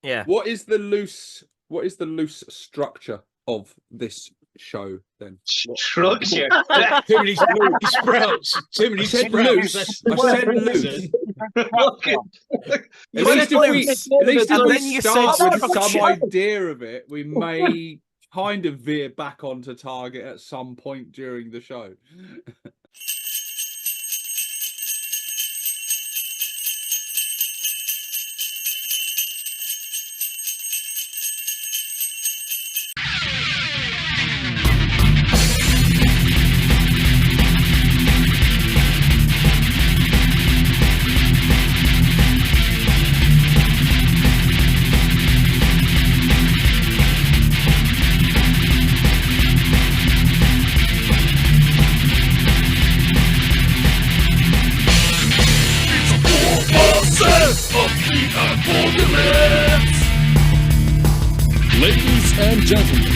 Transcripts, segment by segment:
Yeah. What is the loose structure of this show then? Structure. Too many sprouts. Too many I said sprouts. loose. I said loose. You At least said if loose, and we then you start said with some structure. idea of it, we may kind of veer back onto target at some point during the show. Warbosses of Da ApORKalypse! Ladies and gentlemen,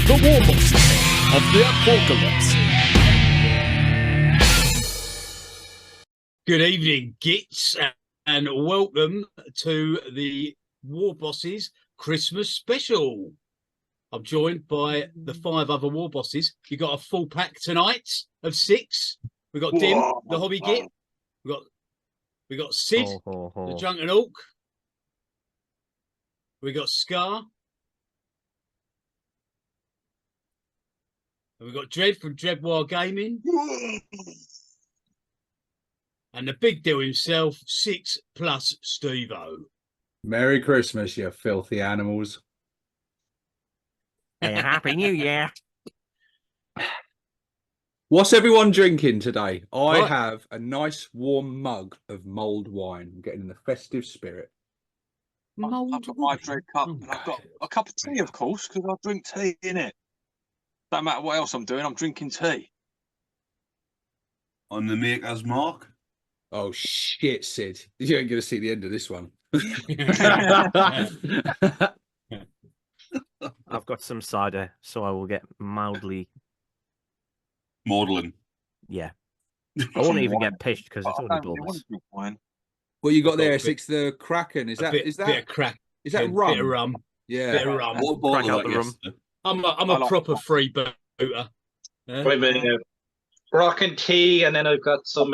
the Warbosses of Da ApORKalypse. Good evening, Gits, and welcome to the Warbosses Christmas special. I'm joined by the 5 other Warbosses. You got a full pack tonight of 6. We got Dim, the hobby git. We got Sid, the drunken orc. We got Scar. And we got Dread from Dreadwire Gaming. And the big deal himself, 6+ Steve-O. Merry Christmas, you filthy animals. And Happy New Year. What's everyone drinking today? I Right. have a nice warm mug of mulled wine. I'm getting in the festive spirit. I've got my drink cup, and I've got a cup of tea, of course, because I drink tea in it. Don't matter what else I'm doing, I'm drinking tea. On the maker's mark. Oh shit, Sid! You ain't gonna see the end of this one. I've got some cider, so I will get mildly. Maudlin. Yeah. I won't even get pitched because it's I only don't really want bonus. to drink wine. What you got there? Got a bit- Six the Kraken. Is that Bit of crack. is that Bit rum? of rum. Yeah. Bit of rum. What Crack bottle out of the that rum. yesterday? I'm I a like proper that. freebooter. Wait a minute. Rock and tea, and then I've got some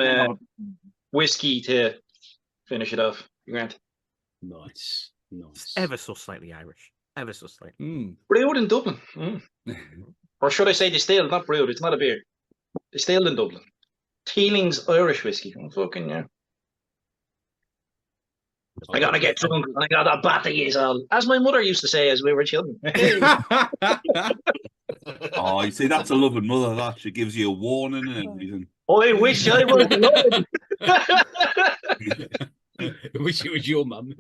whiskey to finish it off. Grant. Nice. Nice. Ever so slightly Irish. Ever so slightly. Mm. Brewed in Dublin. Or should I say distilled, not brewed. It's not a beer. Distilled in Dublin. Teeling's Irish whiskey. Oh, fucking yeah. I gotta get drunk and I gotta batter you all. As my mother used to say as we were children. Oh, you see, that's a loving mother. That she gives you a warning and everything. I wish I was alone. Wish it was your mum.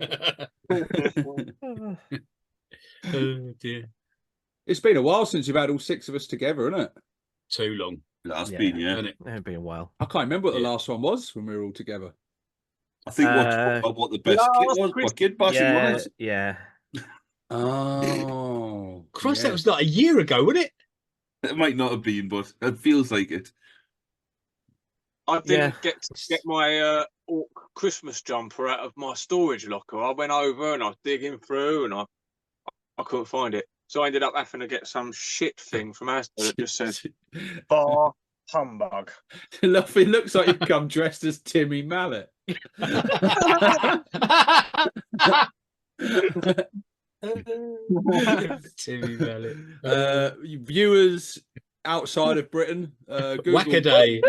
Oh dear. It's been a while since you've had all 6 of us together, isn't it? Too long. That's Yeah. been, yeah. Hasn't it? It's been a while. I can't remember what the Yeah. last one was when we were all together. I think what the best kid was, what kid bashing Yeah, was. yeah. Oh, Christ, yeah. that was like a year ago, wasn't it? It might not have been, but it feels like it. I didn't Yeah. get to get my Ork Christmas jumper out of my storage locker. I went over and I was digging through and I couldn't find it. So I ended up having to get some shit thing from Asda that just says bar humbug. Look, it looks like you come dressed as Timmy Mallet. Timmy Mallet. Viewers outside of Britain, Google Whackaday.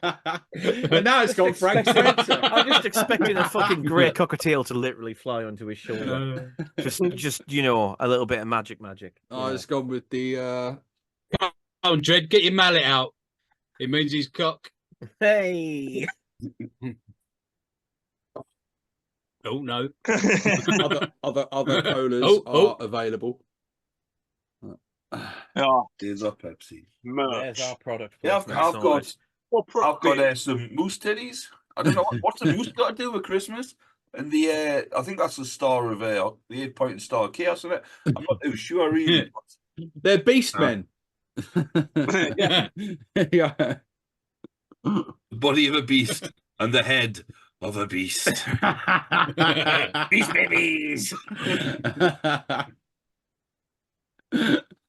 And now it's gone Frank Spencer. I'm just expecting a fucking grey cockatiel to literally fly onto his shoulder. Just you know, a little bit of magic. Oh, it's gone with the Oh, Dread, get your mallet out. It means he's cock. Hey. Oh no. other colas are available. Oh, There's our Pepsi. merch. There's our product. Yeah, I've placement got sorted. some moose titties. I don't know what's a moose got to do with Christmas. And the I think that's the star of the 8-point star of chaos in it. I'm not too sure really. They're beast men. Yeah. Yeah. The body of a beast and the head of a beast. Beast babies.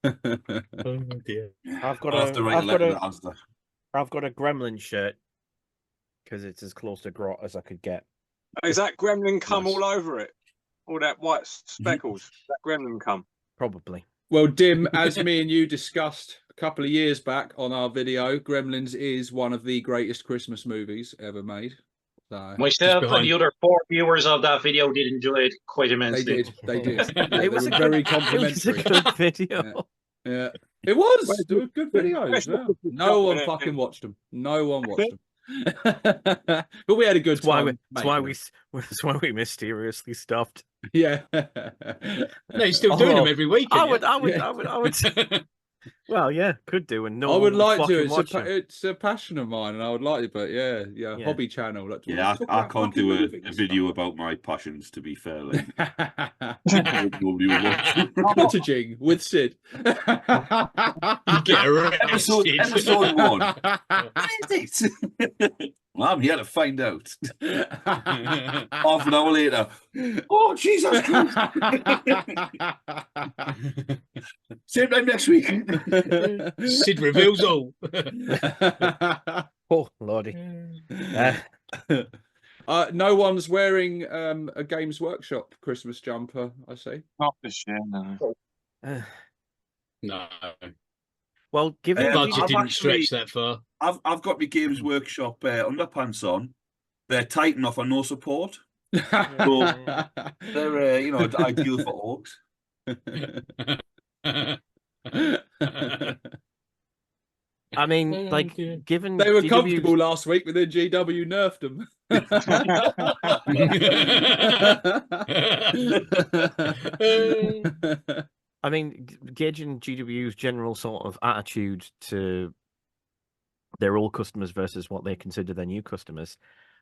Oh dear. I've got I'll have to write a letter to Asda. I've got a Gremlin shirt because it's as close to grot as I could get. Is that gremlin cum Nice. all over it? All that white speckles? That gremlin cum? Probably. Well, Dim, as me and you discussed a couple of years back on our video, Gremlins is one of the greatest Christmas movies ever made. So Myself and behind- the other 4 viewers of that video did enjoy it quite they immensely. did. They did. Yeah, they It was were a very good, it was a complimentary. good video. Yeah. It was. They were good videos. Best Yeah. of the No one yeah. fucking watched them. No one watched them. But we had a good That's why time. that's why we mysteriously stopped. Yeah. No, you're still doing them every week. I aren't would, you? I would. Well, yeah, could do, and no. I would one like to. fucking watch them. It's a passion of mine, and I would like to. But yeah, Yeah. hobby channel. Like, Yeah, talk I about can't fucking do movies a and video about my passions, to be fair. Like, stuff. nobody will watch. Cottaging with Sid. You get arrested. Episode 1. What is it? Well, I'm here to find out. Half an hour later. Oh, Jesus Christ. Same time next week. Sid reveals all. Oh, lordy. No one's wearing a Games Workshop Christmas jumper, I see. Not this year, no. No, Well, given the I've budget didn't actually- stretch that far. I've got my Games Workshop underpants on. They're tight enough for no support. They're ideal for orcs. I mean, Oh, like, dear. given They were GW's comfortable last week, but then GW nerfed them. I mean, gauging GW's general sort of attitude to their old customers versus what they consider their new customers,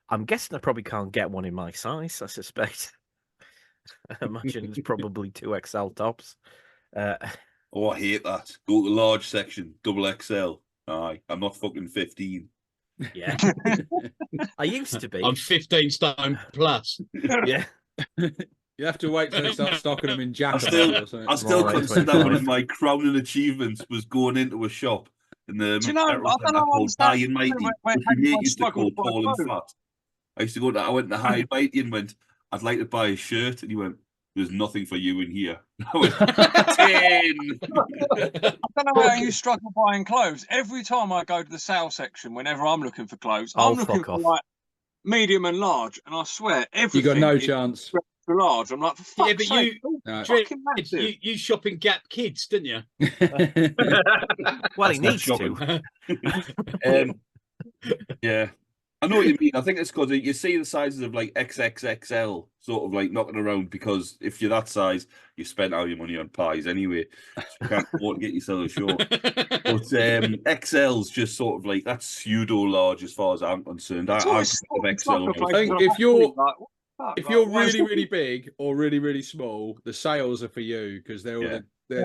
I'm guessing I probably can't get one in my size, I suspect. I imagine it's probably 2XL tops. Oh, I hate that. Go to the large section, double XL. Aye, I'm not fucking 15. Yeah. I used to be. I'm 15 stone plus. Yeah. You have to wait till they start stocking them in I jackets still, or something. I still Right, consider 25. one of my crowning achievements was going into a shop in the Do you know, I metal don't centre know called understand High and Mighty, where which my mate everyone used to call struggled by Tall and clothes. Fat. I used to go to, I went to High and Mighty and went, I'd like to buy a shirt, and he went, there's nothing for you in here. I went, 10. I don't know how you struggle buying clothes. Every time I go to the sale section, whenever I'm looking for clothes, Oh, I'm looking fuck for off. like medium and large, and I swear You everything got no is chance. extra large. I'm like, for Yeah, fuck's but sake, you, No. fucking massive. you shop in Gap Kids, didn't you? Well, he That's not needs to. shopping. Yeah. I know what you mean. I think it's because you see the sizes of like XXXL sort of like knocking around, because if you're that size, you've spent all your money on pies anyway. So you can't afford to get yourself a short. But XL's just sort of like, that's pseudo large as far as I'm concerned. It's I always have stuck XL. up I think like, if you're- like, what the fuck? If Like, you're why is really, it- really big or really, really small, the sales are for you, because they're all Yeah.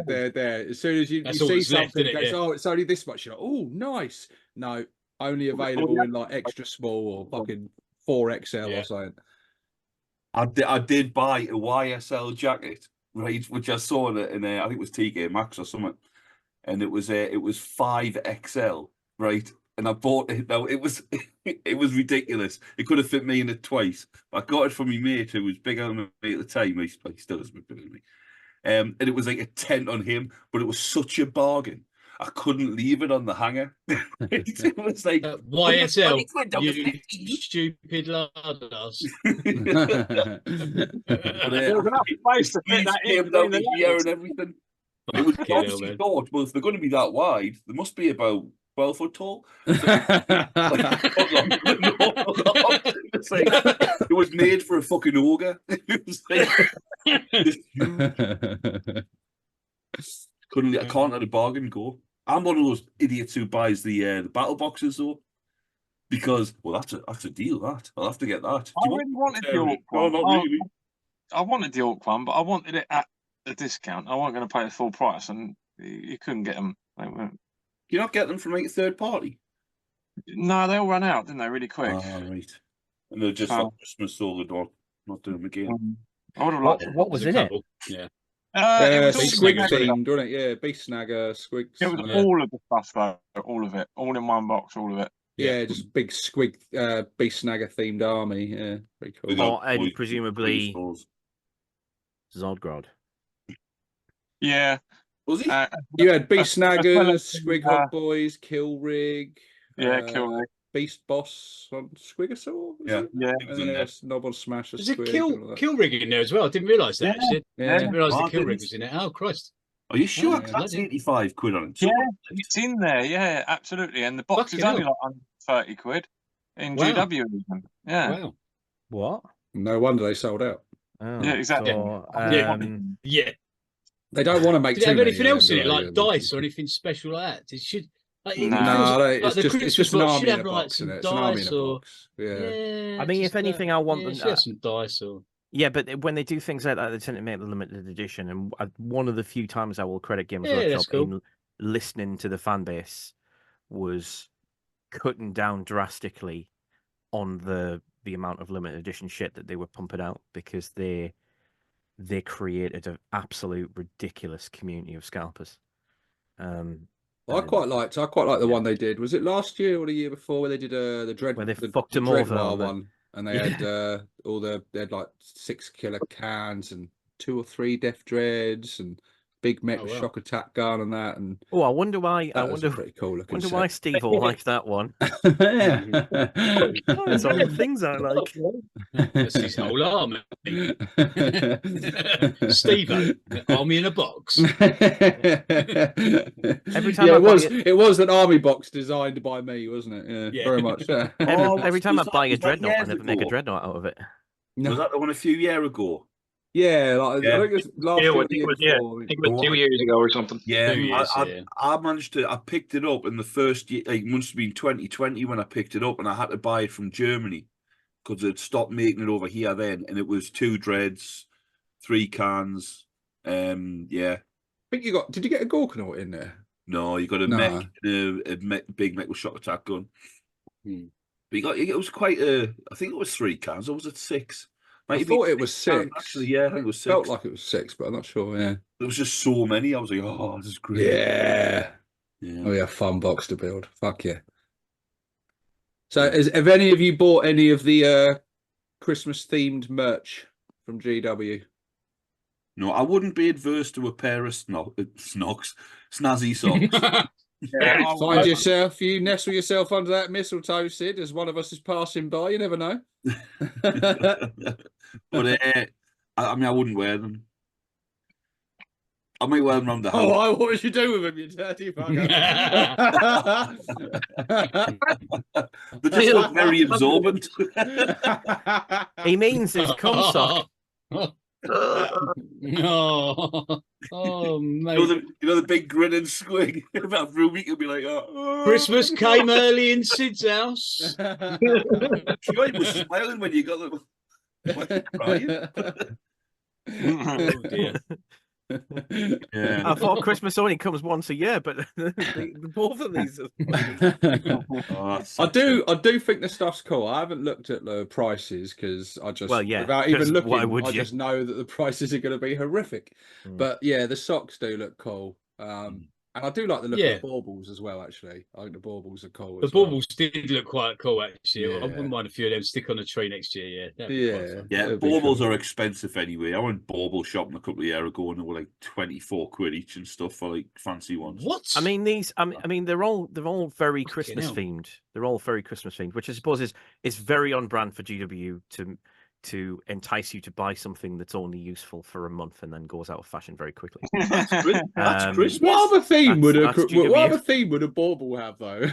they're there. As soon as you That's all see that's left, something, isn't it? goes, Yeah. oh, it's only this much. You're like, oh, nice. No, only available in like extra small or fucking 4XL Yeah. or something. I did buy a YSL jacket, right, which I saw in I think it was TK Maxx or something, and it was 5XL, right, and I bought it. Now it was it was ridiculous. It could have fit me in it twice. But I got it from my mate who was bigger than me at the time. He still is bigger than me, and it was like a tent on him, but it was such a bargain. I couldn't leave it on the hanger. It was like YSL, you you stupid lardass. But, There's enough space to fit that in came down between the the ear legs. and everything. It was Fucking hell, obviously man. thought, well, if they're going to be that wide, they must be about 12 foot tall. It's like, it was made for a fucking ogre. It was like, I can't let a bargain go. I'm one of those idiots who buys the battle boxes though, because that's a deal. That I'll have to get that. I really wanted the Ork No, one. not really. I wanted the Ork one, but I wanted it at a discount. I wasn't going to pay the full price, and you couldn't get them. They weren't. You not get them from like a third party. No, they all ran out, didn't they? Really quick. Ah, right. And they're just for Christmas, so they don't not do them again. I would have liked it. What was in it? Yeah. It was all Squig snagger. themed, wasn't it? Yeah, Beast Snagger, Squigs. It was and, all of the stuff, though. All of it. All in one box, all of it. yeah, just big Squig, Beast Snagger themed army. Yeah, pretty cool. Oh, and presumably Zodgrod. Yeah. Was he? You had Beast Snaggers, well as, Squig Hog Boys, Kill Rig. Yeah, Kill Rig. Beast Boss on Squigosaur. Yeah. Yeah. And then there was Knob on Smasher. There's a kill rig in there as well. I didn't realise that. Actually. Yeah. I didn't realise the Oh, kill rig was in it. Oh Christ! Are you sure? Yeah, That's bloody- 85 quid on it. Yeah, it's in there. Yeah, absolutely. And the box Fucking is only hell. like under 30 quid in Wow. GW even. Yeah. Wow. What? No wonder they sold out. Oh, Yeah, exactly. so, Yeah. Yeah. They don't want to make Did it too have many anything of else in them, it, do like they? dice or anything special like that? It should. Like, No. No, like it's the just Christmas an box army should in a have like box, some isn't it? It's an army in dice a or. box. Yeah. I mean, if anything, I want them. should have some dice or. Yeah, but when they do things like that, they tend to make the limited edition. And one of the few times I will credit Games Yeah, that's Workshop cool. in listening to the fan base was cutting down drastically on the amount of limited edition shit that they were pumping out, because they created an absolute ridiculous community of scalpers. I quite liked the one they did. Was it last year or the year before where they did the Dread Where they the fucked them Dread over War on the- one, and they had they had like 6 killer cans and 2 or 3 Death Dreads and big metal wow. shock attack gun and that, and Oh, I wonder why. I that was a wonder. pretty cool looking. Wonder why Steve all liked that one. Yeah. Oh, it's all the things I like. That's his whole army. Steve, army in a box. Every time yeah, I buy it was an army box designed by me, wasn't it? Yeah, Yeah. very much. Yeah. every time I was that- buy a was that dreadnought, I years never make a ago? dreadnought out of it. Was that the one a few years ago? Yeah, like, Yeah. I think it was last Yeah, year. I or the think it year was, yeah. before. I think it was 2 years ago or something. Yeah, 2 years, I managed to. I picked it up in the first year. It must have been 2020 when I picked it up, and I had to buy it from Germany because it stopped making it over here then, and it was 2 dreads, 3 cans. Yeah. I think you got. Did you get a Gorkanaut in there? No, you got a No. mech, big metal shock attack gun. Hmm. But you got. It was quite a. I think it was 3 cans, or was it 6? I thought it was 6. Actually, yeah, I think it was 6. Felt like it was 6, but I'm not sure. Yeah. There was just so many. I was like, oh, this is great. Yeah. Yeah. Oh yeah, fun box to build. Fuck yeah. So, have any of you bought any of the Christmas themed merch from GW? No, I wouldn't be adverse to a pair of snazzy socks. Yeah, Find yourself, you nestle yourself under that mistletoe, Sid, as one of us is passing by. You never know. But I mean, I wouldn't wear them. I might wear them around the house. Oh, what would you do with them, you dirty fucker? They just look very absorbent. He means his cum sock. No. Oh, mate. You know the big grinning squig. About for a week, you'll be like, oh. Christmas came early in Sid's house. Troy was smiling when you got them. Why are you crying? Oh, dear. Yeah. I thought Christmas only comes once a year, but both of these. Oh, I do think the stuff's cool. I haven't looked at the prices because I just, Well, yeah, without even 'cause looking, why would I you? just know that the prices are going to be horrific. Mm. But yeah, the socks do look cool. And I do like the look Yeah. of the baubles as well. Actually, I think the baubles are cool. The as well. baubles did look quite cool, actually. I Yeah. wouldn't mind a few of them stick on a tree next year. Yeah, that'd be quite Yeah, fun. Yeah, it'd be baubles cool. are expensive anyway. I went bauble shopping a couple of years ago and they were like 24 quid each and stuff for like fancy ones. What? I mean, they're all very Fucking Christmas hell. themed. They're all very Christmas themed, which I suppose is very on brand for GW to entice you to buy something that's only useful for a month and then goes out of fashion very quickly. That's Um, Christmas. What other theme would That's GW. what other theme would a bauble have though?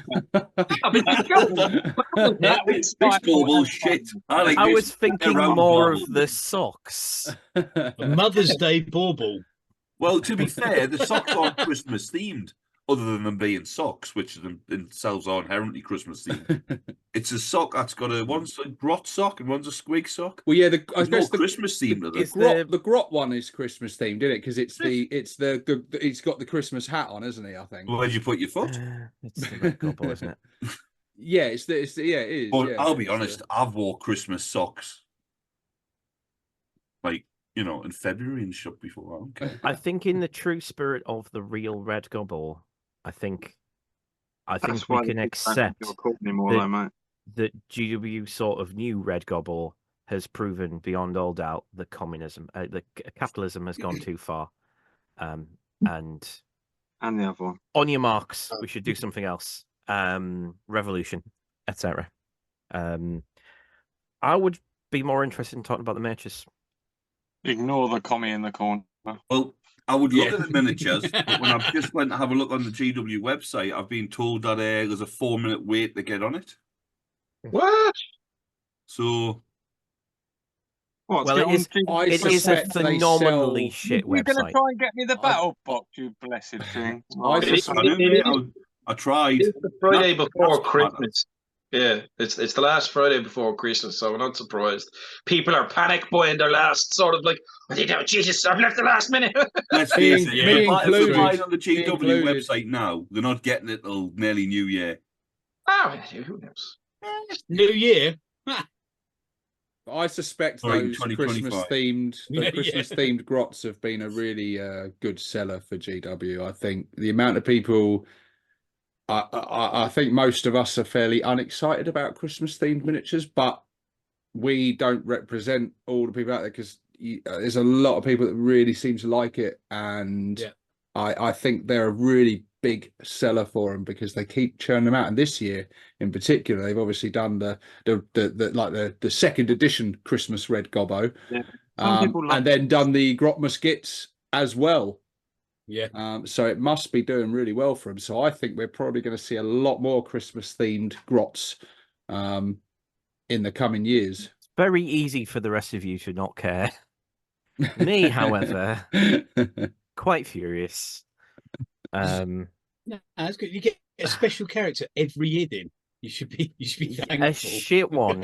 This bauble shit. I I this was thinking around more bauble. of the socks. A Mother's Day bauble. Well, to be fair, the socks aren't Christmas themed, other than them being socks, which themselves are inherently Christmas themed. It's a sock that's got one's a grot sock and one's a squig sock. Well, yeah, I There's no guess the Christmas theme to them. It's the the grot one is Christmas themed, isn't it? Because it's it's got the Christmas hat on, isn't he? I think. Where'd you put your foot? it's the red gobble, isn't it? Yeah, it is. But yeah, I'll be it's, honest, I've wore Christmas socks, like, you know, in February and shit before. I don't care. I think in the true spirit of the real Red Gobble, I think That's we why can they don't accept feel cool anymore, that- though, mate. that GW sort of new Red Gobble has proven beyond all doubt that capitalism has gone too far. And And the other one. on your marks, we should do something else. Revolution, etc. I would be more interested in talking about the matches. Ignore the commie in the corner. Well, I would look Yeah. at the miniatures, but when I've just went to have a look on the GW website, I've been told that there's a 4-minute wait to get on it. What? So What? Well, it is a suspect they phenomenally sell- shit You're going to website. try and get me the battle box, you blessed thing. I It is- suspect- I tried. It's the Friday That's before what matters. Christmas. Yeah, it's the last Friday before Christmas, so I'm not surprised. People are panic buying their last sort of like, I think, oh Jesus, I've left the last minute. Let's Me face it, me if they're included. buying on the Me GW included. website now, they're not getting it till nearly New Year. Oh, who knows? New Year. I suspect Sorry, those 2025. Christmas themed grots have been a really good seller for GW. I think the amount of people, I think most of us are fairly unexcited about Christmas themed miniatures, but we don't represent all the people out there because there's a lot of people that really seem to like it, and Yeah. I think they're a really big seller for them because they keep churning them out. And this year, in particular, they've obviously done the second edition Christmas Red Gobbo, Yeah. Some people love and then done the Grotmas Gits as well. Yeah. So it must be doing really well for them. So I think we're probably going to see a lot more Christmas themed grots in the coming years. It's very easy for the rest of you to not care. Me, however, quite furious. No, that's good. You get a special character every year. Then you should be thankful. A shit one.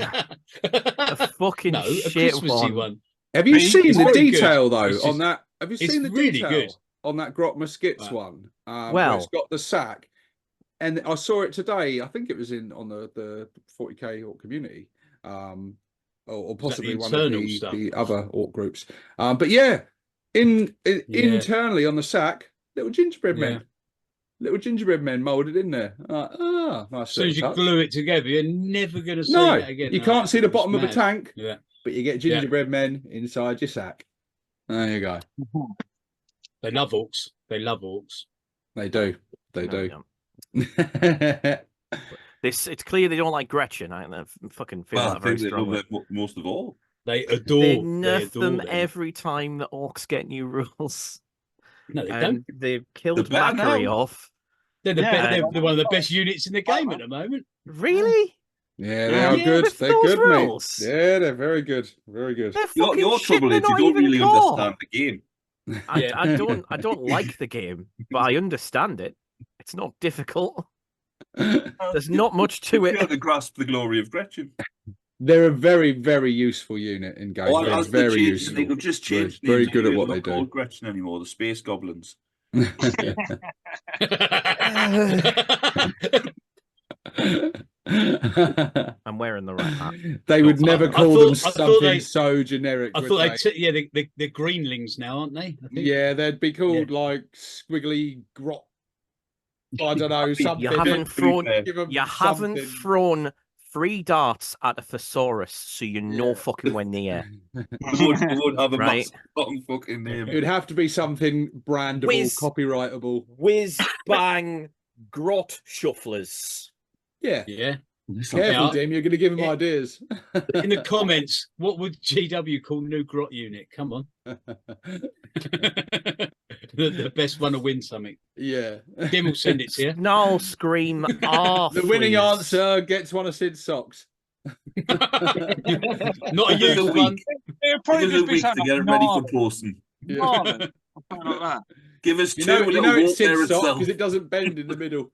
A fucking no, a shit Christmassy one. one. Have you It's seen the very good. detail though It's on just- that? Have you it's seen the really detail good. on that Grotmas Gits Right. one? Where Well- it's got the sack, and I saw it today. I think it was on the 40k Orc community, or possibly one of internal stuff? the other Orc groups. But yeah, internally on the sack, little gingerbread men. Little gingerbread men moulded in there. Nice. As soon as you touch. glue it together, you're never going to see No, it again. you No, can't see the it's bottom of a mad. tank, Yeah. but you get gingerbread men inside your sack. There you go. They love orcs. They love orcs. They do. They No, do. don't. It's clear they don't like Gretchen. I fucking feel Well, I that very think they love strongly. it most of all. They adore. They they nerf adore them them. every time the orcs get new rules. No, they And don't. they've killed They're better Macquarie now. off. They're, the Yeah, they're one of the best units in the game at the moment. Really? Yeah, they Yeah. are Yeah, good. with They're those good, mate. rules. Yeah, they're very good. Very good. They're Your fucking shit. trouble They're is you not don't even really core. understand the game. I don't like the game, but I understand it. It's not difficult. There's not much to You have it. to grasp the glory of Gretchen. They're a very, very useful unit in game. Or They're as they very change, useful. they could just change Very names good at anyway. what They're they not do. called Gretchen anymore. The Space Goblins. I'm wearing the right hat. They would never I call thought- them I thought something they- so generic. I would thought they? they're greenlings now, aren't they? I think. Yeah, they'd be called like squiggly grot. I don't know, something. You haven't thrown. Give 'em You haven't something. thrown 3 darts at a thesaurus, so you're no Yeah. fucking when near. They won't have a Right. massive long fucking name. It'd have to be something brandable, Whiz. copyrightable. Whiz bang grot shufflers. Yeah. Yeah. Careful, Yeah. Dim. You're going to give him Yeah. ideas. In the comments, what would GW call new grot unit? Come on. the best one to win something. Yeah. Dim will send it to you. Snarl, scream, ah. The winning please. answer gets one of Sid's socks. Not a Give us a used one. week. It'll Give probably us a just be week to something get it like ready for Marlin. posting. Yeah. Marlin, or something like that. Give us You two know, and you it'll know it's walk there Sid's sock itself. because it doesn't bend in the middle.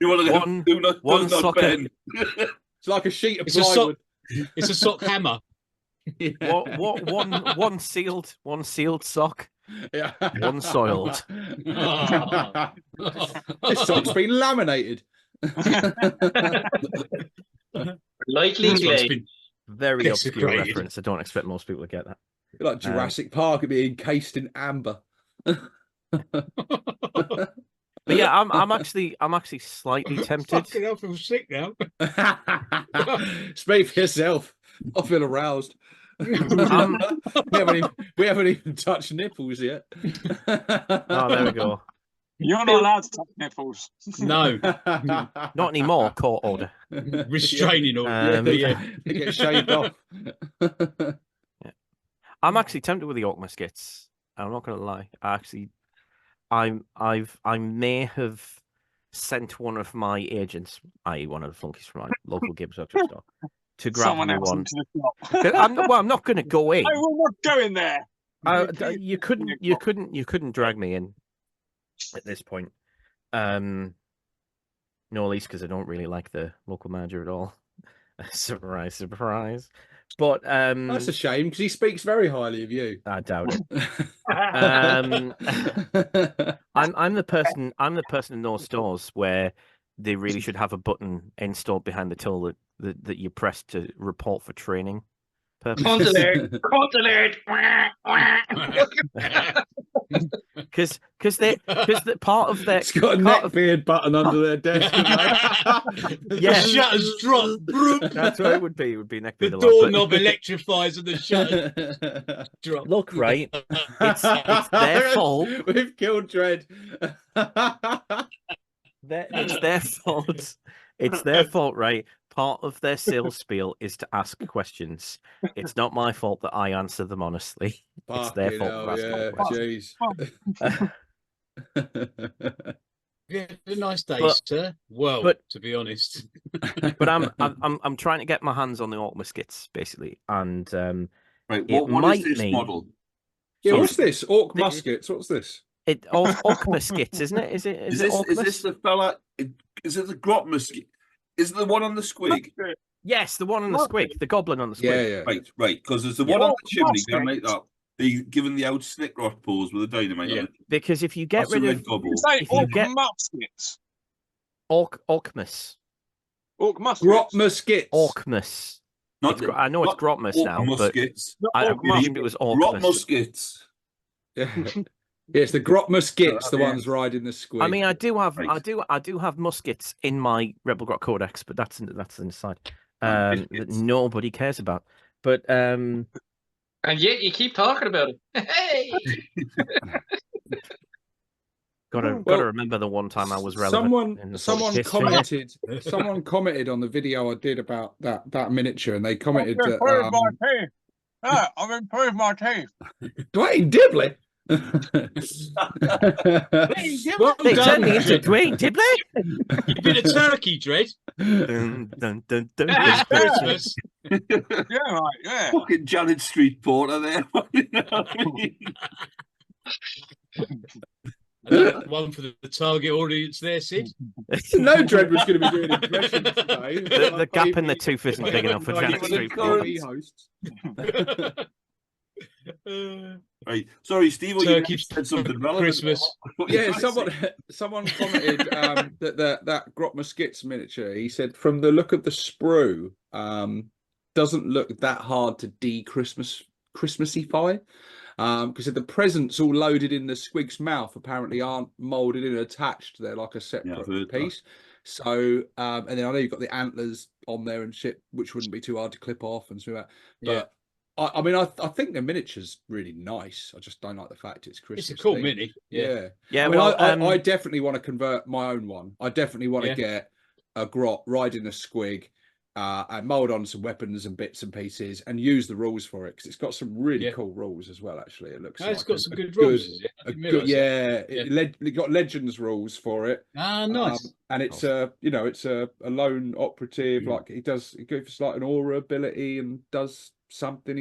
You want to One- do not, one does not socket. bend. It's like a sheet of It's a sock. plywood. It's a sock hammer. One sealed sock. Yeah. One soiled. This sock's been laminated. Lightly This one's glazed. been Very obscure desecrated. reference. I don't expect most people to get that. Like Jurassic Park, it'd be encased in amber. But yeah, I'm actually slightly tempted. Fucking hell, I feel sick now. Speak for yourself. I feel aroused. we haven't even touched nipples yet. Oh, there we go. You're not allowed to touch nipples. No, Not anymore. Court order. restraining order. They get shaved off. I'm actually tempted with the Orkmas skits. I'm not going to lie. I may have sent one of my agents, i.e., one of the flunkies from my local Gibbs Workshop store, to grab Someone me else one. into the shop. I'm not going to go in. I will not go in there. You couldn't drag me in at this point. No, at least because I don't really like the local manager at all. Surprise, surprise. But That's a shame because he speaks very highly of you. I doubt it. I'm the person in those stores where they really should have a button installed behind the till that you press to report for training purposes. Cult alert! Because the part of their It's got a neckbeard button under their desk. Yeah. The shutters drop. That's what it would be. It would be neckbeard. The a lot, but- doorknob electrifies and the shutters drop. Look, right, it's their fault. We've killed Dread. It's their fault. It's their fault, right? Part of their sales spiel is to ask questions. It's not my fault that I answer them honestly. It's their fault for asking questions. Yeah, a nice day, But- sir. Well, but- to be honest. But I'm trying to get my hands on the Orkmas skits basically, and Right, it what might is this mean- model? Yeah, Sorry. what's this? Ork muskets. What's this? Orkmas skits, isn't it? Is it Is this Orkmas? the fella? Is it the grot musket? Is it the one on the squig? Yes, the one on the squig, the goblin on the squig. Yeah, yeah. Right. Because there's the Yeah, one on the Ork chimney going musket. like that. They given the out snick rot pose with a dynamite Yeah. on it. Because if you get That's a rid red of gobble. Say If you Ork get- muskets. Orkmas, Ork muskets. Grot muskets. Orkmas. Not I know it's not Grotmas Ork now, but muskets. Not I Ork assumed it was Grot Orkmas. muskets. Yeah. Yeah, it's the grot muskets, the Yeah. ones riding the squig. I mean, I do have, Right. I do have muskets in my Rebel Grot Codex, but that's an aside Right, that nobody cares about. But And yet you keep talking about it. Hey! gotta Well, remember the one time I was relevant. in the Someone history. commented on the video I did about that miniature, and they commented I've improved that my teeth. Yeah, I've improved my teeth. Dwayne Dibley. Well They done, turned me into Dread. Dwayne Dibley. You've been a turkey, Dread. Dun, dun, dun, dun, It's dun. Christmas. Yeah, right, yeah. Fucking Janet Street Porter there. You know what I mean? Another one for the target audience there, Sid. No Dread was going to be doing impressions today. The gap in the tooth isn't big enough for Janet Street. Porter. hosts. Right. Sorry, Steve, you Turkey said something relevant. Christmas. What you Yeah, trying to say? someone commented that Grot Muskets miniature. He said, from the look of the sprue, doesn't look that hard to Christmassify. Because the presents all loaded in the squig's mouth apparently aren't molded in and attached. They're like a I've separate heard that. piece. So, and then I know you've got the antlers on there and shit, which wouldn't be too hard to clip off and so that. But I mean, I think the miniature's really nice. I just don't like the fact it's Christmas. It's a cool themed. mini. Yeah. Yeah, I mean, well, I definitely want to convert my own one. I definitely want to get a grot riding a squig and mold on some weapons and bits and pieces and use the rules for it because it's got some really cool rules as well. Actually, it looks. Oh, it's like got some good rules. Is it? I didn't realise that. It got legends rules for it. Ah, nice. And it's it's a lone operative. Like he gives like an aura ability and does something.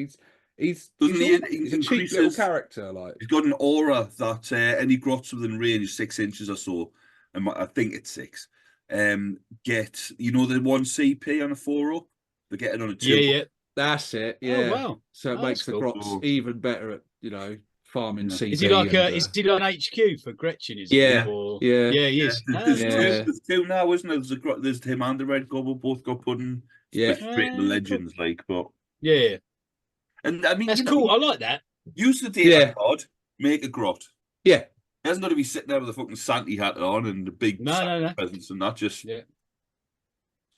He's a cheap little character. Like He's got an aura that any grots within range 6 inches or so, and I think it's 6. Get the 1 CP on a 4-up. They get it on a 2. Yeah. that's it. Yeah. Oh, wow. So it Oh, makes that's the cool. grots even better at farming CD. Is he like is he like an HQ for Gretchen? Is Yeah, he? Or... yeah, he is. There's two now, isn't there? There's him and the Red Goblin both got put in straight in the Legends, cool. like, but yeah. And I mean, that's cool. I like that. Use the data card, make a grot. Yeah. He hasn't got to be sitting there with a fucking Santa hat on and the big no. presents and that. Just a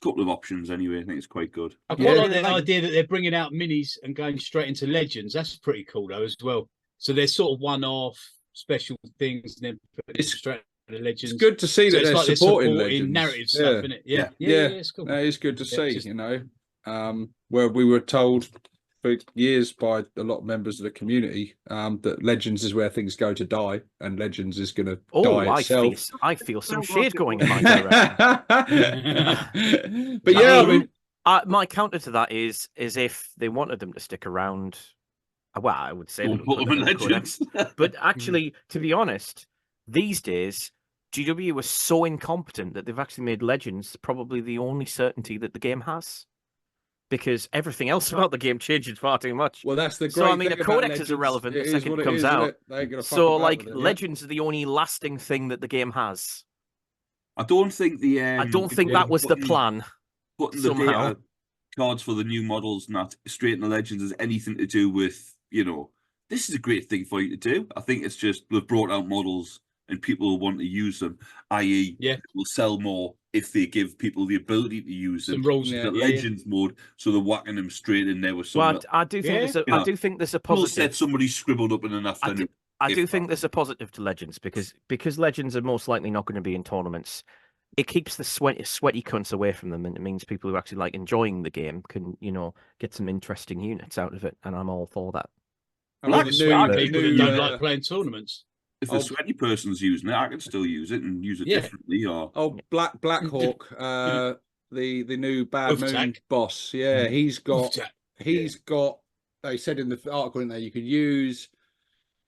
couple of options anyway. I think it's quite good. I quite like the idea that they're bringing out minis and going straight into Legends. That's pretty cool though as well. So they're sort of one-off special things and then putting straight into Legends. It's good to see that they're supporting Legends. Narrative stuff, isn't it? Yeah, it's cool. No, it's good to see. You know, where we were told for years by a lot of members of the community that Legends is where things go to die, and Legends is going to die itself. I feel some shade going in my direction. But I mean, my counter to that is if they wanted them to stick around. Well, I would say Legends. But actually, to be honest, these days GW was so incompetent that they've actually made Legends probably the only certainty that the game has. Because everything else about the game changes far too much. Well, that's the great so I mean, thing a Codex is irrelevant the second it comes out. So, like, Legends is the only lasting thing that the game has. I don't think I don't think that was the plan. Putting the data cards for the new models not straight in the Legends has anything to do with, you know, this is a great thing for you to do. I think it's just they've brought out models and people will want to use them, i.e. will sell more if they give people the ability to use them. The Legends mode, so they're whacking them straight in there with some. Well, I do think I do think there's a positive. Said somebody scribbled up in an afternoon. I do think there's a positive to Legends because Legends are most likely not going to be in tournaments. It keeps the sweaty cunts away from them, and it means people who actually like enjoying the game can, you know, get some interesting units out of it, and I'm all for that. Like people that don't like playing tournaments. If the sweaty person's using it, I can still use it and use it differently. Or Black Hawk, the new bad moon boss. Yeah, he's got. They said in the article in there you could use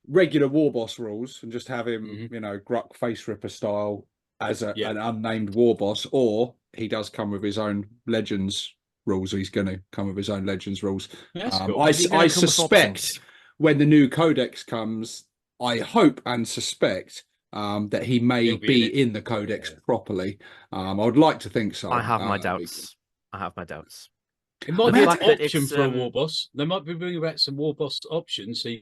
regular Warboss rules and just have him, you know, Gruck Face Ripper style as an unnamed Warboss, or he does come with his own Legends rules. He's going to come with his own Legends rules. Cool. I suspect when the new Codex comes. I hope and suspect that he may be in the Codex properly. I would like to think so. I have my doubts. It might be an option for a Warboss. They might be bringing back some Warboss options so you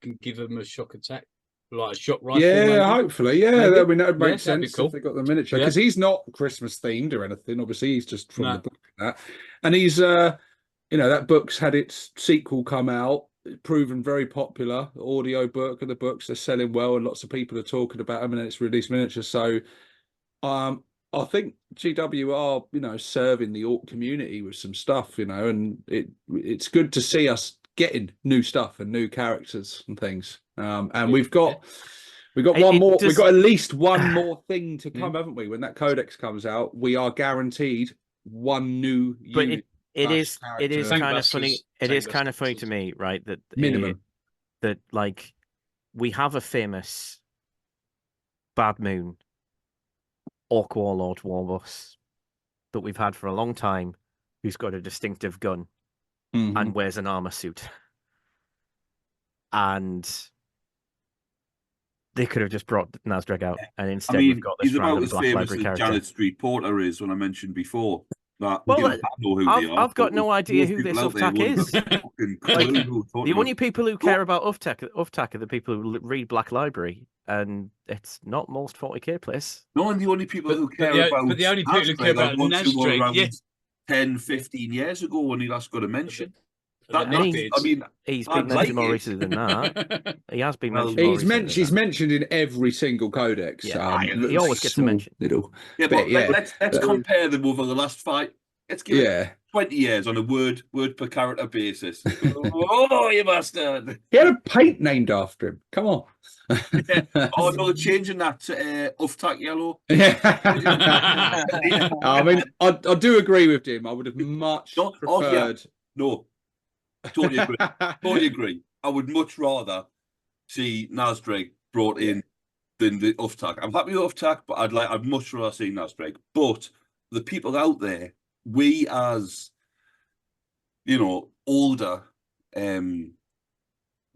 can give them a shock attack, like a shock rifle. Yeah, maybe. Hopefully. Yeah, that would make sense cool. if they got the miniature. Because he's not Christmas themed or anything. Obviously, he's just from the book and that. And he's, you know, that book's had its sequel come out. Proven very popular audio book, and the books are selling well and lots of people are talking about them, and it's released miniature. So I think GW are, you know, serving the Ork community with some stuff, you know, and it's good to see us getting new stuff and new characters and things. And we've got one more, we've got at least one more thing to come, haven't we? When that Codex comes out, we are guaranteed one new unit. It is kind of funny. It is kind of funny to me, right? That minimum that like we have a famous Bad Moon Ork Warlord Warboss that we've had for a long time, who's got a distinctive gun and wears an armor suit, and they could have just brought Nasdreg out, and instead we've got this random Black Library character. Janet Street Porter is when I mentioned before. Well, I've got no idea who this Uftak is. The only people who care about Uftak are the people who read Black Library, and it's not most 40k players. No, and the only people who care about the only people who care about Nasdreg, 10, 15 years ago when he last got a mention. He's been mentioned more recently than that. He has been mentioned. He's mentioned in every single Codex. Yeah, he always gets a mention. Let's compare them over the last 5. Let's give it 20 years on a word per character basis. Oh, you bastard! He had a paint named after him. Come on. Oh no, they're changing that to Uftak Yellow. I mean, I do agree with him. I would have much preferred. No. Totally agree. Totally agree. I would much rather see Nasdreg brought in than the Uftak. I'm happy with Uftak, but I'd much rather see Nasdreg. But the people out there, we as, you know, older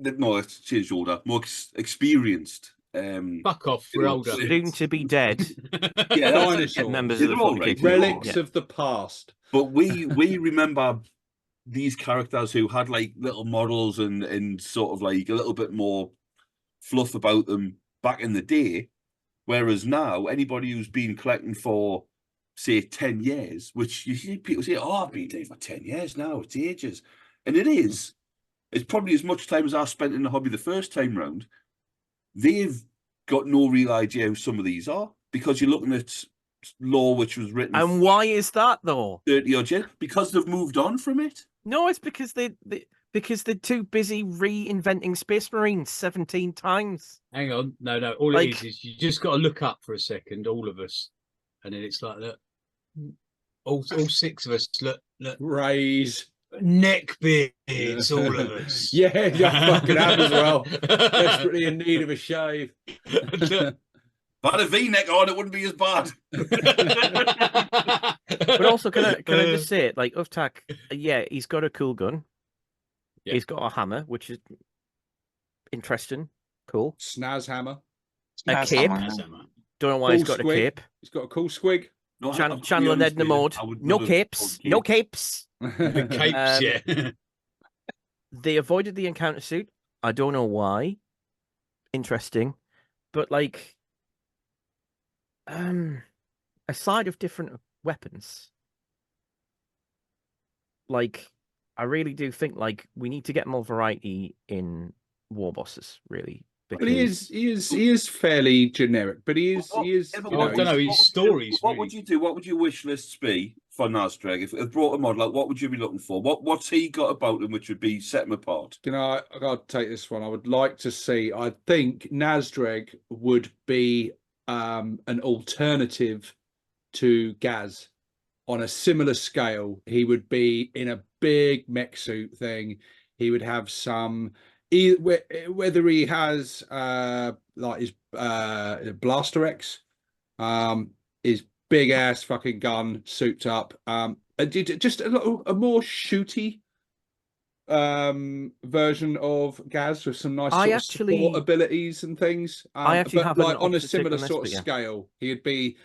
no, it's changed older, more experienced. Fuck off, we're older. Soon to be dead. Yeah, Dinosaurs. Members Yeah, of the they're all right. Fornicating War. Relics of the past. But we remember these characters who had like little models and sort of like a little bit more fluff about them back in the day. Whereas now, anybody who's been collecting for, say, 10 years, which you see people say, oh, I've been doing it for 10 years now, it's ages. And it is. It's probably as much time as I spent in the hobby the first time round. They've got no real idea who some of these are, because you're looking at lore which was written. And why is that, though? 30 odd years, because they've moved on from it. No, it's because because they're too busy reinventing Space Marines 17 times. Hang on, no. All Like- it is you just got to look up for a second, all of us, and then it's like, look, all 6 of us, look, Raise. neck beards, all of us. Yeah, fucking have as well. Desperately in need of a shave. If I had a V-neck on, it wouldn't be as bad. But also, can I just say it? Like, Uftak, yeah, he's got a cool gun. Yeah. He's got a hammer, which is interesting, cool. Snaz hammer. A cape. Don't know why he's Cool got squig. a cape. He's got a cool squig. No, Chandler Ned Mode. No capes. No capes. The capes, yeah. They avoided the encounter suit. I don't know why. Interesting. But like aside of different weapons, like I really do think like we need to get more variety in war bosses, really. But he is fairly generic, but he is Yeah, but you I know, don't know, he's- his stories. What really. would you do? What would your wish lists be for Nasdrag? If it brought a model, like, what would you be looking for? What's he got about him which would be set him apart? You know, I got to take this one. I would like to see. I think Nasdrag would be an alternative to Gaz on a similar scale. He would be in a big mech suit thing. He would have some, whether he has like his Blaster X, his big ass fucking gun souped up, just a more shooty version of Gaz with some nice sort of support abilities and things. I actually but have like an on a opposite similar on this, sort but of yeah. scale, he'd be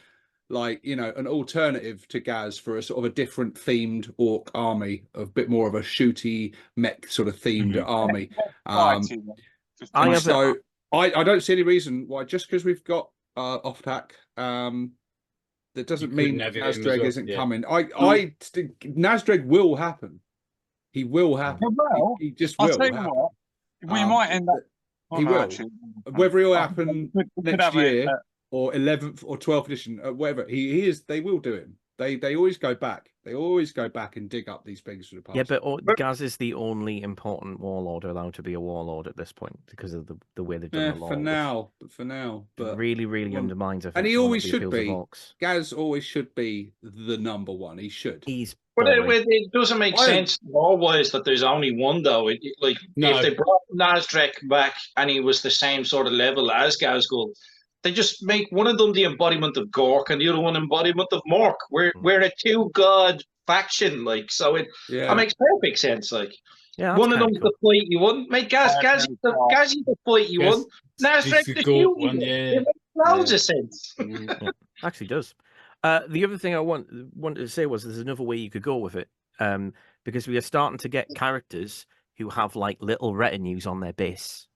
like, you know, an alternative to Gaz for a sort of a different themed orc army, a bit more of a shooty mech sort of themed army. I have So I don't see any reason why, just because we've got Off-Tac, that doesn't You mean couldn't have it in as Nasdrag well, isn't yeah. coming. I think Nasdrag will happen. He will happen. Well, He just I'll will tell you happen. what, we might end up. He no, will. actually, Whether he'll I- happen we could next have a- year or 11th or 12th edition, whatever, he is. They will do him. They always go back. They always go back and dig up these things from the past. Yeah, but Gaz is the only important warlord allowed to be a warlord at this point because of the way they've done the law. for now, but really, really undermines. I think, and he one of always the should appeals of be. Orcs. Gaz always should be the number one. He should. He's But boring. it doesn't make sense law-wise that there's only one, though. Like, No. if they brought Nasdrag back and he was the same sort of level as Gazgul, they just make one of them the embodiment of Gork and the other one embodiment of Mork. We're a two-god faction, like, so it makes perfect sense. Like, Yeah, one of that's them's kinda the fight you won. Make Gazzy the fight you won. Nasdrag the the Gork shoot one, you won. yeah. It makes loads of sense. Yeah, actually does. The other thing I wanted to say was there's another way you could go with it, because we are starting to get characters who have like little retinues on their base,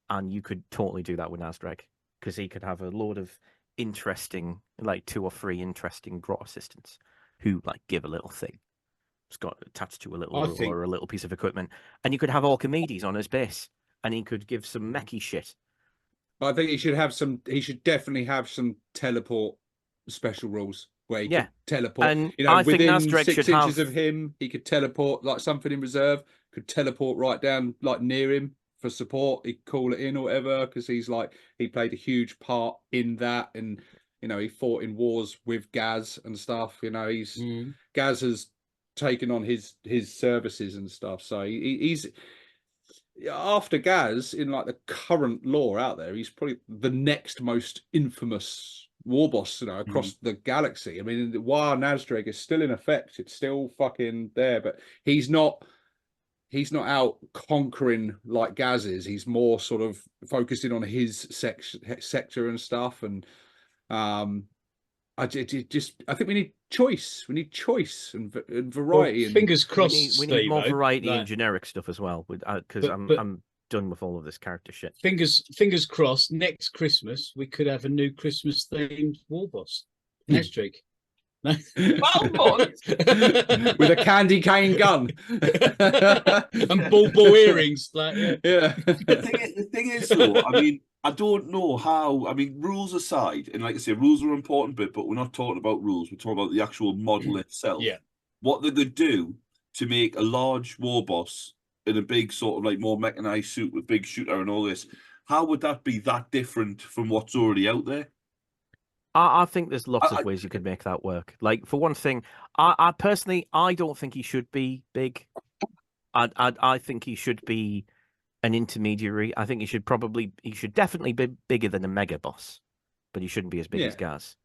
and you could totally do that with Nasdrag because he could have a load of interesting, like 2 or 3 interesting grot assistants who like give a little thing. It's got attached to a little or a little piece of equipment, and you could have Orkimedes on his base, and he could give some mechy shit. I think he should have some. He should definitely have some teleport special rules where he could teleport. And you know, I think within Nasdrag 6 should inches have- of him, he could teleport like something in reserve. Could teleport right down, like near him for support. He'd call it in or whatever because he's like he played a huge part in that, and you know he fought in wars with Gaz and stuff. You know Gaz has taken on his services and stuff. So he's after Gaz in like the current lore out there. He's probably the next most infamous warboss, you know, across the galaxy. I mean, while Nasdrag is still in effect, it's still fucking there, but he's not he's not out conquering like Gaz is. He's more sort of focusing on his sector and stuff. And I think we need choice. We need choice and variety. Well, and fingers crossed. We need more Steve-o, variety like, and generic stuff as well. Because but I'm done with all of this character shit. fingers crossed. Next Christmas, we could have a new Christmas themed Warboss. Astrid. with a candy cane gun and ball earrings. Like, yeah. The thing is, though, I mean, I don't know how. I mean, rules aside, and like I say, rules are an important bit, but we're not talking about rules. We're talking about the actual model itself. Yeah. What they could do to make a large Warboss in a big sort of like more mechanized suit with big shooter and all this. How would that be that different from what's already out there? I think there's lots of ways you could make that work. Like, for one thing, I personally, I don't think he should be big. I think he should be an intermediary. I think he should definitely be bigger than a mega boss, but he shouldn't be as big as Gaz.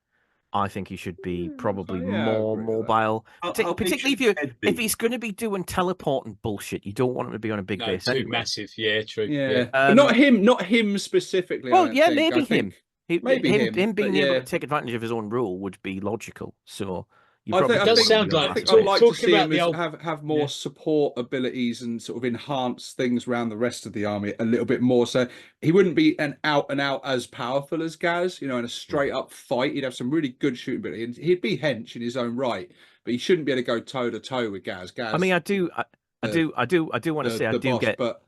I think he should be probably more mobile, particularly if he's going to be doing teleporting bullshit. You don't want him to be on a big base. Too anyway. massive. Yeah, true. Yeah, but not him specifically. Well, yeah, maybe him. Maybe him being able to take advantage of his own rule would be logical. So I think I'd like to see him have more support abilities and sort of enhance things around the rest of the army a little bit more. So he wouldn't be an out and out as powerful as Gaz. In a straight up fight, he'd have some really good shooting ability, and he'd be hench in his own right. But he shouldn't be able to go toe to toe with Gaz. I mean, I do want to say I do get, but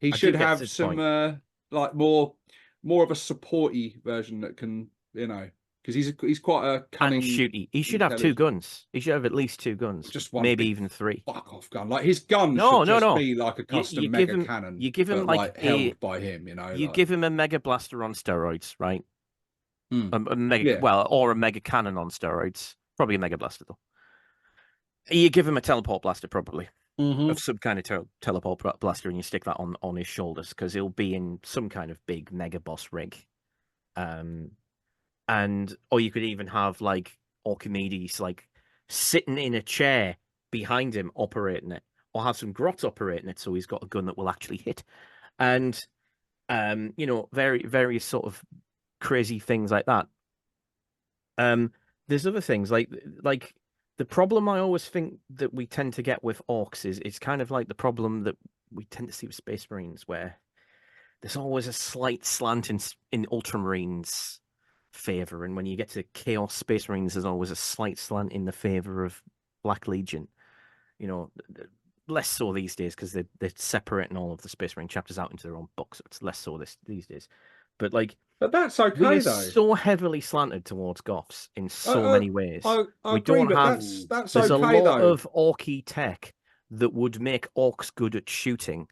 he should have some like more of a supporty version that can, because he's quite a cunning and shooty. He should have 2 guns. He should have at least 2 guns. Just one, maybe even 3. Fuck off gun. Like his gun should be like a custom mega cannon. You give him like held by him. You give him a mega blaster on steroids, right? A mega, Yeah. well, or a mega cannon on steroids. Probably a mega blaster though. You give him a teleport blaster, probably. Of some kind of teleport blaster, and you stick that on his shoulders because he'll be in some kind of big mega boss rig, or you could even have like Orkimedes like sitting in a chair behind him operating it, or have some grots operating it so he's got a gun that will actually hit, and various sort of crazy things like that. There's other things like. The problem I always think that we tend to get with orcs is it's kind of like the problem that we tend to see with Space Marines, where there's always a slight slant in Ultramarines' favor, and when you get to Chaos Space Marines, there's always a slight slant in the favor of Black Legion. Less so these days because they're separating all of the Space Marine chapters out into their own books, so it's less so these days. But that's okay, we're though. so heavily slanted towards Goths in so many ways. I we agree, don't have. That's there's okay, a lot though. of orky tech that would make orcs good at shooting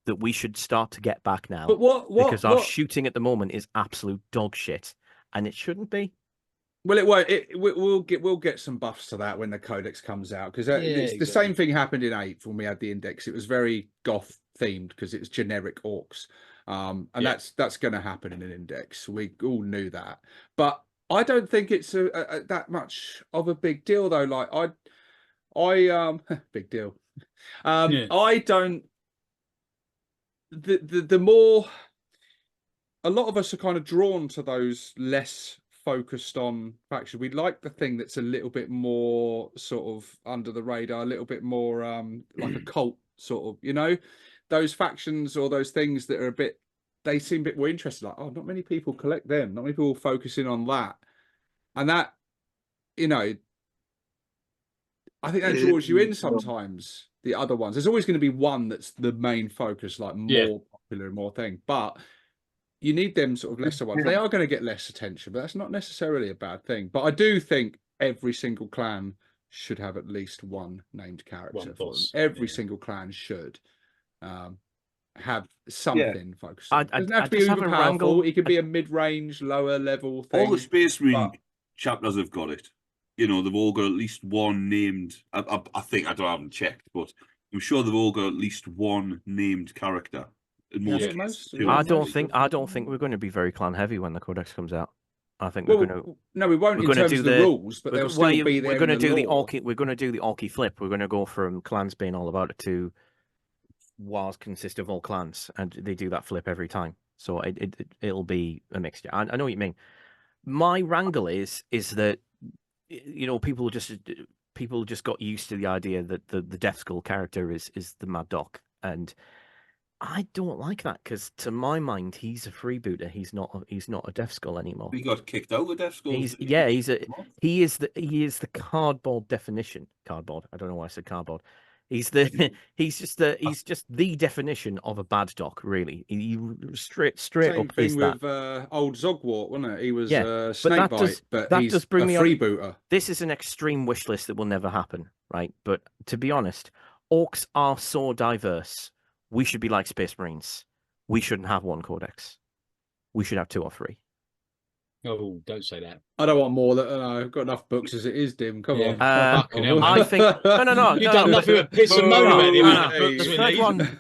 that we should start to get back now. But because our shooting at the moment is absolute dog shit, and it shouldn't be. Well, it won't. We'll get some buffs to that when the Codex comes out, because the same thing happened in 8th when we had the Index. It was very Goth themed because it was generic orcs. That's going to happen in an Index. We all knew that, but I don't think it's that much of a big deal, though. Like I big deal. I don't. The more a lot of us are kind of drawn to those less focused on faction. We like the thing that's a little bit more sort of under the radar, a little bit more like a cult sort of, those factions or those things that are they seem a bit more interested. Like, not many people collect them. Not many people focusing on that. And that, I think that draws you in sometimes. The other ones, there's always going to be one that's the main focus, like more popular and more thing. But you need them sort of lesser ones. They are going to get less attention, but that's not necessarily a bad thing. But I do think every single clan should have at least one named character for them. Every single clan should have something focused on. It doesn't have to be uber powerful. It could be a mid-range, lower level thing. All the Space Marine chapters have got it. They've all got at least one named. I think I haven't checked, but I'm sure they've all got at least one named character. I don't think we're going to be very clan heavy when the Codex comes out. I think we're going to. No, we won't. We're going to do the rules, but they'll still be there. We're going to do the Orky. We're going to do the Orky flip. We're going to go from clans being all about it to wars consist of all clans, and they do that flip every time. So it'll be a mixture. I know what you mean. My wrangle is that people just got used to the idea that the Death Skull character is the Mad Doc, and I don't like that because to my mind he's a freebooter. He's not a Death Skull anymore. We got kicked out of Death Skull. He is the cardboard definition. Cardboard. I don't know why I said cardboard. He's just the definition of a bad doc, really. He straight Same up thing is with that. old Zogwart, wasn't it? He was Yeah, Snakebite, but that he's does bring a me on- freebooter. This is an extreme wish list that will never happen, right? But to be honest, orcs are so diverse. We should be like Space Marines. We shouldn't have one codex. We should have 2 or 3. Oh, don't say that. I don't want more. I've got enough books as it is, Dim. Come on. Fucking hell, I man. think no. You've done nothing but piss and moan about him. haven't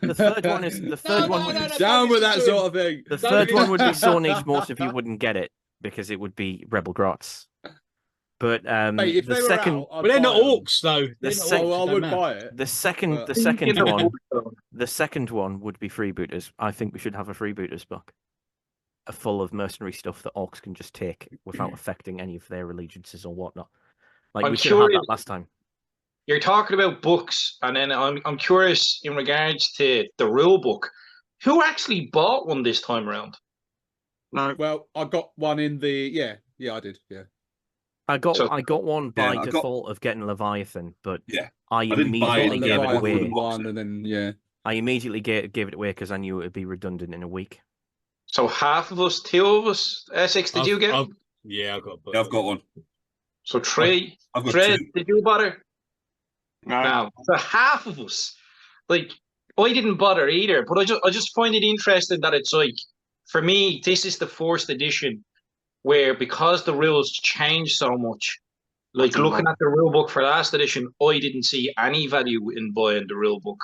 you? The third one is the third one. No, Down with that listen to sort of thing. The Don't third do one that. would be so niche most of you wouldn't get it because it would be Rebel Grots. But Hey, if the they were second out, I'd But they're buy not them. orcs, though. They're not sec- orcs, Well, I it don't would matter. buy it. the second But- the second You know, one the second one would be freebooters. I think we should have a freebooters book. Full of mercenary stuff that orcs can just take without affecting any of their allegiances or whatnot. Like I'm we should have had curious- that last time. You're talking about books, and then I'm curious in regards to the rule book. Who actually bought one this time around? No. Well, I got one in the yeah, I did. Yeah. I got So- one by Yeah, I got- default of getting Leviathan, but Yeah. I didn't buy it. immediately gave it Leviathan away. wouldn't- one, and then yeah. I immediately gave it away because I knew it would be redundant in a week. So half of us, 2 of us. Essex, did you get? Yeah, I've got a book. Yeah, I've got one. So 3. I've got Fred, 2. did you bother? No. No. So half of us. Like, I didn't bother either, but I just find it interesting that it's like, for me, this is the 4th edition where, because the rules change so much, like looking at the rule book for last edition, I didn't see any value in buying the rule book.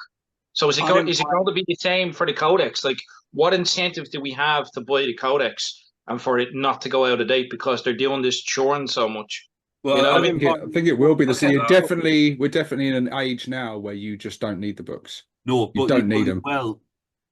So is it going to be the same for the Codex? Like, what incentive do we have to buy the Codex and for it not to go out of date because they're doing this churn so much? Well, You know I what I mean, mean? I think it will be the same. Okay. We're definitely in an age now where you just don't need the books. no, You but don't need them. Well,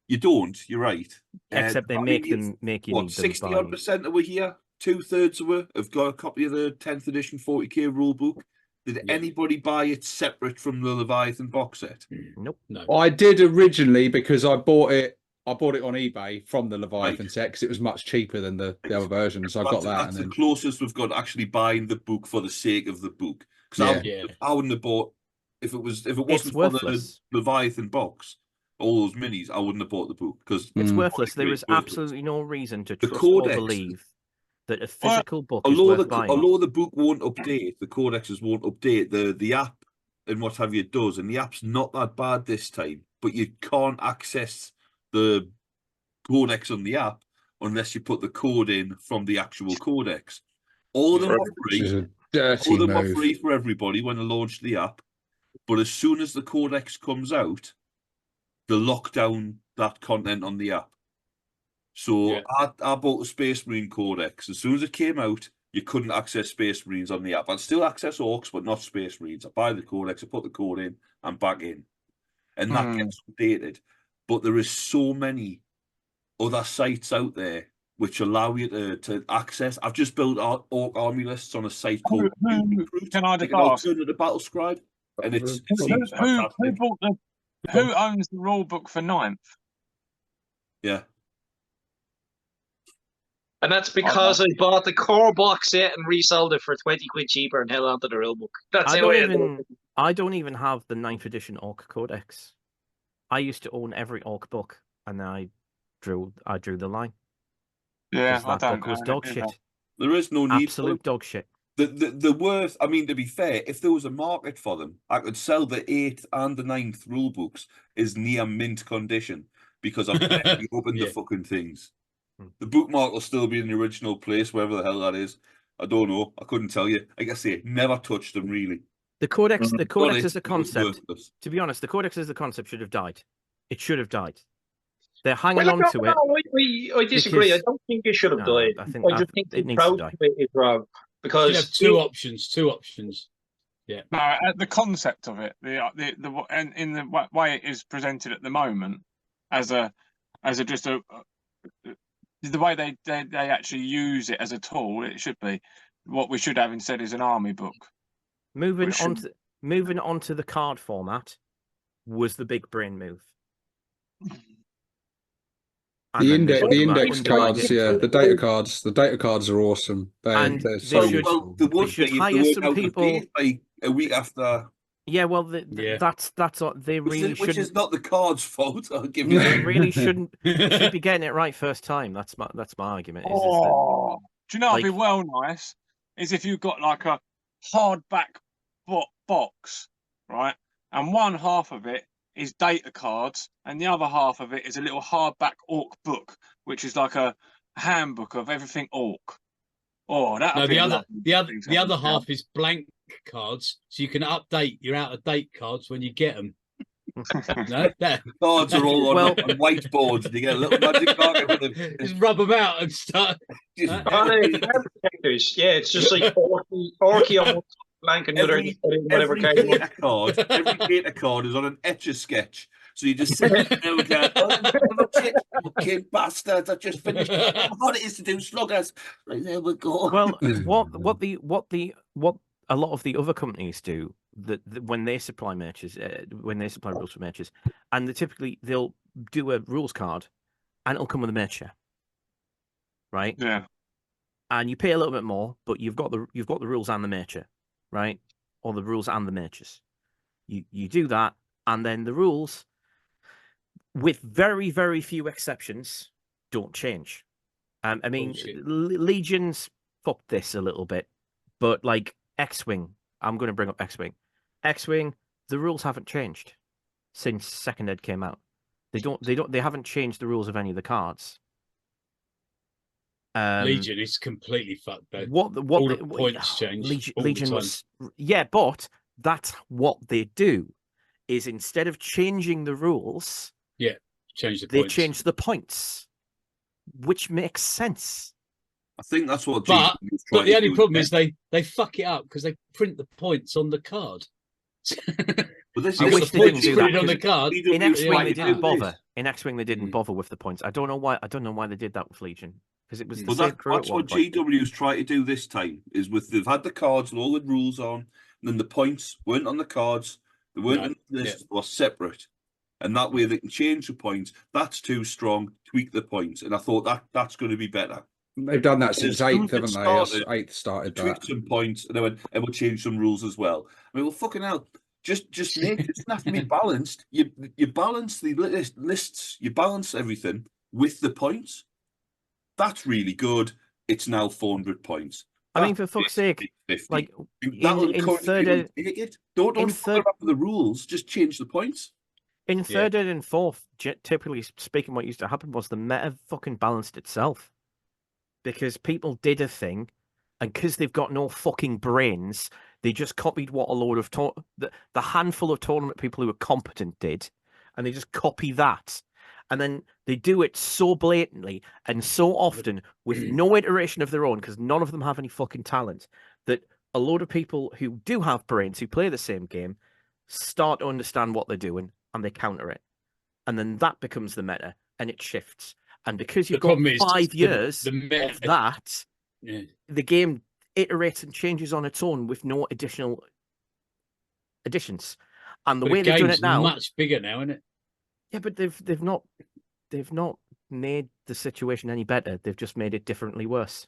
you don't. You're right. Except they I make mean, them make you What, need them 60 by... odd percent of us here? 2/3 of us have got a copy of the 10th edition 40k rulebook. Did anybody buy it separate from the Leviathan box set? Nope. No. I did originally because I bought it on eBay from the Leviathan set because it was much cheaper than the other version. So I got that. That's And the then closest we've got to actually buying the book for the sake of the book. Because Yeah. I wouldn't have bought if it wasn't for the worthless. Leviathan box, all those minis. I wouldn't have bought the book because It's Mm. worthless. There is Worthless. absolutely no reason to The trust or Codex- believe that a physical book is although worth buying. although the book won't update, the codexes won't update. The app and what have you does, and the app's not that bad this time. But you can't access the codex on the app unless you put the code in from the actual codex. All of them are which is free. a dirty All of them are move. free for everybody when they launch the app. But as soon as the codex comes out, they lock down that content on the app. So Yeah. I bought the Space Marine Codex. As soon as it came out, you couldn't access Space Marines on the app. I'd still access Orcs, but not Space Marines. I buy the Codex, I put the code in, and back in. And that gets updated. But there is so many other sites out there which allow you to access. I've just built Orc army lists on a site called Can I just an ask? alternative battle scribe. And it seems Who fantastic. bought the? Who owns the rule book for 9th? Yeah. And that's because I bought the core box set and resold it for 20 quid cheaper and held onto the rule book. That's I how I ended don't up. even have the 9th edition Orc Codex. I used to own every Orc book, and then I drew the line. Yeah, 'Cause that book was dog shit. There is no need Absolute for dog shit. the worth. I mean, to be fair, if there was a market for them, I could sell the 8th and the 9th rule books is near mint condition because I've barely opened the Yeah. fucking things. Hmm. The bookmark will still be in the original place, wherever the hell that is. I don't know. I couldn't tell you. Like I say, never touched them really. The Codex Got as a it was concept, worthless. to be honest, the Codex as a concept should have died. It should have died. They're hanging Well, on no, to it. I disagree. because- I don't think it should have No, died. I I think just think it the needs to approach die. to it is wrong. You Because have two options. No, the concept of it, and in the way it is presented at the moment, as a just a the way they actually use it as a tool, it should be what we should have instead is an army book. Moving on to the card format was the big brain move. The index cards, the data cards are awesome. They're so useful. There would be hire some people like a week after. Yeah, well, that's what they really should. Which is not the cards' fault. I'll give you. They really shouldn't. Should be getting it right first time. That's my argument. Do you know what'd be well nice is if you've got like a hardback box, right, and one half of it is data cards, and the other half of it is a little hardback Ork book, which is like a handbook of everything Ork. Oh, that. No, the other half is blank cards, so you can update your out of date cards when you get them. No, cards are all on whiteboards, and you get a little magic marker with them. Just rub them out and start. Yeah, it's just like Orky on blank and every data card is on an Etch-a-Sketch. So you just sit there and go, fucking bastards, I just finished what it is to do sluggers. Right, there we go. Well, what a lot of the other companies do that when they supply matches, when they supply rules for matches, and they'll do a rules card and it'll come with a match share. Right? Yeah. And you pay a little bit more, but you've got the rules and the match, right? Or the rules and the matches. You do that, and then the rules, with very, very few exceptions, don't change. I mean, Legions fucked this a little bit, but like X-Wing, I'm going to bring up X-Wing. X-Wing, the rules haven't changed since Second Ed came out. They haven't changed the rules of any of the cards. Legion is completely fucked though. All the points change. Legion was, but that's what they do. Is instead of changing the rules, they change the points, which makes sense. I think that's what. But the only problem is they fuck it up because they print the points on the card. But this I wish they didn't do that on the card. In X-Wing, they didn't bother. In X-Wing, they didn't bother with the points. I don't know why. I don't know why they did that with Legion, because it was. That's what GW's trying to do this time. Is they've had the cards and all the rules on, and then the points weren't on the cards. They weren't on the list. They were separate, and that way they can change the points. That's too strong. Tweak the points, and I thought that's going to be better. They've done that since 8th, haven't they? 8th started that. Tweaked some points, and then we'll change some rules as well. I mean, well, fucking hell. Just make it doesn't have to be balanced. You balance the lists, you balance everything with the points. That's really good. It's now 400 points. I mean, for fuck's sake, 50. like in third ed, don't follow up with the rules. Just change the points. In third ed and fourth, typically speaking, what used to happen was the meta fucking balanced itself, because people did a thing, and because they've got no fucking brains, they just copied what a load of the handful of tournament people who were competent did, and they just copy that. And then they do it so blatantly and so often with no iteration of their own, because none of them have any fucking talent, that a load of people who do have brains, who play the same game, start to understand what they're doing and they counter it. And then that becomes the meta and it shifts. And because you've got 5 years of that, the game iterates and changes on its own with no additional additions. And the way they're doing it now, much bigger now, isn't it? Yeah, but they've not made the situation any better. They've just made it differently worse.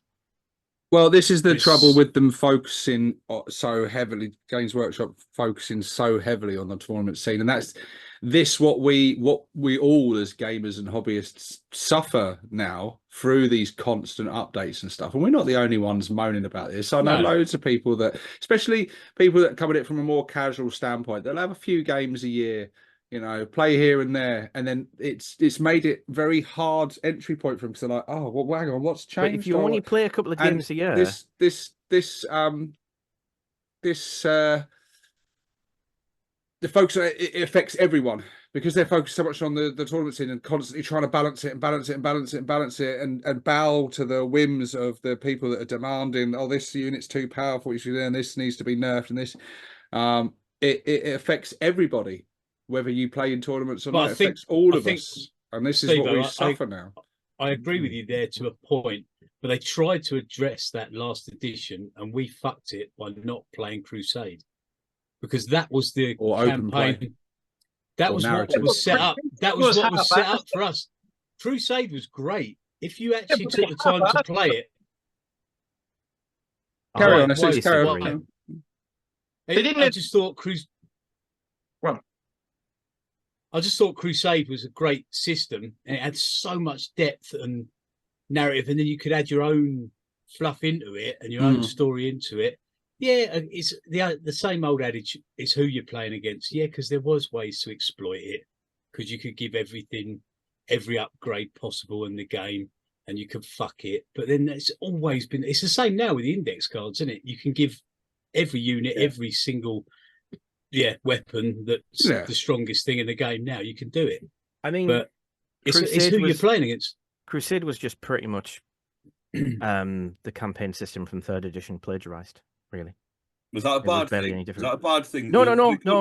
Well, this is the trouble with them focusing so heavily, Games Workshop focusing so heavily on the tournament scene, and that's what we all as gamers and hobbyists suffer now through these constant updates and stuff. And we're not the only ones moaning about this. I know loads of people that, especially people that come at it from a more casual standpoint, they'll have a few games a year, you know, play here and there, and then it's made it very hard entry point for them, because they're like, oh, well, hang on, what's changed? But if you only play a couple of games a year, the folks, it affects everyone, because they're focused so much on the tournament scene and constantly trying to balance it and bow to the whims of the people that are demanding, oh, this unit's too powerful, and this needs to be nerfed, and this. It affects everybody, whether you play in tournaments or But not. I It think- affects all I of think, us, and this is Steve, what we I suffer now. I agree with you there to a point, but they tried to address that last edition, and we fucked it by not playing Crusade, because that was the Or open play. campaign. That Or was narrative. what was set up. That was what was set up for us. Crusade was great if you actually took the time to play it. Carry on, Why carry disagree? on. I just thought I just thought Crusade was a great system, and it had so much depth and narrative, and then you could add your own fluff into it and your own story into it. Yeah, it's the same old adage. It's who you're playing against. Yeah, because there was ways to exploit it, because you could give everything, every upgrade possible in the game, and you could fuck it. But then it's always been. It's the same now with the index cards, isn't it? You can give every unit, every single weapon that's the strongest thing in the game. Now you can do it. I mean, but it's who you're playing against. Crusade was just pretty much the campaign system from 3rd edition plagiarized. Really, was that a bad thing? Was that a bad thing? No,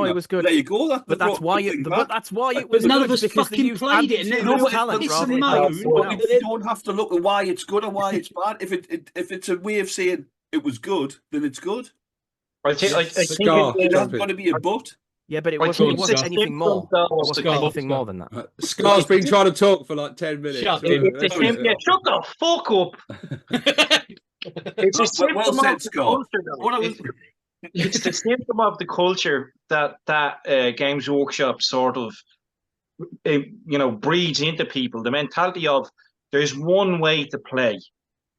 it was good. There you go. That's why it was. None good, of us because fucking played it. And No, talent but you don't have to look at why it's good or why it's bad. If it's a way of saying it was good, then it's good. I think it hasn't got to be a but. Yeah, but it wasn't anything more. It wasn't anything more than that. Scar's been trying to talk for like 10 minutes. Shut the fuck up. It's a symptom of the culture. It's the symptom of the culture that Games Workshop sort of, breeds into people. The mentality of there's one way to play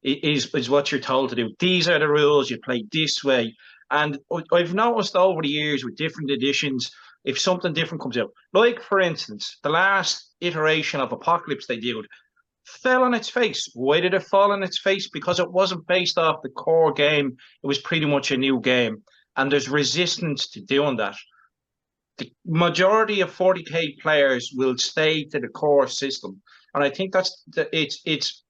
is what you're told to do. These are the rules. You play this way. And I've noticed over the years with different editions, if something different comes out, like for instance, the last iteration of Apocalypse they did fell on its face. Why did it fall on its face? Because it wasn't based off the core game. It was pretty much a new game. And there's resistance to doing that. The majority of 40k players will stay to the core system. And I think it's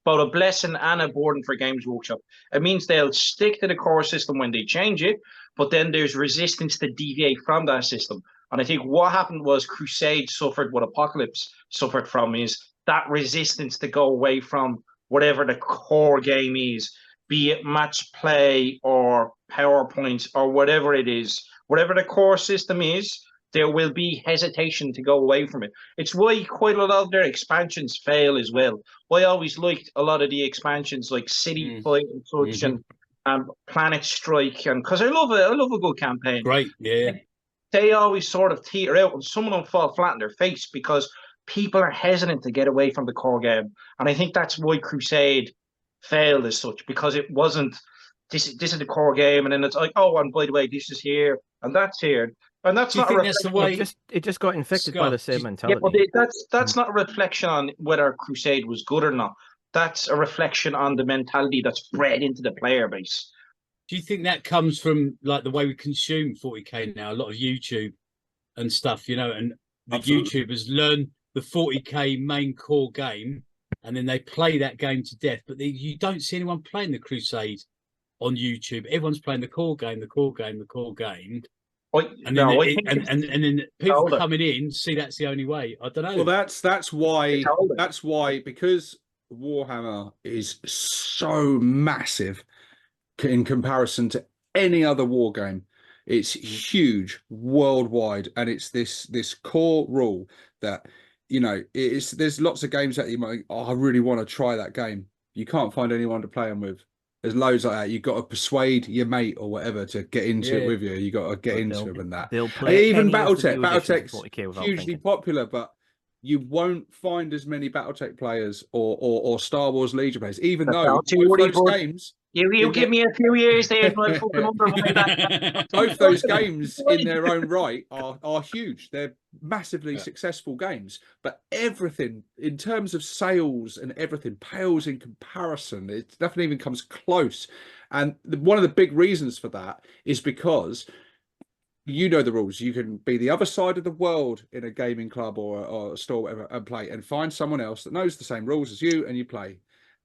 both a blessing and a burden for Games Workshop. It means they'll stick to the core system when they change it, but then there's resistance to deviate from that system. And I think what happened was Crusade suffered what Apocalypse suffered from is that resistance to go away from whatever the core game is, be it match play or PowerPoints or whatever it is. Whatever the core system is, there will be hesitation to go away from it. It's why quite a lot of their expansions fail as well. I always liked a lot of the expansions like City Fight and such and Planet Strike, and because I love a good campaign. Great, yeah. They always sort of teeter out and some of them fall flat in their face because people are hesitant to get away from the core game. And I think that's why Crusade failed as such, because it wasn't this is the core game, and then it's like, oh, and by the way, this is here and that's here. And that's not that's the way it just got infected by the same mentality. Yeah, but that's not a reflection on whether Crusade was good or not. That's a reflection on the mentality that's bred into the player base. Do you think that comes from like the way we consume 40k now? A lot of YouTube and stuff, and the YouTubers learn the 40k main core game, and then they play that game to death. But you don't see anyone playing the Crusade on YouTube. Everyone's playing the core game. And then people coming in see that's the only way. I don't know. Well, that's why because Warhammer is so massive in comparison to any other war game. It's huge worldwide, and it's this core rule that there's lots of games that you might. Oh, I really want to try that game. You can't find anyone to play them with. There's loads like that. You've got to persuade your mate or whatever to get into it with you. You got to get into them and that. They'll play even BattleTech's hugely thinking. popular, but you won't find as many BattleTech players or Star Wars Legion players, even though both those games. You give me a few years there. Both those games in their own right are huge. They're massively successful games, but everything in terms of sales and everything pales in comparison. It nothing even comes close. And one of the big reasons for that is because you know the rules. You can be the other side of the world in a gaming club or a store, whatever, and play, and find someone else that knows the same rules as you, and you play.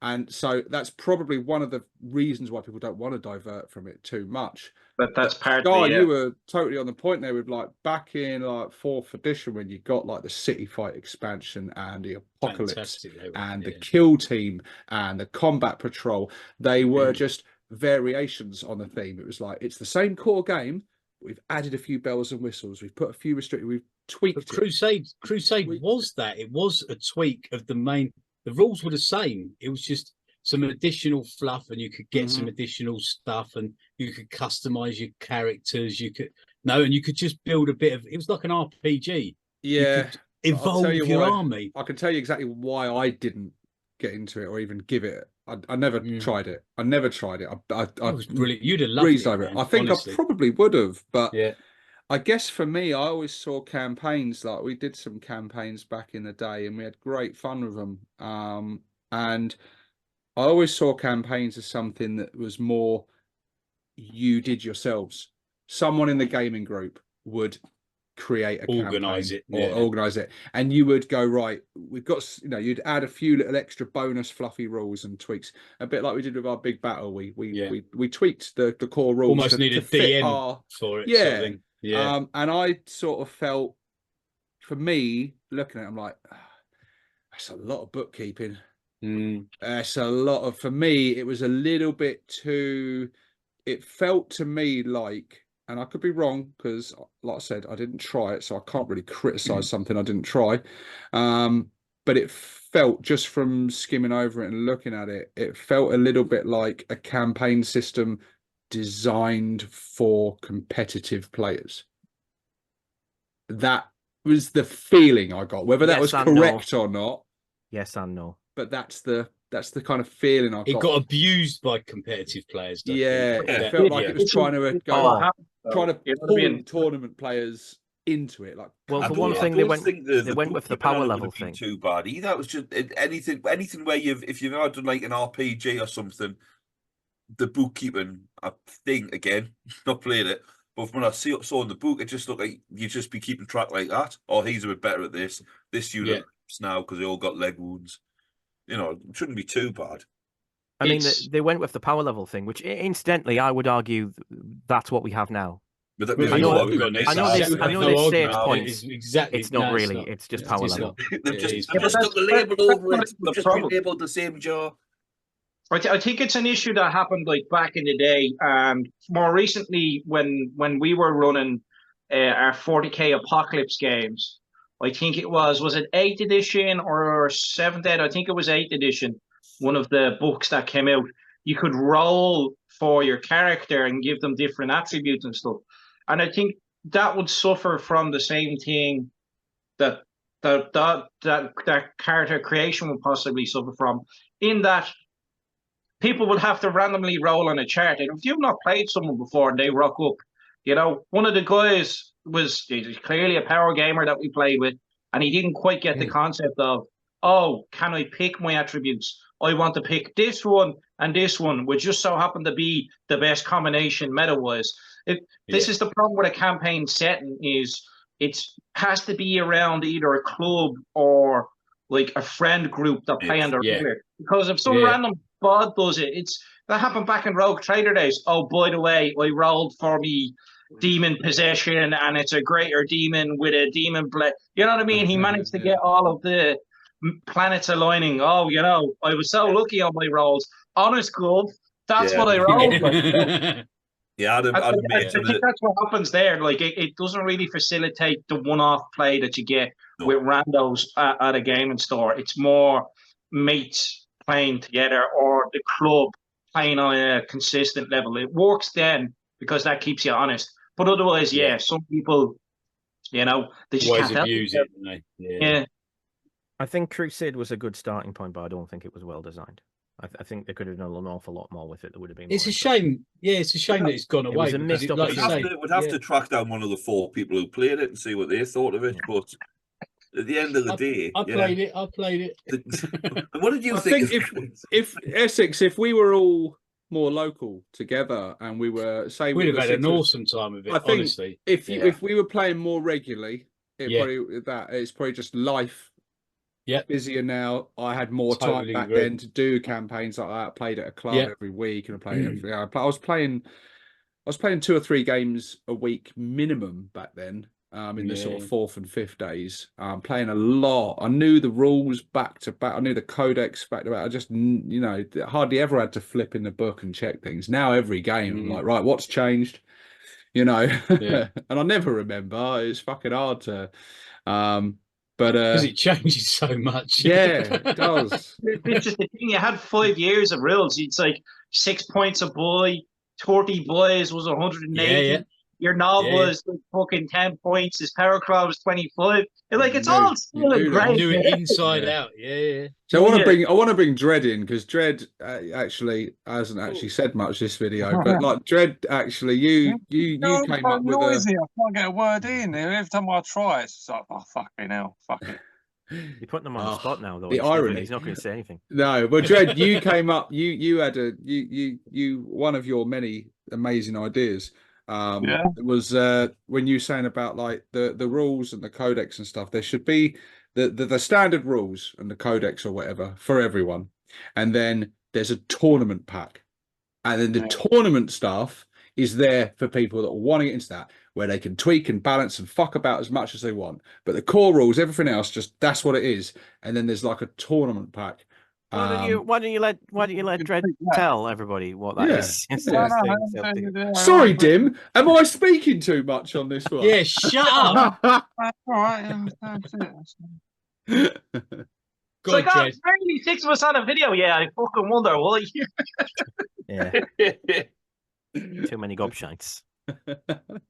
And so that's probably one of the reasons why people don't want to divert from it too much. that's part Guy, of the, you were totally on the point there with like back in like 4th edition when you got like the City Fight expansion and the Apocalypse Fantastic, they were, and the yeah. Kill Team and the Combat Patrol. They were just variations on the theme. It was like it's the same core game. We've added a few bells and whistles. We've put a few restrictions. We've tweaked But it. Crusade was that. It was a tweak of the main. The rules were the same. It was just some additional fluff, and you could get some additional stuff, and you could customize your characters. You could and you could just build a bit of. It was like an RPG. Yeah, you could evolve tell you your why, army. I can tell you exactly why I didn't get into it or even give it. I never tried it. I never tried it. I was brilliant. You'd have loved breezed it, over it. man, I think honestly. I probably would have, but Yeah. I guess for me, I always saw campaigns, like we did some campaigns back in the day and we had great fun with them. And I always saw campaigns as something that was more you did yourselves. Someone in the gaming group would create a Organize campaign it, or organize it, and you would go, right, we've got, you'd add a few little extra bonus fluffy rules and tweaks, a bit like we did with our big battle. We tweaked the core rules Almost need a DM for it. Sort of thing. Yeah. And I sort of felt, for me, looking at it, I'm like, that's a lot of bookkeeping. It's a lot of, for me, it was a little bit too, it felt to me like, and I could be wrong because, like I said, I didn't try it, so I can't really criticize something I didn't try. But it felt, just from skimming over it and looking at it, it felt a little bit like a campaign system designed for competitive players. That was the feeling I got. Whether that was correct or not. Yes and no. But that's the kind of feeling I got. It got abused by competitive players. It felt like it was trying to pull tournament players into it. Like, well, for one thing, they went with the power level thing. Too bad either. It was just anything where if you've ever done like an RPG or something, the bookkeeping, I think, again, not played it, but when I saw in the book, it just looked like you'd just be keeping track like that. Or he's a bit better at this unit now because they all got leg wounds. It shouldn't be too bad. I mean, they went with the power level thing, which incidentally, I would argue that's what we have now. But I know they say it's points. Exactly. It's not really. It's just power level. They've just stuck the label over it. They've just relabeled the same jar. I think it's an issue that happened like back in the day, and more recently when we were running our 40k Apocalypse games. I think it was it 8th edition or 7th ed? I think it was 8th edition, one of the books that came out. You could roll for your character and give them different attributes and stuff. And I think that would suffer from the same thing that character creation would possibly suffer from, in that people would have to randomly roll on a chart. And if you've not played someone before and they rock up, one of the guys was clearly a power gamer that we played with, and he didn't quite get the concept of, can I pick my attributes? I want to pick this one and this one, which just so happened to be the best combination meta-wise. This is the problem with a campaign setting, is it has to be around either a club or like a friend group that play under player. Because if some random bod does it, that happened back in Rogue Trader days. Oh, by the way, I rolled for me demon possession and it's a greater demon with a demon blade. You know what I mean? He managed to get all of the planets aligning. Oh, I was so lucky on my rolls. Honest glove, that's what I rolled. I think that's what happens there. Like it doesn't really facilitate the one-off play that you get with randos at a gaming store. It's more mates playing together or the club playing on a consistent level. It works then because that keeps you honest. But otherwise, some people, they just can't abuse it. Yeah. I think Crusade was a good starting point, but I don't think it was well designed. I think they could have done an awful lot more with it. That would have been. It's a shame. Yeah, it's a shame that it's gone away. It was a missed opportunity. We'd have to track down one of the 4 people who played it and see what they thought of it. But at the end of the day, I played it. What did you think? If Essex, if we were all more local together and we were, say, we'd have had an awesome time with it. I think, honestly, if we were playing more regularly, it's probably just life. Busier now. I had more time back then to do campaigns like that. I played at a club every week, and I was playing was playing 2 or 3 games a week minimum back then. In the sort of 4th and 5th days, playing a lot. I knew the rules back to back. I knew the Codex back to back. I just, you know, hardly ever had to flip in the book and check things. Now every game, I'm like, right, what's changed? You know, and I never remember. It's fucking hard to, but because it changes so much. Yeah, it does. It's just the thing. You had 5 years of rules. It's like 6 points a boy, 30 boys was 180. Yeah. Your knob was fucking 10 points. His power crawl was 25. Like it's all still great. Knew it inside out. Yeah. So I want to bring Dread in because Dread actually hasn't actually said much this video, but like Dread actually, you came up with noisy. I can't get a word in. Every time I try, it's like, oh fucking hell, fuck it. You're putting them on the spot now, though. The irony. He's not going to say anything. No, but Dread, you came up. You had you one of your many amazing ideas. It was when you were saying about like the rules and the Codex and stuff. There should be the standard rules and the Codex or whatever for everyone, and then there's a tournament pack, and then the tournament stuff is there for people that want to get into that, where they can tweak and balance and fuck about as much as they want. But the core rules, everything else, just that's what it is. And then there's like a tournament pack. Why don't you let Dread tell everybody what that is? Sorry, Dim. Am I speaking too much on this one? Yeah, shut up. All right. That's it. It's like, oh, apparently 6 of us on a video. Yeah, I fucking wonder why. Yeah. Too many gobshites.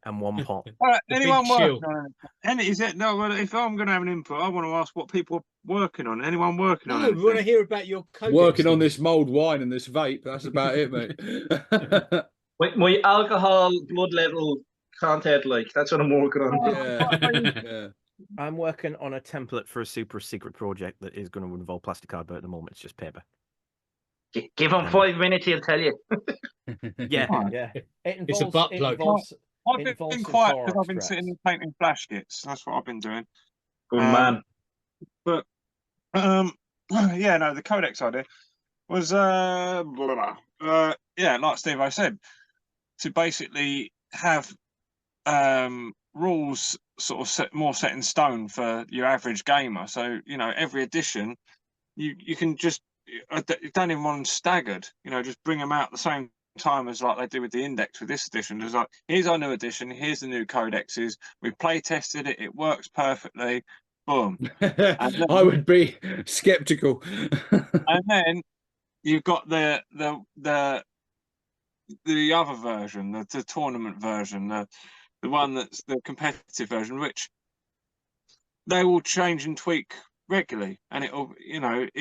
And one pot. All right, anyone working on it? Is it no? Well, if I'm going to have an input, I want to ask what people are working on. Anyone working on it? We want to hear about your Codex. Working on this mulled wine and this vape. That's about it, mate. my alcohol blood level content, like that's what I'm working on. Yeah. I'm working on a template for a super secret project that is going to involve plastic card, but at the moment it's just paper. Give him 5 minutes, he'll tell you. Yeah. It's a butt plug. I've been quiet because I've been sitting and painting flash kits. That's what I've been doing. Good man. But yeah, no, the Codex idea was like Steve said, to basically have rules sort of set in stone for your average gamer. So you know, every edition you can just you don't even want them staggered. You know, just bring them out at the same time as like they do with the index with this edition. There's like, here's our new edition, here's the new codexes, we play tested it, it works perfectly, boom. Then, I would be skeptical. And then you've got the other version, the tournament version, the one that's the competitive version, which they will change and tweak regularly, and it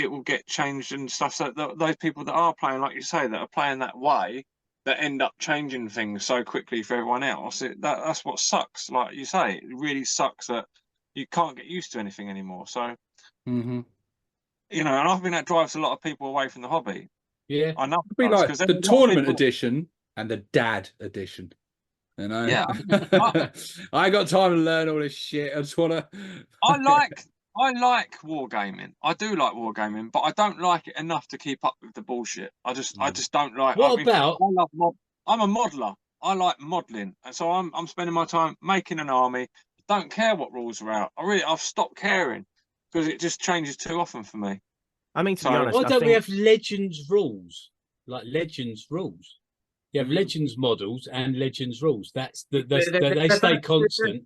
will get changed and stuff. So those people that are playing, like you say, that are playing that way, that end up changing things so quickly for everyone else, that's what sucks. Like you say, it really sucks that you can't get used to anything anymore. So you know, and I think that drives a lot of people away from the hobby. Yeah, I know. It'd be like the tournament edition and the dad edition. You know, I ain't got time to learn all this shit. I just want to. I like wargaming. I do like wargaming, but I don't like it enough to keep up with the bullshit. I just don't like. I'm a modeler. I like modeling, and so I'm spending my time making an army. Don't care what rules are out. I've stopped caring because it just changes too often for me. I mean, to be honest, why don't we have Legends rules? Like Legends rules. You have Legends models and Legends rules. They stay constant.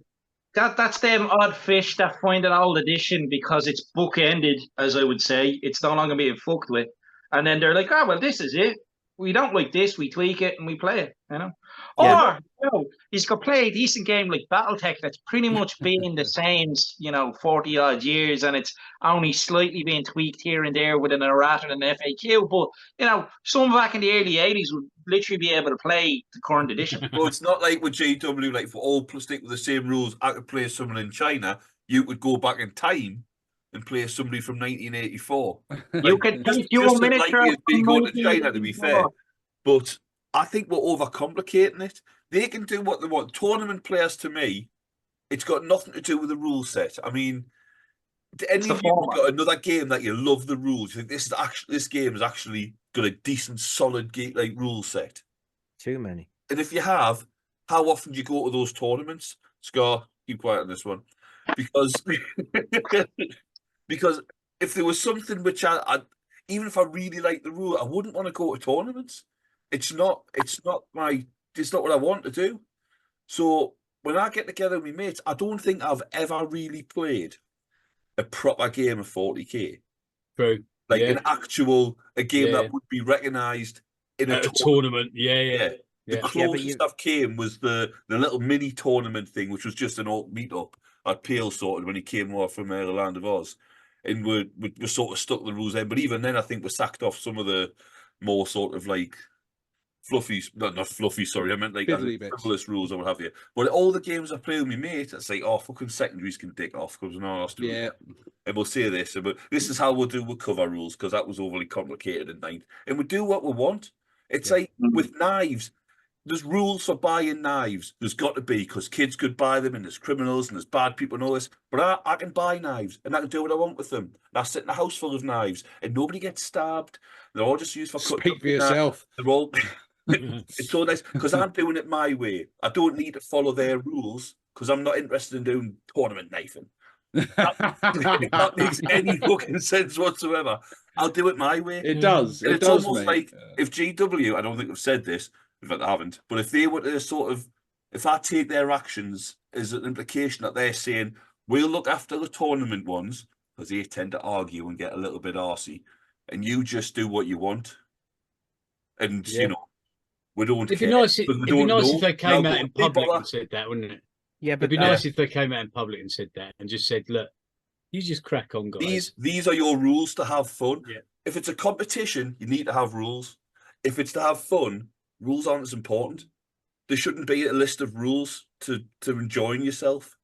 That's them odd fish that find an old edition because it's book-ended, as I would say. It's no longer being fucked with. And then they're like, oh, well, this is it. We don't like this. We tweak it and we play it, you know? Yeah. Or, he's got play a decent game like Battletech that's pretty much been the same, 40-odd years, and it's only slightly being tweaked here and there with an errata and an FAQ. But, someone back in the early 80s would literally be able to play the current edition. Well, it's not like with GW, like for all stick with the same rules, I could play someone in China, you could go back in time and play somebody from 1984. You could take your miniature from going to China, to be fair. But I think we're overcomplicating it. They can do what they want. Tournament players, to me, it's got nothing to do with the rule set. I mean, do any of you got another game that you love the rules? You think this game has actually got a decent, solid rule set? Too many. And if you have, how often do you go to those tournaments? Scar, keep quiet on this one. Because because if there was something which I even if I really like the rule, I wouldn't want to go to tournaments. It's not what I want to do. So when I get together with my mates, I don't think I've ever really played a proper game of 40k. True. Like Yeah. a game that would be recognised in a tournament. Yeah. The closest I've came was the little mini tournament thing, which was just an Ork meetup at Pale sorted when he came over from the Land of Oz. And we sort of stuck the rules in. But even then, I think we sacked off some of the more sort of like fluffy, not fluffy, sorry, I meant like frivolous rules or what have you. But all the games I play with my mate, it's like, oh, fucking secondaries can dick off because we're not asked to. Yeah. And we'll say this, but this is how we'll do with cover rules because that was overly complicated at night. And we do what we want. It's like with knives. There's rules for buying knives. There's got to be because kids could buy them and there's criminals and there's bad people and all this. But I can buy knives and I can do what I want with them. And I sit in a house full of knives and nobody gets stabbed. They're all just used for cutting. Speak for yourself. They're all. It's so nice because I'm doing it my way. I don't need to follow their rules because I'm not interested in doing tournament knifing. That makes any fucking sense whatsoever. I'll do it my way. It does. And it's almost like if GW, I don't think I've said this, in fact I haven't, but if they were to sort of, if I take their actions as an implication that they're saying, we'll look after the tournament ones, because they tend to argue and get a little bit arsey, and you just do what you want. And, you know, we don't care. It'd be nice if they came out in public and said that, wouldn't it? Yeah, but it'd be nice if they came out in public and said that and just said, look, you just crack on, guys. These are your rules to have fun. Yeah. If it's a competition, you need to have rules. If it's to have fun, rules aren't as important. There shouldn't be a list of rules to enjoying yourself.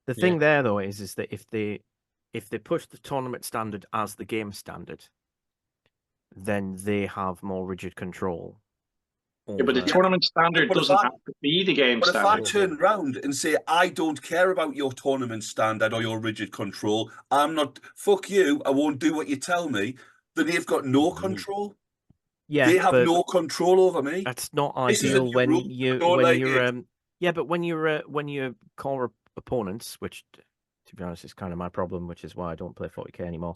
The thing there, though, is that if they push the tournament standard as the game standard, then they have more rigid control. Yeah, but the tournament standard doesn't have to be the game standard. But if I turn around and say, I don't care about your tournament standard or your rigid control, I'm not, fuck you, I won't do what you tell me, then they've got no control. Yeah, they have no control over me. That's not ideal when you call opponents, which to be honest is kind of my problem, which is why I don't play 40k anymore.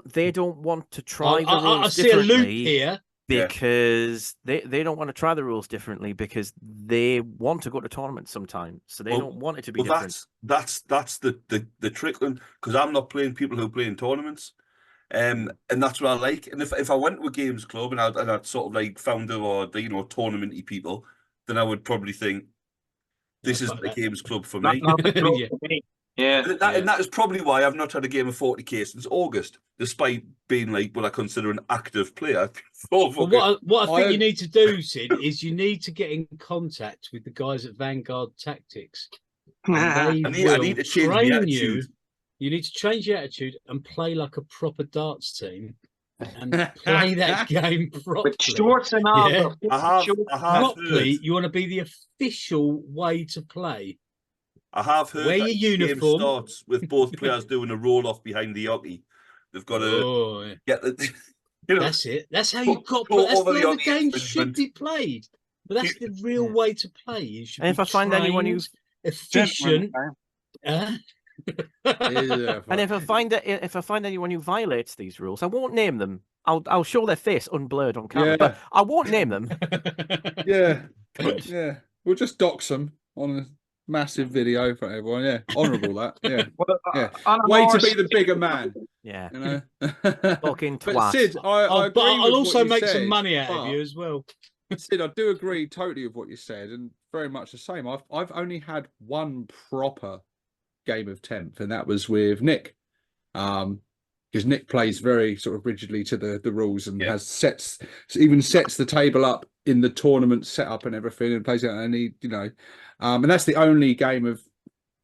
They don't want to try the rules I see a loop here. Because they don't want to try the rules differently because they want to go to tournaments sometimes, so they don't want it to be different. That's the trick, because I'm not playing people who play in tournaments, and that's what I like. And if I went to a games club and I'd sort of like founder or tournamenty people, then I would probably think this isn't a games club for me. Yeah. And that is probably why I've not had a game of 40k since August, despite being like what I consider an active player. What I think you need to do, Sid, is you need to get in contact with the guys at Vanguard Tactics. I need to change my attitude. You need to change your attitude and play like a proper darts team and play that game properly. With shorts and all. Yeah. Properly, you want to be the official way to play. I have heard wear your uniform. Game starts with both players doing a roll off behind the hockey. They've got to get the. That's it. That's how you got. That's the way the game should be played. But that's the real way to play. You should. And if I find anyone who's efficient, and if I find anyone who violates these rules, I won't name them. I'll show their face unblurred on camera, but I won't name them. Yeah. We'll just dox them on a massive video for everyone. Yeah, honourable that. Yeah, way to be the bigger man. Yeah, you know. Fucking twat. But Sid, I agree. I'll also make some money out of you as well. Sid, I do agree totally with what you said, and very much the same. I've only had one proper game of 10th, and that was with Nick. Because Nick plays very sort of rigidly to the rules and has sets the table up in the tournament setup and everything, and plays it. And he, and that's the only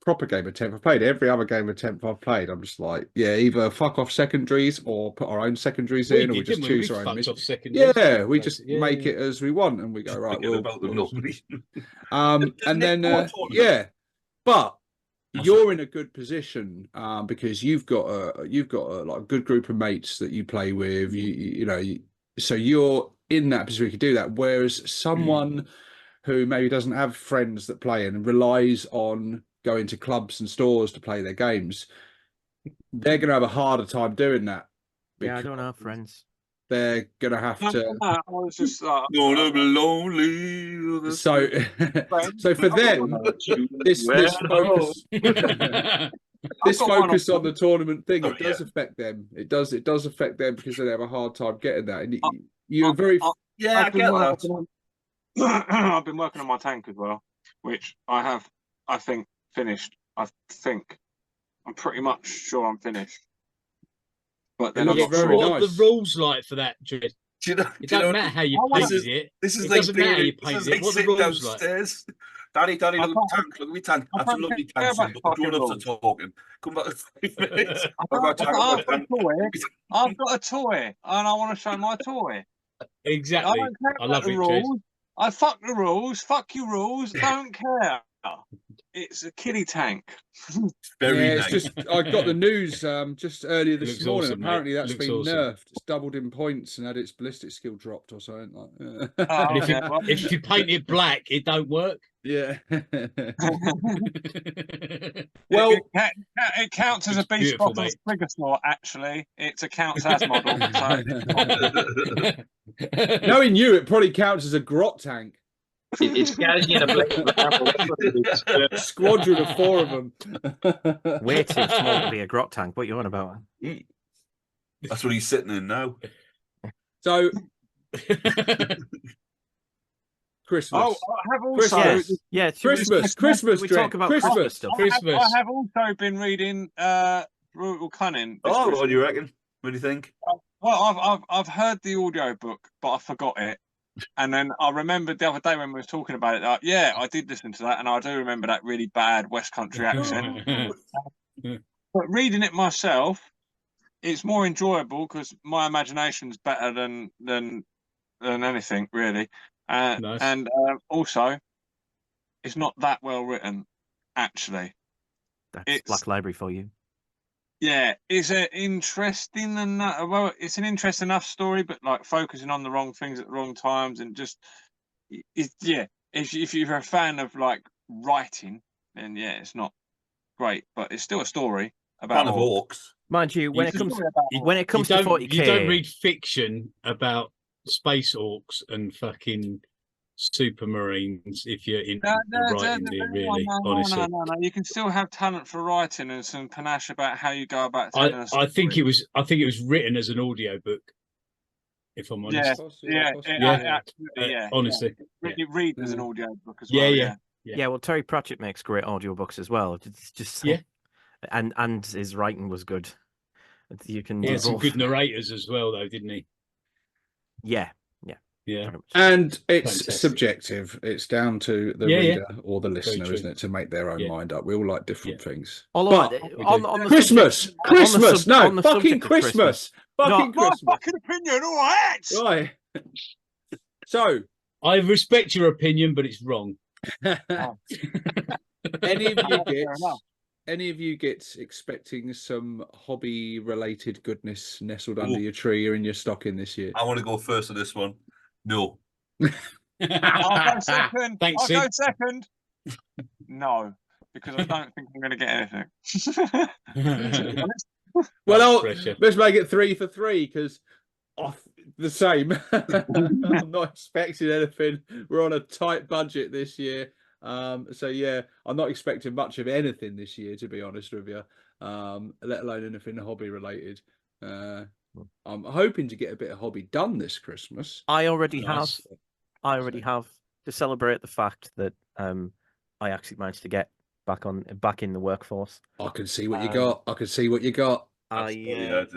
proper game of 10th I've played. Every other game of 10th I've played, I'm just like, either fuck off secondaries or put our own secondaries in, or we just choose our own mission. Yeah, we just make it as we want, and we go right. And then but. You're in a good position because you've got a like a good group of mates that you play with. So you're in that position where you can do that. Whereas someone who maybe doesn't have friends that play and relies on going to clubs and stores to play their games, they're going to have a harder time doing that. Yeah, I don't have friends. They're going to have to. I was just like, Gonna be lonely. So, so for them, this focus, this focus on the tournament thing, it does affect them. It does affect them because they have a hard time getting that. And you're very, yeah, I get that. I've been working on my tank as well, which I think, finished. I'm pretty much sure I'm finished. But then It I'm looks not very sure. What are nice. the rules like for that, Jed? Do you know, It doesn't matter how you painted it. This is It like doesn't matter how you this is painted like it. What are the sitting rules like? downstairs. Daddy, look at me tank. Look at me tank. That's a lovely tank, son, but the grown-ups are talking. Come back in 5 minutes. I've got a toy, and I want to show my toy. Exactly. I don't care I love about the it, rules. I fuck the rules. Fuck you rules. Don't care. It's a kiddie tank. Very it's nice. just I got the news just earlier It this looks morning. awesome, mate. Apparently that's It looks been awesome. nerfed. It's doubled in points and had its ballistic skill dropped or something like that. Oh, And if you paint it black, it don't work. Yeah. Well, it counts as a beast beautiful, bottle mate. trigger slot. Actually, it's a counts as model. So. Knowing you, it probably counts as a grot tank. It's getting in a black. Squadron of 4 of them. Way too small to be a grot tank. What you on about? That's what he's sitting in now. So Christmas. Oh, I have also. Christmas. We Drake. talk about Christmas. Christmas stuff. Christmas. I have also been reading Brutal Cunning. Oh, what do you reckon? What do you think? Well, I've heard the audio book, but I forgot it. And then I remembered the other day when we were talking about it. Like, yeah, I did listen to that, and I do remember that really bad West Country accent. But reading it myself, it's more enjoyable because my imagination's better than anything really. Nice. And also, it's not that well written, actually. That's Black Library for you. Yeah, it's an interesting it's an interesting enough story, but like focusing on the wrong things at the wrong times, and just if you're a fan of like writing, then yeah, it's not great, but it's still a story about Fan of orcs. Mind you, when it comes to 40k, you don't read fiction about space orcs and fucking supermarines if you're in writing there, really. Honestly, no. You can still have talent for writing and some panache about how you go about. I think it was written as an audio book. If I'm honest, honestly, it reads as an audio book as well. Yeah. Well, Terry Pratchett makes great audiobooks as well. It's just and his writing was good. You can do some good narrators as well, though, didn't he? Yeah. And it's subjective. It's down to the reader or the listener, isn't it, to make their own mind up. We all like different things. Although, on Christmas, Christmas, no, fucking Christmas, fucking Christmas. My fucking opinion, all right. Right. So I respect your opinion, but it's wrong. Any of you gets expecting some hobby-related goodness nestled under your tree or in your stocking this year? I want to go first on this one. No. I'll go second. Thanks, I'll go second. No, because I don't think I'm going to get anything. Well, let's make it 3 for 3 because the same. I'm not expecting anything. We're on a tight budget this year. So yeah, I'm not expecting much of anything this year, to be honest with you. Let alone anything hobby related. I'm hoping to get a bit of hobby done this Christmas. I already have to celebrate the fact that I actually managed to get back in the workforce. I can see what you got. I can see what you got. I grabbed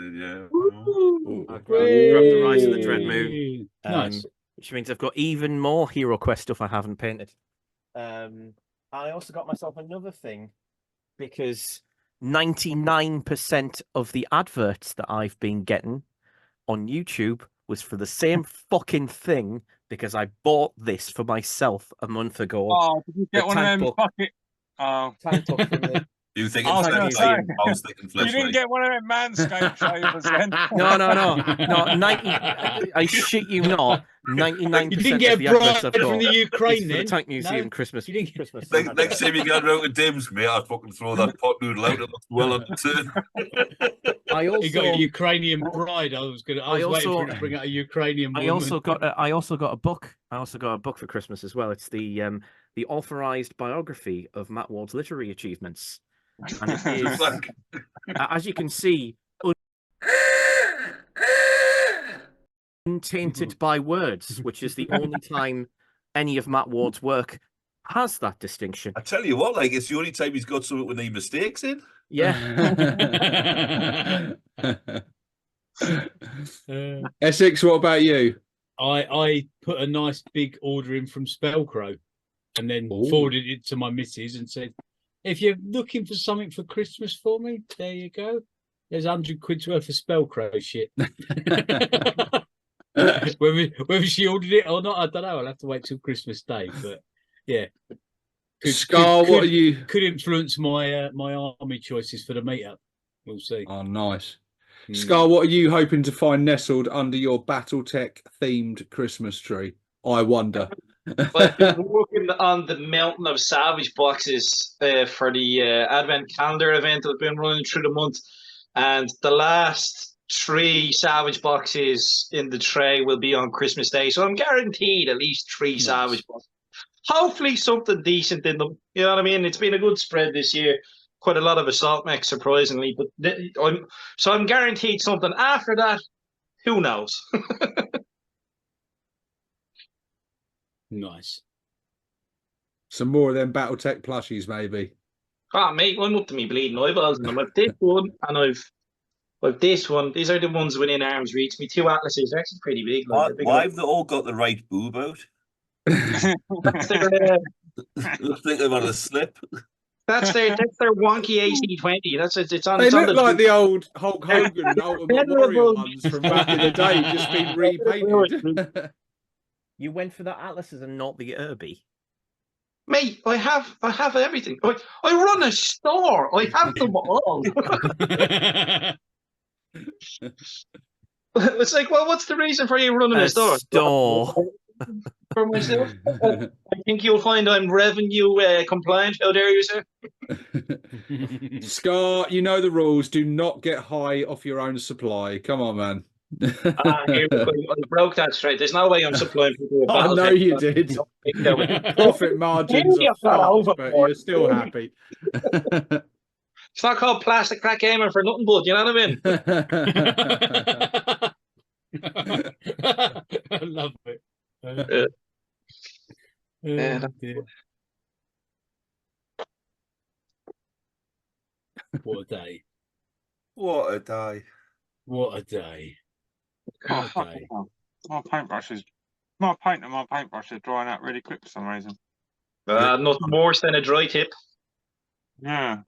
the Rise of the Dread Moon, nice. Which means I've got even more Hero Quest stuff I haven't painted. I also got myself another thing because 99% of the adverts that I've been getting on YouTube was for the same fucking thing because I bought this for myself a month ago. Oh, did you get one of them bucket? Oh, tank book You think I was it's gonna flesh? say, I was thinking You flesh. didn't Mate. get one of them Manscaped trailers then. No. 90. I shit you not. 99% You didn't of get the a adverts bride I've from got the is Ukraine for the then? Tank Museum No? Christmas. You didn't- Christmas Next time you get around to Dims, mate, I'd fucking throw that pot noodle out and look well on the tin. I You got a also, Ukrainian bride. I was waiting for him to bring out a Ukrainian woman. I also got a book. I also got a book for Christmas as well. It's the authorized biography of Matt Ward's literary achievements, and it is, as you can see, untainted by words, which is the only time any of Matt Ward's work has that distinction. I tell you what, like, it's the only time he's got something with any mistakes in. Yeah. Essex, what about you? I put a nice big order in from Spellcrow and then forwarded it to my missus and said, if you're looking for something for Christmas for me, there you go. There's 100 quid's worth of Spellcrow shit. Whether she ordered it or not, I don't know. I'll have to wait till Christmas Day. But yeah. What are you? Could influence my my army choices for the meetup. We'll see. Oh, nice. Scar, what are you hoping to find nestled under your BattleTech themed Christmas tree? I wonder. I've been working on the mountain of Savage boxes for the Advent calendar event I've been running through the month, and the last 3 Savage boxes in the tray will be on Christmas Day, so I'm guaranteed at least 3 Savage boxes. Hopefully something decent in them. You know what I mean? It's been a good spread this year. Quite a lot of assault mechs, surprisingly, but I'm guaranteed something. After that, who knows? Nice. Some more of them BattleTech plushies, maybe. Ah, mate, I'm up to me bleeding eyeballs, and I've this one, and I've this one. These are the ones within arm's reach. Me 2 atlases, they're actually pretty big. Like, Why have they all got the right boob out? That's their, Looks like they've had a slip. that's their wonky AC20. It's on. They It's on look the like the old Hulk Hogan and Ultimate Warrior ones from back in the day, just been repainted. You went for the atlases and not the Irby. Mate, I have everything. I run a store. I have them all. It's like, well, what's the reason for you running a store? For myself, I think you'll find I'm revenue compliant. How dare you, sir? Scar, you know the rules. Do not get high off your own supply. Come on, man. I broke that straight. There's no way I'm supplying people with I know you did. Profit margins are fucked, but you're still happy. It's not called plastic crack gamer for nothing, bud. You know what I mean? I love it. What a day. What a day. What a day. My paintbrush is my paintbrush is drying out really quick for some reason. Nothing worse than a dry tip. Yeah.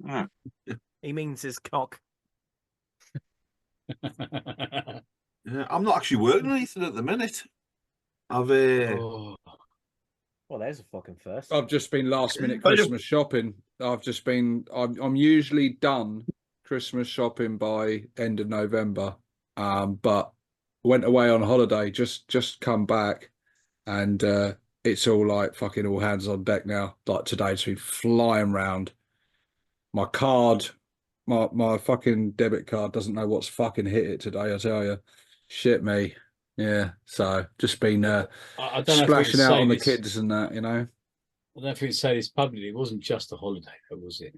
He means his cock. Yeah, I'm not actually working on anything at the minute. I've Well, there's a fucking first. I've just been last minute Christmas shopping. I'm usually done Christmas shopping by end of November. But went away on holiday, just come back, and it's all like fucking all hands on deck now. Like today's been flying round. My card, my fucking debit card doesn't know what's fucking hit it today, I tell you. Shit me. Yeah. So just been splashing out on the kids and that, you know. I don't think to say this publicly. It wasn't just a holiday, though, was it?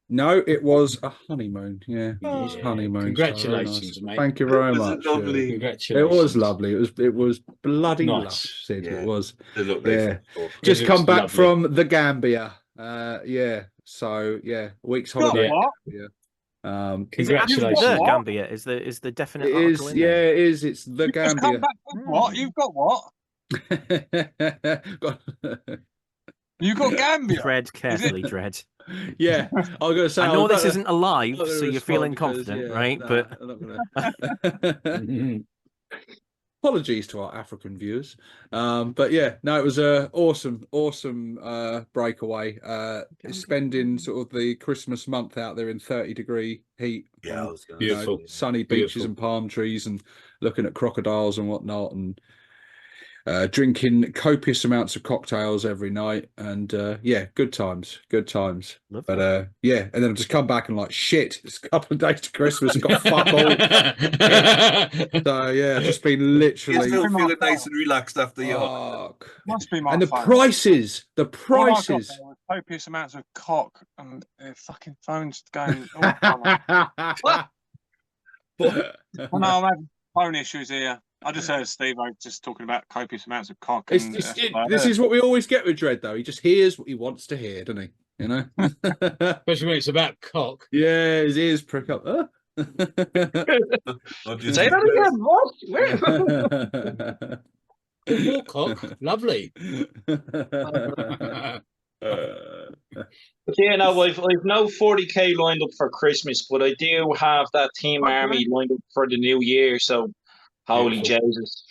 No, it was a honeymoon. Yeah, it was honeymoon. Congratulations, so nice. mate. Thank you very much. Lovely. Congratulations. It was lovely. It was bloody Nice. lush, Sid. Yeah. It was. They look nice. Yeah. Just It come looks back lovely. from the Gambia. Yeah. So yeah, a week's holiday. What? Yeah. Is it actually Congratulations. the What? Gambia? Is the definite It article is. in Yeah, there? it is. It's the You've just come Gambia. back with what? You've got what? You've got Gambia. Tread carefully, Dread. Yeah, I was gonna say. I know this don't- isn't alive, I'm not so gonna you're feeling respond because, confident, yeah, right? nah, But I'm not gonna. Apologies to our African viewers. But yeah, no, it was a awesome breakaway. Spending sort of the Christmas month out there in 30-degree heat. Yeah, on, I was gonna Beautiful. say, sunny beaches Beautiful. and palm trees and looking at crocodiles and whatnot, and drinking copious amounts of cocktails every night, and yeah, good times. Lovely. But yeah, and then I've just come back and like, shit, it's a couple of days to Christmas, got fuck all. So yeah, just been you're literally still feeling nice and relaxed after your. fuck. Must be my And the phone. prices, All I got there was copious amounts of cock and their fucking phones going. Oh, no, I'm having phone issues here. I just heard Steve just talking about copious amounts of cock. And, this is what we always get with Dredd, though. He just hears what he wants to hear, doesn't he? You know? Especially when it's about cock. Yeah, his ears prick up. Huh? Say that again. What? More cock. Lovely. Yeah, no, I've no 40k lined up for Christmas, but I do have that team army lined up for the new year. So, holy Jesus!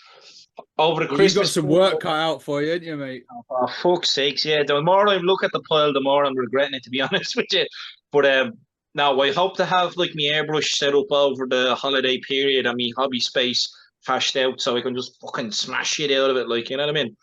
Over the Well, Christmas, you've got some work cut out for you, haven't you, mate? Oh, fuck's sakes, yeah. The more I look at the pile, the more I'm regretting it, to be honest with you. But now I hope to have like my airbrush set up over the holiday period and my hobby space hashed out so I can just fucking smash shit out of it, like, you know what I mean?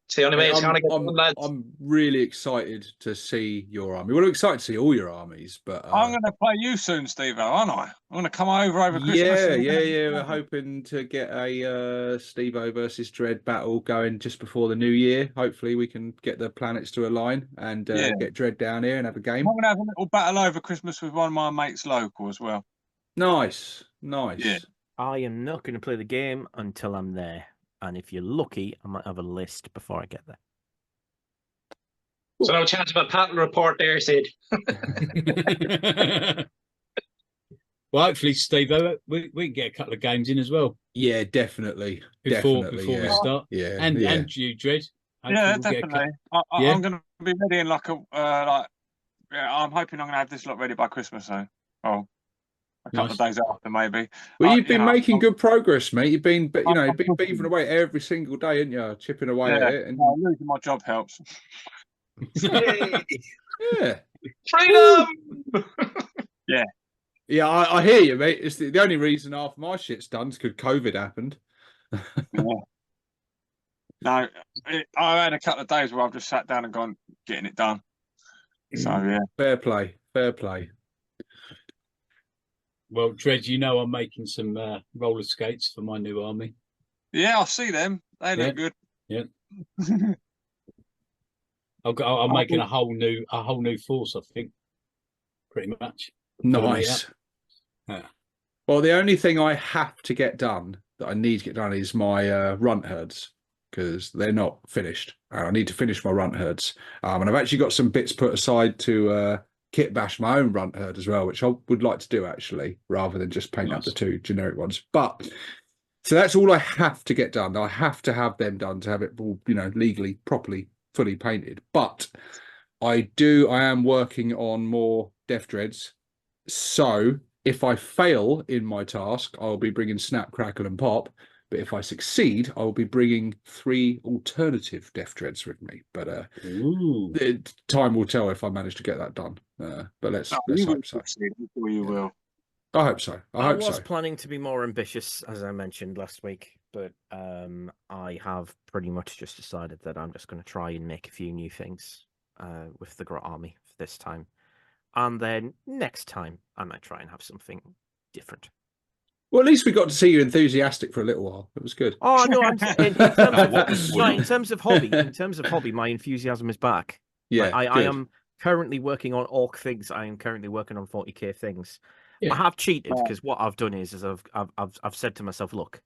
It's the only way it's gonna get done, lads. I'm really excited to see your army. Well, I'm excited to see all your armies, but I'm going to play you soon, Steve, aren't I? I'm going to come over Christmas. Yeah. We're hoping to get a Steve-O versus Dredd battle going just before the new year. Hopefully, we can get the planets to align and get Dredd down here and have a game. I'm going to have a little battle over Christmas with one of my mates local as well. Nice. Yeah. I am not going to play the game until I'm there. And if you're lucky, I might have a list before I get there. So no chance of a patent report there, Sid. Well, hopefully, Steve, we can get a couple of games in as well. Yeah, definitely. Before we start. Yeah. And you, Dredd. Yeah, definitely. I'm going to be ready in like I'm hoping I'm going to have this lot ready by Christmas, though. Oh. A couple of days after, maybe. Well, you've been making good progress, mate. You've been beavering away every single day, haven't you? Chipping away at it. And losing my job helps. Yeah. Freedom! Yeah, I hear you, mate. It's the only reason half my shit's done is because COVID happened. No, I had a couple of days where I've just sat down and gone, getting it done. So, yeah. Fair play. Well, Dredd, you know I'm making some roller skates for my new army. Yeah, I see them. They look good. Yeah. I'm making a whole new force, I think. Pretty much. Nice. Yeah. Well, the only thing I have to get done that I need to get done is my runt herds, because they're not finished. I need to finish my runt herds. And I've actually got some bits put aside to kit bash my own runt herd as well, which I would like to do actually, rather than just paint up the two generic ones. But so that's all I have to get done. I have to have them done to have it all, legally, properly, fully painted. But I am working on more Death Dreads. So if I fail in my task, I'll be bringing Snap, Crackle and Pop. But if I succeed, I'll be bringing 3 alternative Death Dreads with me. But time will tell if I manage to get that done. But let's hope so. You will. I hope so. I was planning to be more ambitious, as I mentioned last week, but I have pretty much just decided that I'm just going to try and make a few new things with the Grot Army this time. And then next time, I might try and have something different. Well, at least we got to see you enthusiastic for a little while. It was good. Oh no! In terms of hobby, my enthusiasm is back. Yeah, I am currently working on Ork things. I am currently working on 40k things. Yeah. I have cheated because what I've done is I've said to myself, look,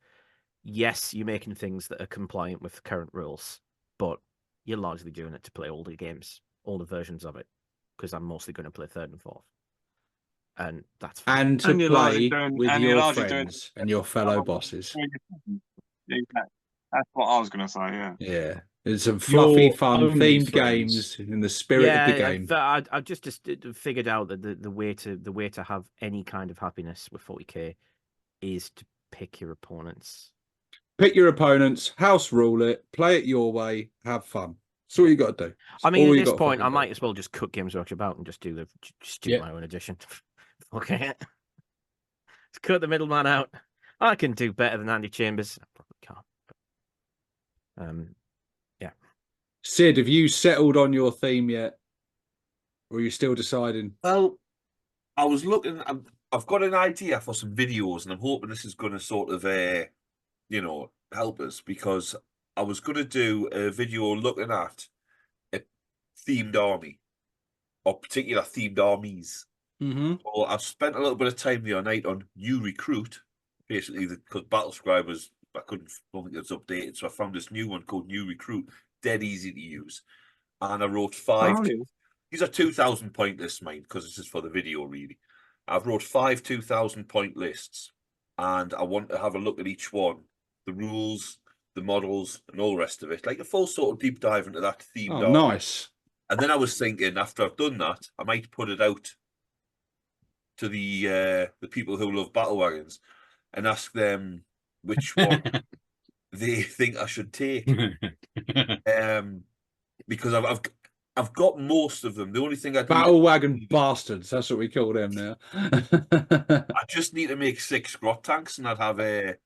yes, you're making things that are compliant with current rules, but you're largely doing it to play all the games, all the versions of it, because I'm mostly going to play 3rd and 4th. And that's fine. And to play with your friends and your fellow bosses. That's what I was going to say, yeah. Yeah. There's some fluffy, fun, themed games in the spirit of the game. I've just figured out that the way to have any kind of happiness with 40k is to pick your opponents. Pick your opponents, house rule it, play it your way, have fun. That's all you got to do. I mean, at this point, I might as well just cut Games Workshop out and just do my own edition. Okay, just cut the middleman out. I can do better than Andy Chambers. I probably can't. Yeah. Sid, have you settled on your theme yet, or are you still deciding? Well, I was looking. I've got an idea for some videos, and I'm hoping this is going to sort of, help us, because I was going to do a video looking at a themed army, or particular themed armies. Mm-hmm. So I've spent a little bit of time the other night on New Recruit, basically because Battlescribe was, I don't think it's updated, so I found this new one called New Recruit, dead easy to use, and I wrote 5. These are 2,000 point lists, mine, because this is for the video, really. I've wrote 5 2,000 point lists, and I want to have a look at each one, the rules, the models, and all the rest of it, like a full sort of deep dive into that theme. Oh, nice. And then I was thinking, after I've done that, I might put it out to the people who love battle wagons and ask them which one they think I should take. Because I've got most of them. The only thing I do, battle wagon bastards. That's what we call them now. I just need to make 6 grot tanks, and I'd have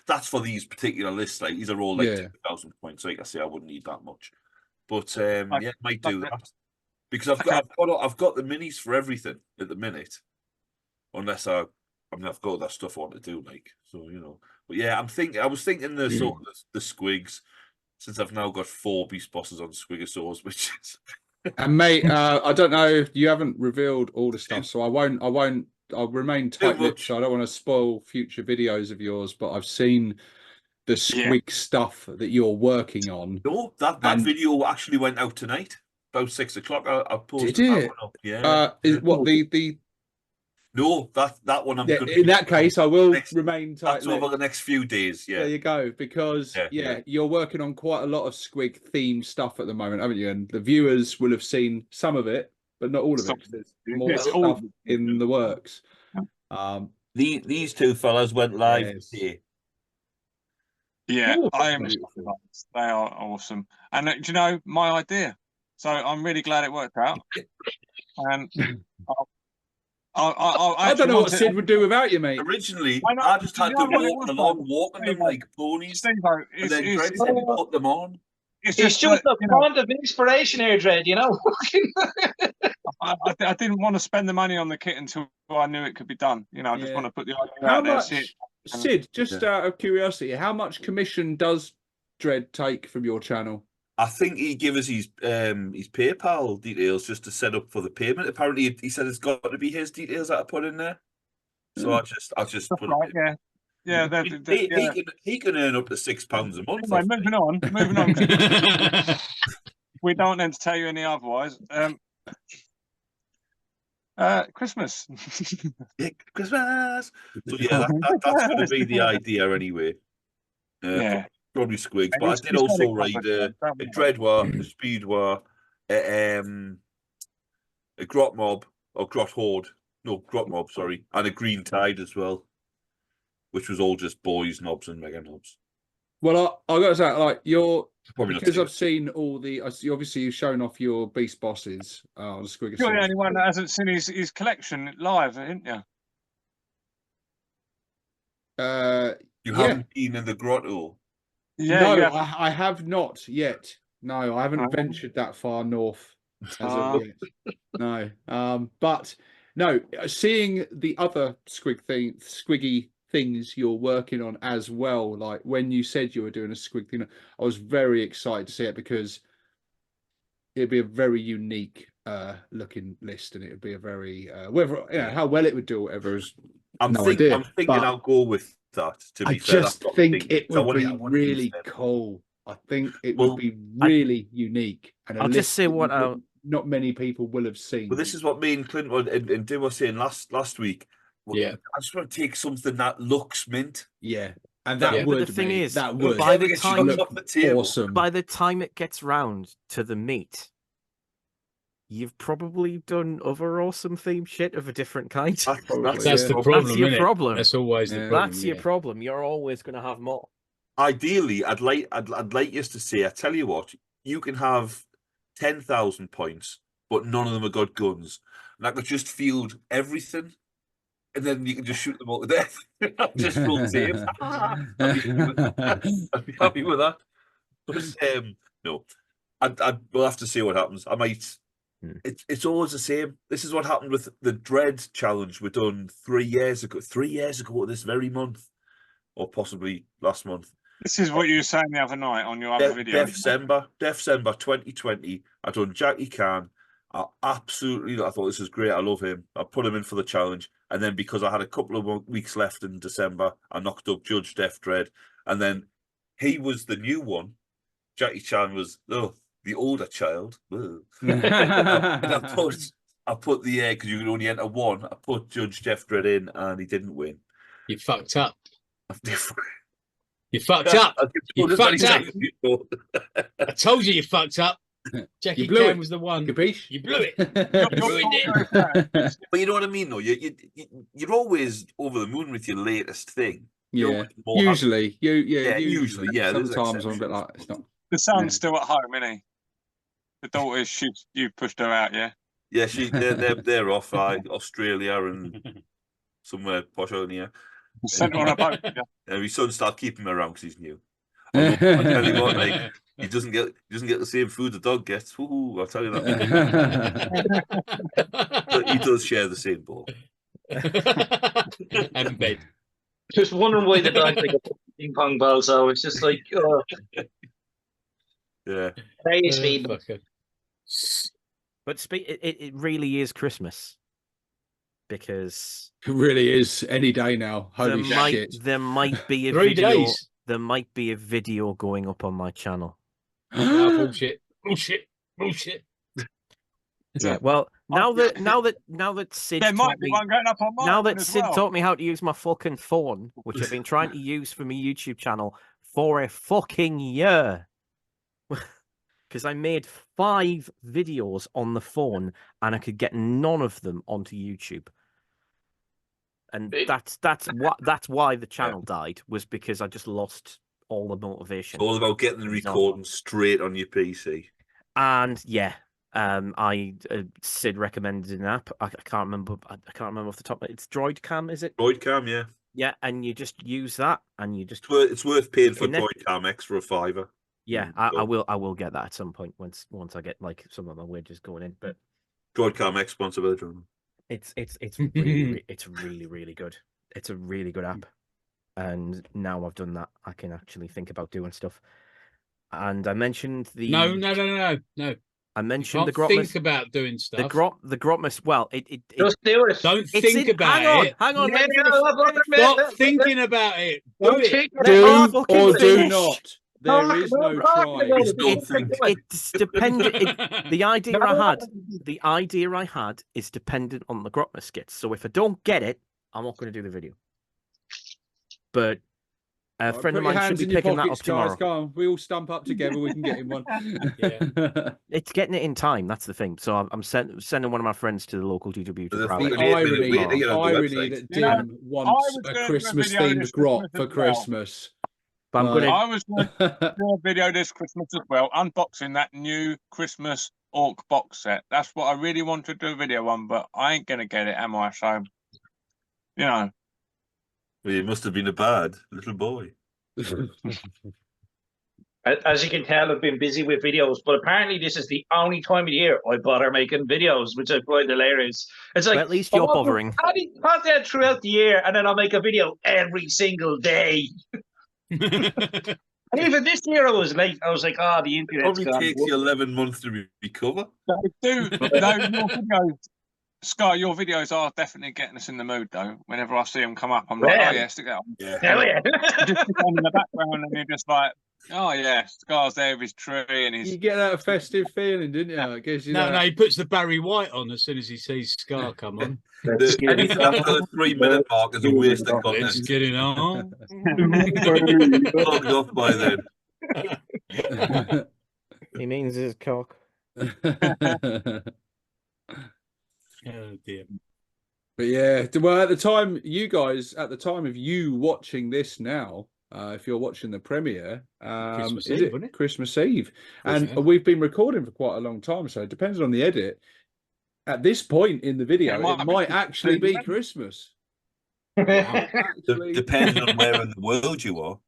that's for these particular lists. Like these are all like 2,000 points. So like I say, I wouldn't need that much. But yeah, I might do that because I've got the minis for everything at the minute, unless I've got that stuff I want to do, like, so But yeah, I was thinking the sort of the squigs, since I've now got 4 beast bosses on Squigosaurs, which is. And mate, I don't know, you haven't revealed all the stuff, so I'll remain tight-lipped, so I don't want to spoil future videos of yours, but I've seen the squig stuff that you're working on. No, that video actually went out tonight, about 6 o'clock. I posted Did it? that one up. Yeah. Is what the No, that one I'm gonna in that case I will remain tight. That's over the next few days. Yeah. There you go. Because you're working on quite a lot of squig themed stuff at the moment, haven't you? And the viewers will have seen some of it, but not all of it. There's more stuff in the works. These 2 fellas went live today. Yeah, I am. They are awesome, and do you know my idea? So I'm really glad it worked out. And I don't know what Sid would do without you, mate. Originally, I just had to walk along, walking them like ponies, and then Dred said he put them on. It's just a font of inspiration here, Dred, I didn't want to spend the money on the kit until I knew it could be done. I just want to put the idea out there. Sid, just out of curiosity, how much commission does Dred take from your channel? I think he gave us his PayPal details just to set up for the payment. Apparently, he said it's got to be his details that I put in there. So I just put it. Yeah, he can earn up to £6 a month. Anyway, moving on. We don't entertain you any otherwise. Christmas. Christmas. So yeah, that's going to be the idea anyway. Probably squigs, but I did also ride a Dreadwar, a Speedwar, a Grot Mob or Grot Horde. No, Grot Mob, sorry, and a Green Tide as well, which was all just boys, knobs, and mega knobs. Well, I got to say, like because I've seen all the. Obviously, you've shown off your beast bosses on the Squigger. You're the only one that hasn't seen his collection live, haven't you? You haven't been in the grotto. No, I have not yet. No, I haven't ventured that far north as of yet. No, but no, seeing the other squiggy things you're working on as well, like when you said you were doing a squig thing, I was very excited to see it because it'd be a very unique looking list, and it would be a very how well it would do whatever is. I'm thinking I'll go with that. To be fair, just think it would be really cool. I think it would be really unique, and I'll just say what not many people will have seen. Well, this is what me and Clint and Dim were saying last week. Yeah, I just want to take something that looks mint. Yeah, and that would. But the thing is, that would by the time awesome. By the time it gets round to the meat, you've probably done other awesome themed shit of a different kind. That's the problem. That's your problem. That's always the problem. That's your problem. You're always going to have more. ideally, I'd like us to say, I tell you what, you can have 10,000 points, but none of them have got guns, and I could just field everything, and then you can just shoot them all to death. Just roll saves. I'd be happy with that. But no, we'll have to see what happens. I might. It's always the same. This is what happened with the Dread challenge we done 3 years ago. 3 years ago this very month, or possibly last month. This is what you were saying the other night on your other video. December 2020. I done Jackie Chan. I thought this was great. I love him. I put him in for the challenge, and then because I had a couple of weeks left in December, I knocked up Judge Def Dread, and then he was the new one. Jackie Chan was the older child. And I put the because you can only enter one. I put Judge Def Dread in, and he didn't win. You fucked up. I'm different. You fucked up. You fucked up. I told you fucked up. Jackie Chan was the one. Capiche? You blew it. You ruined it. But you know what I mean, though. You're always over the moon with your latest thing. Yeah. Usually. Usually. Yeah. Sometimes I'm a bit like, it's not. The son's still at home, isn't he? The daughter's, you pushed her out, yeah? Yeah, they're off Australia and somewhere posh on here. Sent her on a boat. Yeah. And my son started keeping him around because he's new. I tell you what, like, he doesn't get the same food the dog gets. Ooh, I'll tell you that. But he does share the same bowl. And bed. Just wondering why the dog like a ping pong ball. So it's just like, yeah. Praise feed. But it really is Christmas, because it really is any day now. Holy shit! There might be a 3 video. days. There might be a video going up on my channel. Bullshit. Yeah. Well, now that Sid there might taught be me, one going up on mine. now that as Sid well. taught me how to use my fucking phone, which I've been trying to use for my YouTube channel for a fucking year, because I made 5 videos on the phone and I could get none of them onto YouTube. And that's why the channel died, was because I just lost all the motivation. It's all about getting the recording straight on your PC. And yeah, Sid recommended an app. I can't remember off the top. It's Droidcam, is it? Droidcam, yeah. Yeah, and you just use that, and you just. It's worth paying for Droidcam extra $5. Yeah, I will get that at some point once I get like some of my wages going in. But Droidcam X sponsored. It's really, it's really good. It's a really good app, and now I've done that, I can actually think about doing stuff. And I mentioned the No. I mentioned the Grotmas. Grotmas. Think about doing stuff. The Grotmas. Well, it just do it. Don't think about it. Hang on. Stop thinking about it. Do it. Do or do not. There is no try. It's dependent. The idea I had is dependent on the Grotmas skits. So if I don't get it, I'm not going to do the video. But a friend of mine should be picking that up tomorrow. Go on, we all stump up together. We can get him one. Yeah. It's getting it in time. That's the thing. So I'm sending one of my friends to the local GW to grab it. The irony that Dim wants a Christmas-themed grot for Christmas. But I was going to do a video this Christmas as well, unboxing that new Christmas Ork box set. That's what I really want to do a video on, but I ain't going to get it, am I? So, you know. Well, you must have been a bad little boy. As you can tell, I've been busy with videos, but apparently this is the only time of the year I bother making videos, which I find hilarious. It's like, well, at least you're bothering. How do you content throughout the year, and then I'll make a video every single day. And even this year I was late. I was like, the internet's It probably gone. takes you 11 months to recover. Your videos, Scott, your videos are definitely getting us in the mood, though. Whenever I see them come up, I'm like, oh, yeah, stick that on. Yeah. Hell yeah. Just stick on in the background, and you're just like, oh, yeah, Scar's there with his tree. And his... You get that festive feeling, didn't you? I guess No, he puts the Barry White on as soon as he sees Scar come on. Anything after the 3-minute mark is a waste of content. Let's get it on. Logged off by then. He means his cock. Oh dear. But yeah, well, at the time of you watching this now, if you're watching the premiere, Christmas is Eve, it wasn't it? Christmas Eve? And Yeah. we've been recording for quite a long time, so it depends on the edit. At this point in the video, Yeah, it might actually be Christmas. Actually, Depending on where in the world you are.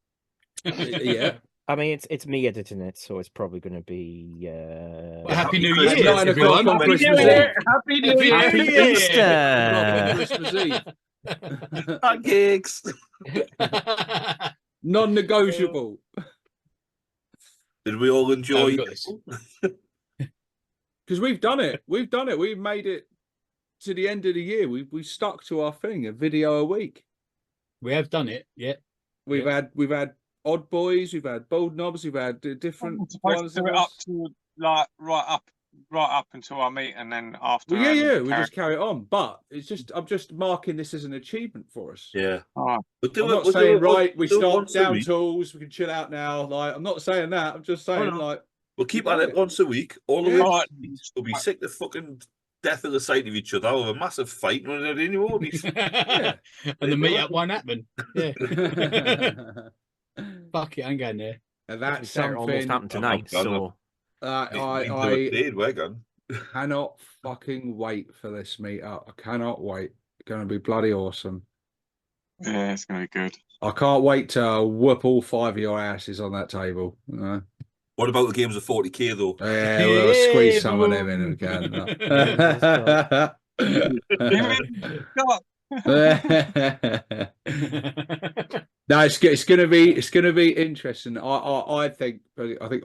yeah. I mean, it's me editing it, so it's probably going to be. Well, Happy New Christmas. Year, 9 everyone. o'clock on Happy Christmas New Eve. Year! Happy New Year! Happy Year. Easter! Christmas Eve. Pancakes. Non-negotiable. Did we all enjoy? we got this. Because we've done it. We've done it. We've made it to the end of the year. We stuck to our thing, a video a week. We have done it, yeah. We've had odd boys, we've had bold knobs, we've had different I'm supposed ones. to do it up to like right up until our meet, and then after. Well, yeah, we just carry it on. But it's just I'm just marking this as an achievement for us. Yeah. Oh, I'm not saying we stop down tools, we can chill out now. Like I'm not saying that. I'm just saying like we'll keep at it once a week. All of us will be sick to fucking death of the sight of each other. We'll have a massive fight and anymore. yeah. And the meetup won't happen. Yeah. Fuck it, I'm going there. And that's That almost something happened tonight. So I cannot fucking wait for this meetup. I cannot wait. It's gonna be bloody awesome. yeah, it's gonna be good. I can't wait to whoop all 5 of your asses on that table. What about the games of 40k though? Yeah, we'll squeeze some of them in again. No, it's gonna be interesting. I think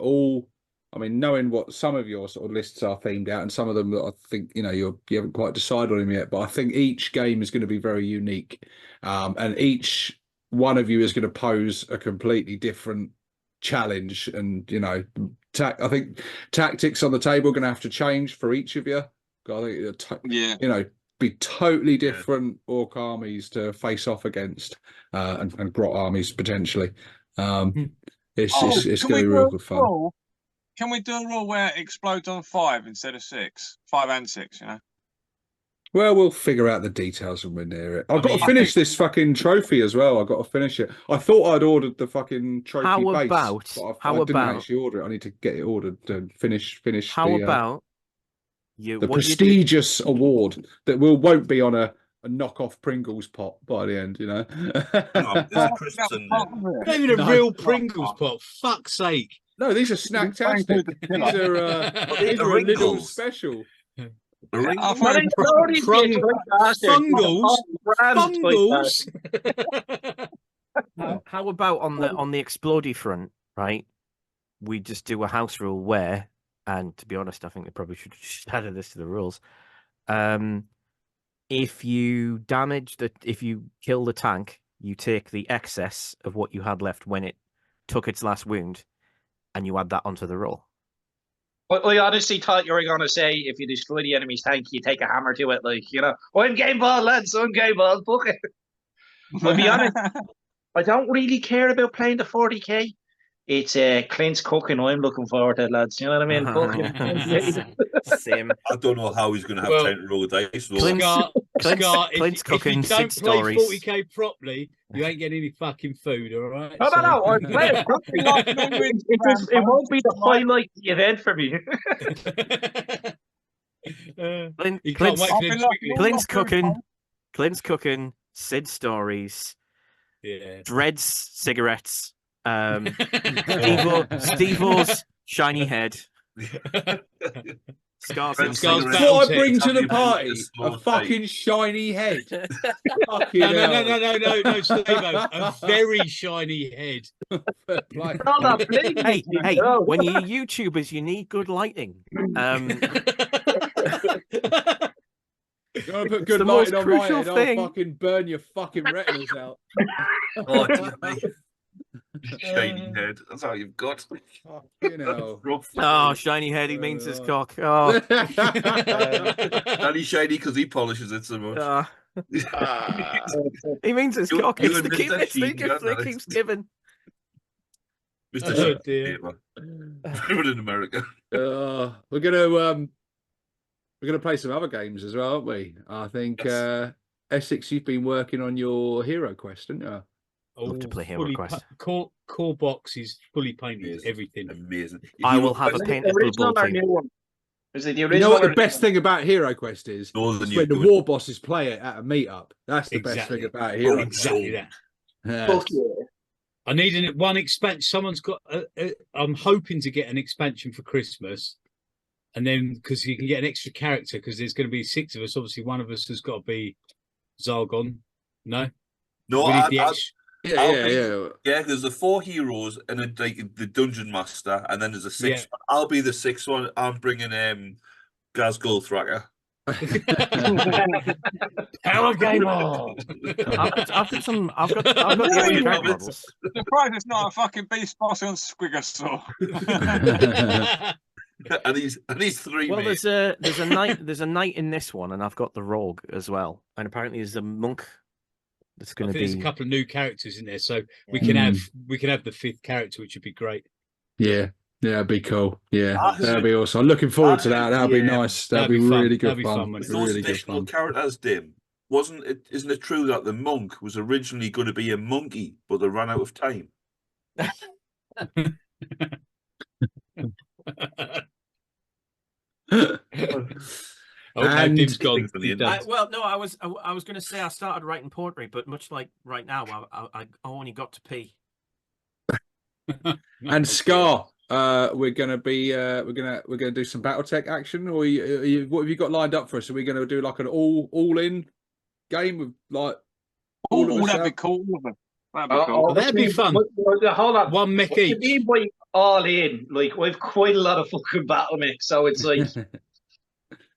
all. I mean, knowing what some of your sort of lists are themed out, and some of them that I think you haven't quite decided on them yet. But I think each game is going to be very unique, and each one of you is going to pose a completely different challenge. And I think tactics on the table are going to have to change for each of you. I think be totally different orc armies to face off against, and grot armies potentially. It's going to be real good fun. Can we do a rule where it explodes on 5 instead of 6? 5 and 6, Well, we'll figure out the details when we're near it. I've got to finish this fucking trophy as well. I've got to finish it. I thought I'd ordered the fucking trophy base, but I didn't actually order it. I need to get it ordered to finish the prestigious award that won't be on a knockoff Pringles pot by the end, Not even a real Pringles pot. Fuck's sake. No, these are snacktastic. These are a little special. Fungles. How about on the explodey front, right? We just do a house rule where, and to be honest, I think they probably should just add this to the rules. If you kill the tank, you take the excess of what you had left when it took its last wound, and you add that onto the roll. But I honestly thought you were going to say if you destroy the enemy's tank, you take a hammer to it. I'm game ball, lads. I'm game ball. Book it. I'll be honest, I don't really care about playing the 40k. It's Clint's cooking. I'm looking forward to it, lads. You know what I mean? Same. I don't know how he's going to have time to roll the dice. Clint's cooking. If you don't play 40k properly, you ain't getting any fucking food, all right? No. I'm playing. It won't be the highlight of the event for me. Clint's cooking. Sid stories. Yeah. Dreads cigarettes. Steve-O's shiny head. Scars. What I bring to the party? A fucking shiny head. No, Steve-O. A very shiny head. Hey, when you're YouTubers, you need good lighting. You're gonna put good lighting on my head, I'll fucking burn your fucking retinas out. Oh, shiny head. That's all you've got. Oh, shiny head. He means his cock. Oh, and he's shiny because he polishes it so much. He means his cock. It's the gift that keeps giving. Mr. Everyone in America. We're gonna play some other games as well, aren't we? I think Essex, you've been working on your hero quest, haven't you? Love to play Hero fully Quest. Core box is fully painted, Amazing. everything. Amazing. I Hero will have a Quest- painted Blood Original Bowl or team. new one? Is it the You original? know what or the best thing about Hero Quest is? More than It's you when the do it. Warbosses play it at a meetup. That's the best Exactly. thing about Hero Quest. Exactly that. Yes. Fuck yeah. I need one expansion. Someone's got. I'm hoping to get an expansion for Christmas, and then because you can get an extra character because there's going to be 6 of us. Obviously, one of us has got to be Zargon. No, No, we need I, the I, extra. Yeah, I'll yeah, be- yeah. yeah. There's the 4 heroes and then like the dungeon master, and then there's a 6th Yeah. one. I'll be the 6th one. I'm bringing Gaz Goldthracker. Power game on. I've got the extra character models. Surprised it's not a fucking beast boss on Squigasaur. and he's 3 Well, mates. there's a knight in this one, and I've got the rogue as well, and apparently there's a monk that's I going think to there's be. a couple of new characters in there, so we Yeah. can have the 5th character, which would be great. Yeah, that'd be cool. Yeah, Ah, that'd be awesome. I'm looking forward to that. That'd be yeah, nice. That'd that'd be be fun. really good That'd be fun. fun, wouldn't With those Really good additional fun. characters, Dim, isn't it true that the monk was originally going to be a monkey, but they ran out of time? And- Dim's gone. For the He's internet. done. Well, no, I was going to say I started writing poetry, but much like right now, I only got to pee. And Scar, we're gonna do some BattleTech action, or what have you got lined up for us? Are we gonna do like an all in game with like all of us that'd be out? cool. That'd be cool. That'd be fun. Hold on. One mech What do you each. mean by all in? Like, we've quite a lot of fucking battle mix, so it's like.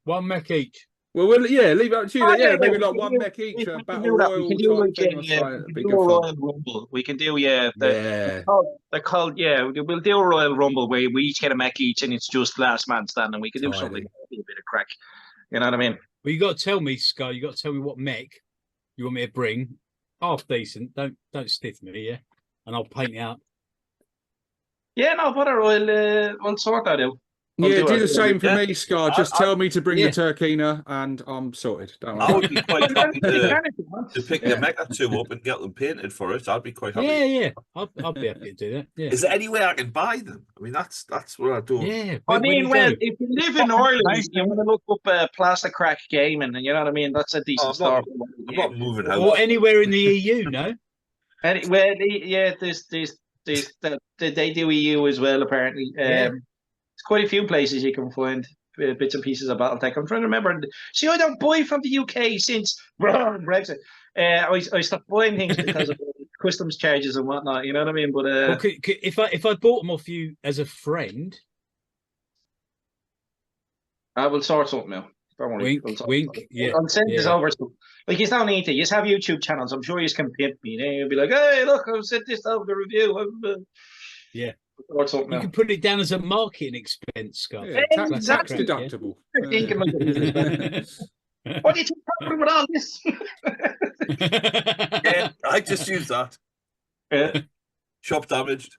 One mech each. Well, leave it up to you. Oh, then. Yeah, yeah, maybe we like can one do- mech each, we a can battle do that. royal We can do type like thing or we something. can It'd be do good a fun. Royal Rumble. We can do Yeah, they're called we'll do a Royal Rumble where we each get a mech each and it's just last man standing. We can do Tidy. something that'll be a bit of crack. You know what I mean? Well, you got to tell me, Scar. You got to tell me what mech you want me to bring. Half decent. Don't stiff me, yeah. And I'll paint it out. Yeah, no, but we'll sort that out. Yeah, do it. the same for Yeah. me, Scar. Just tell me to bring yeah. the Turkina, and I'm sorted. Don't I worry. would be quite happy to pick Yeah. the Mega 2 up and get them painted for it. I'd be quite happy. Yeah. I'll be happy to do that. Yeah. Is there any way I can buy them? I mean, that's what I do. Yeah. I Where do mean, you well, go? if you live in Ireland, you want to look up Plastic Crack Gaming, and you know what I mean. That's a decent I'm start. I'm not moving out. Or anywhere in the EU, no? Anyway, they do EU as well. Apparently, Yeah. there's quite a few places you can find bits and pieces of BattleTech. I'm trying to remember. See, I don't buy from the UK since Brexit. I stopped buying things because of customs charges and whatnot. You know what I mean? But Well, if I bought them off you as a friend, I will sort something out. Don't worry. wink, We'll sort wink. something out. Yeah. I'll send this yeah. over. Like, you don't need to. You just have YouTube channels. I'm sure you can pimp me. You'll be like, hey, look, I've sent this over the review. Yeah. Sort something You out. can put it down as a marketing expense, Scar. Yeah, tax Exactly. deductible. You're thinking like what do you think happened with all this? Yeah, I just use that. Shop damaged.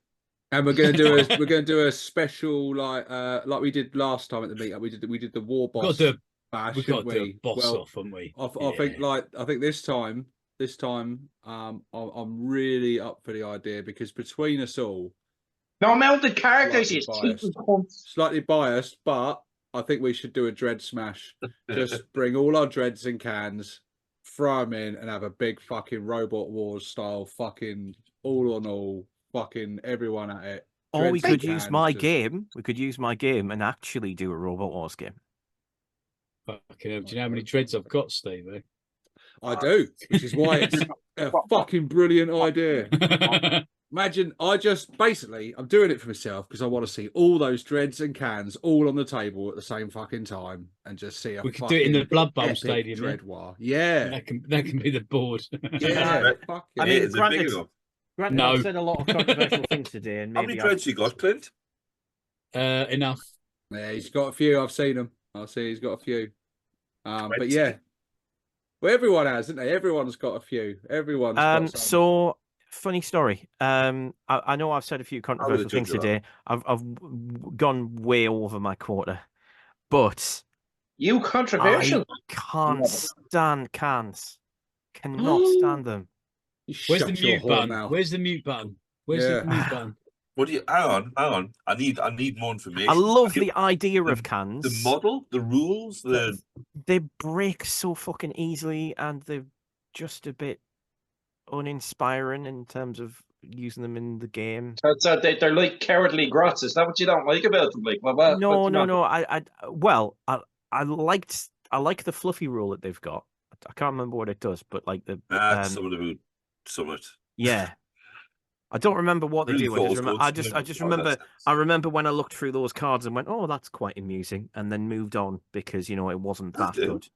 And we're gonna do a special like we did last time at the meetup. We did the Warboss bash. We've got didn't to do we? a boss Well, off, haven't we? I think this time I'm really up for the idea because between us all, No mounted characters, you Slightly cheap cunts. slightly biased, but I think we should do a dread smash. Just bring all our dreads in cans, throw them in, and have a big fucking Robot Wars style fucking all on all, fucking everyone at it. Or we Dreads in could use cans, my just- game. We could use my game and actually do a Robot Wars game. Fucking hell. Do you know how many dreads I've got, Steve? I do, which is why it's a fucking brilliant idea. Imagine I'm doing it for myself because I want to see all those dreads and cans all on the table at the same fucking time and just see a We could do it in the fucking Blood Bowl epic Stadium. dread war. Yeah. That can be the board. Yeah. Fuck I yeah. mean, Is it big granted, enough? Granted, No. I've said a lot of controversial things today, and How maybe many I've- dreads you got, Clint? Enough. Yeah, he's got a few. I've seen him. He's got a few. But 20. yeah. Well, everyone has, isn't they? Everyone's got a few. Everyone's got some. So funny story. I know I've said a few controversial judge things of that. today. I've gone way over my quota, but You controversial. I can't stand cans. Cannot stand them. Where's the Shut your mute whore button? mouth. Where's the mute button? Where's Yeah. the mute button? What do you? Hang on. I need more information. I love You- the idea of the cans. model, the rules, the They break so fucking easily, and they're just a bit uninspiring in terms of using them in the game. So they're like cowardly grots. Is that what you don't like about them? Like, No. I like the fluffy rule that they've got. I can't remember what it does, but like the something about summit. yeah. I don't remember what they Really do. I just remember. that's- I remember when I looked through those cards and went, "Oh, that's quite amusing," and then moved on because it wasn't that They do. good.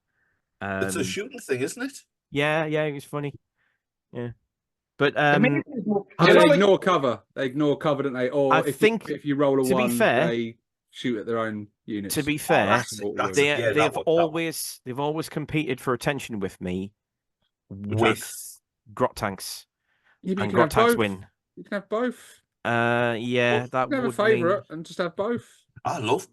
It's a shooting thing, isn't it? Yeah, it was funny. Yeah, but I mean, Yeah, they ignore cover. They ignore cover, don't they? Or I if think, if you roll a to be 1, fair- they shoot at their own units. to be fair, that's they've yeah, that one. always competed for attention with me with tanks. grot tanks, Yeah, but and you can grot have tanks both. win. You can have both. Yeah, You that can have a would favourite and just have both. I love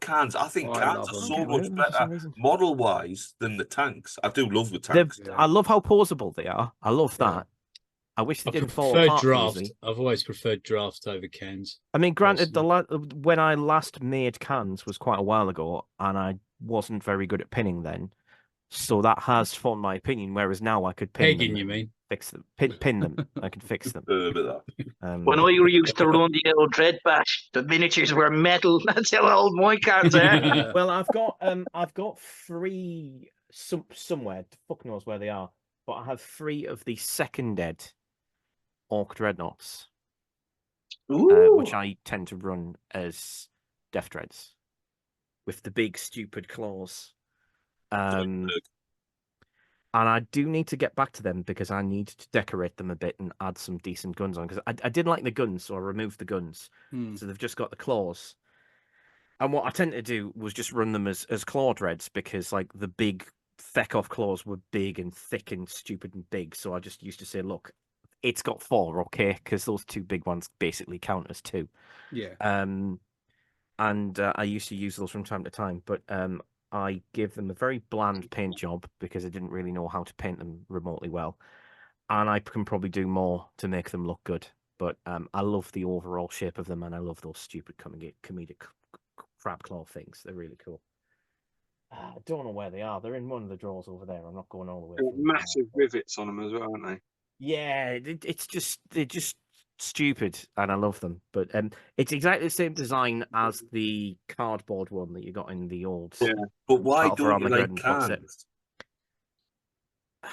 cans. I think Oh, I cans love are them. so Okay, much for some better reason. model wise than the tanks. I do love the They've- tanks. Yeah. I love how posable they are. I love Yeah. that. I wish they I didn't fall prefer apart too draft. easily. I've always preferred draft over cans. I mean, granted, when I last made cans was quite a while ago, and I wasn't very good at pinning then, so that has formed my opinion. Whereas now I could pin Pegging, them, you mean? fix them, pin them. I can fix them. A bit of when I used to run the old dread bash, the miniatures were metal. That's how old my cans are. Well, I've got 3 somewhere. Fuck knows where they are, but I have 3 of the second ed Ork dreadnoughts, which I tend to run as Death Dreads with the big stupid claws. And I do need to get back to them because I need to decorate them a bit and add some decent guns on, because I didn't like the guns, so I removed the guns. So they've just got the claws. And what I tend to do was just run them as claw dreads, because like the big Thekov claws were big and thick and stupid and big. So I just used to say, look, it's got 4, okay? Because those 2 big ones basically count as 2. Yeah. And I used to use those from time to time, but I gave them a very bland paint job because I didn't really know how to paint them remotely well, and I can probably do more to make them look good. But I love the overall shape of them, and I love those stupid comedic crab claw things. They're really cool. I don't know where they are. They're in one of the drawers over there. I'm not going all the way. Got massive rivets on them as well, aren't they? Yeah, they're just stupid, and I love them. But it's exactly the same design as the cardboard one that you got in the old. Yeah. But why Battle for don't you like Armageddon box set. cans?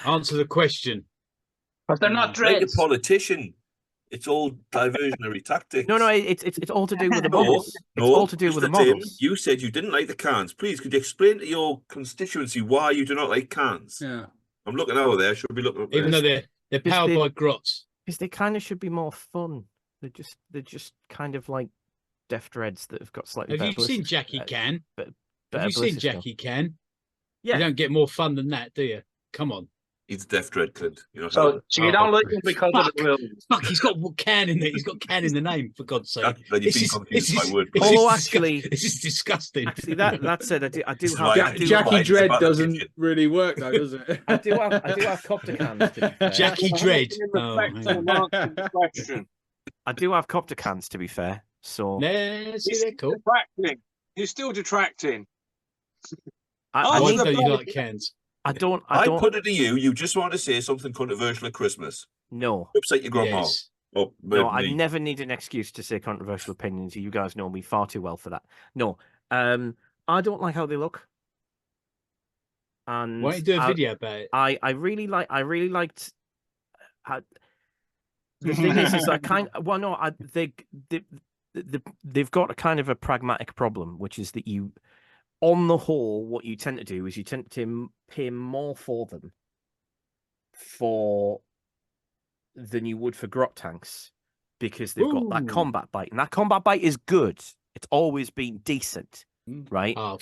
Answer the question. But they're not Like a dreads. politician. It's all diversionary tactics. No, it's all to do with the No, models. no, It's all to do with the Mr. Tim, models. you said you didn't like the cans. Please, could you explain to your constituency why you do not like cans? Yeah. I'm looking over there. Should be looking up there. Even though they're powered by grots. Because they kind of should be more fun. They're just kind of like Death Dreads that have got slightly. Have you better seen ballistic- Jackie Can? better Have you seen ballistic skill. Jackie Can? Yeah. You don't get more fun than that, do you? Come on. He's Death Dread, Clint. You know, So you don't like them because of the rules. Fuck, he's got can in there. He's got can in the name, for God's sake. then you've been confused by word. this Although is actually- this is disgusting. Actually, that said, I do This is have. why I do, Jackie Right, Dread it's about the doesn't kitchen. really work though, does it? I do have copter cans. To be fair. Jackie Dread. Oh, Respectful hang on. answer to the question. I do have copter cans. To be fair, so Yeah, see, He's they're cool. detracting. He's still detracting. I Oh, I need. know the you bloody- like cans. I don't. I put it to you. You just want to say something controversial at Christmas. No. Upset your grandma. Yes. Or No, I me. never need an excuse to say controversial opinions. You guys know me far too well for that. No, I don't like how they look. And Why don't you do a video about it? I really liked. The thing is I kind. Well, no, they've got a kind of a pragmatic problem, which is that you, on the whole, what you tend to do is you tend to pay more for them than you would for grot tanks, because they've got that combat bite, and that combat bite is good. It's always been decent, right? Oh, I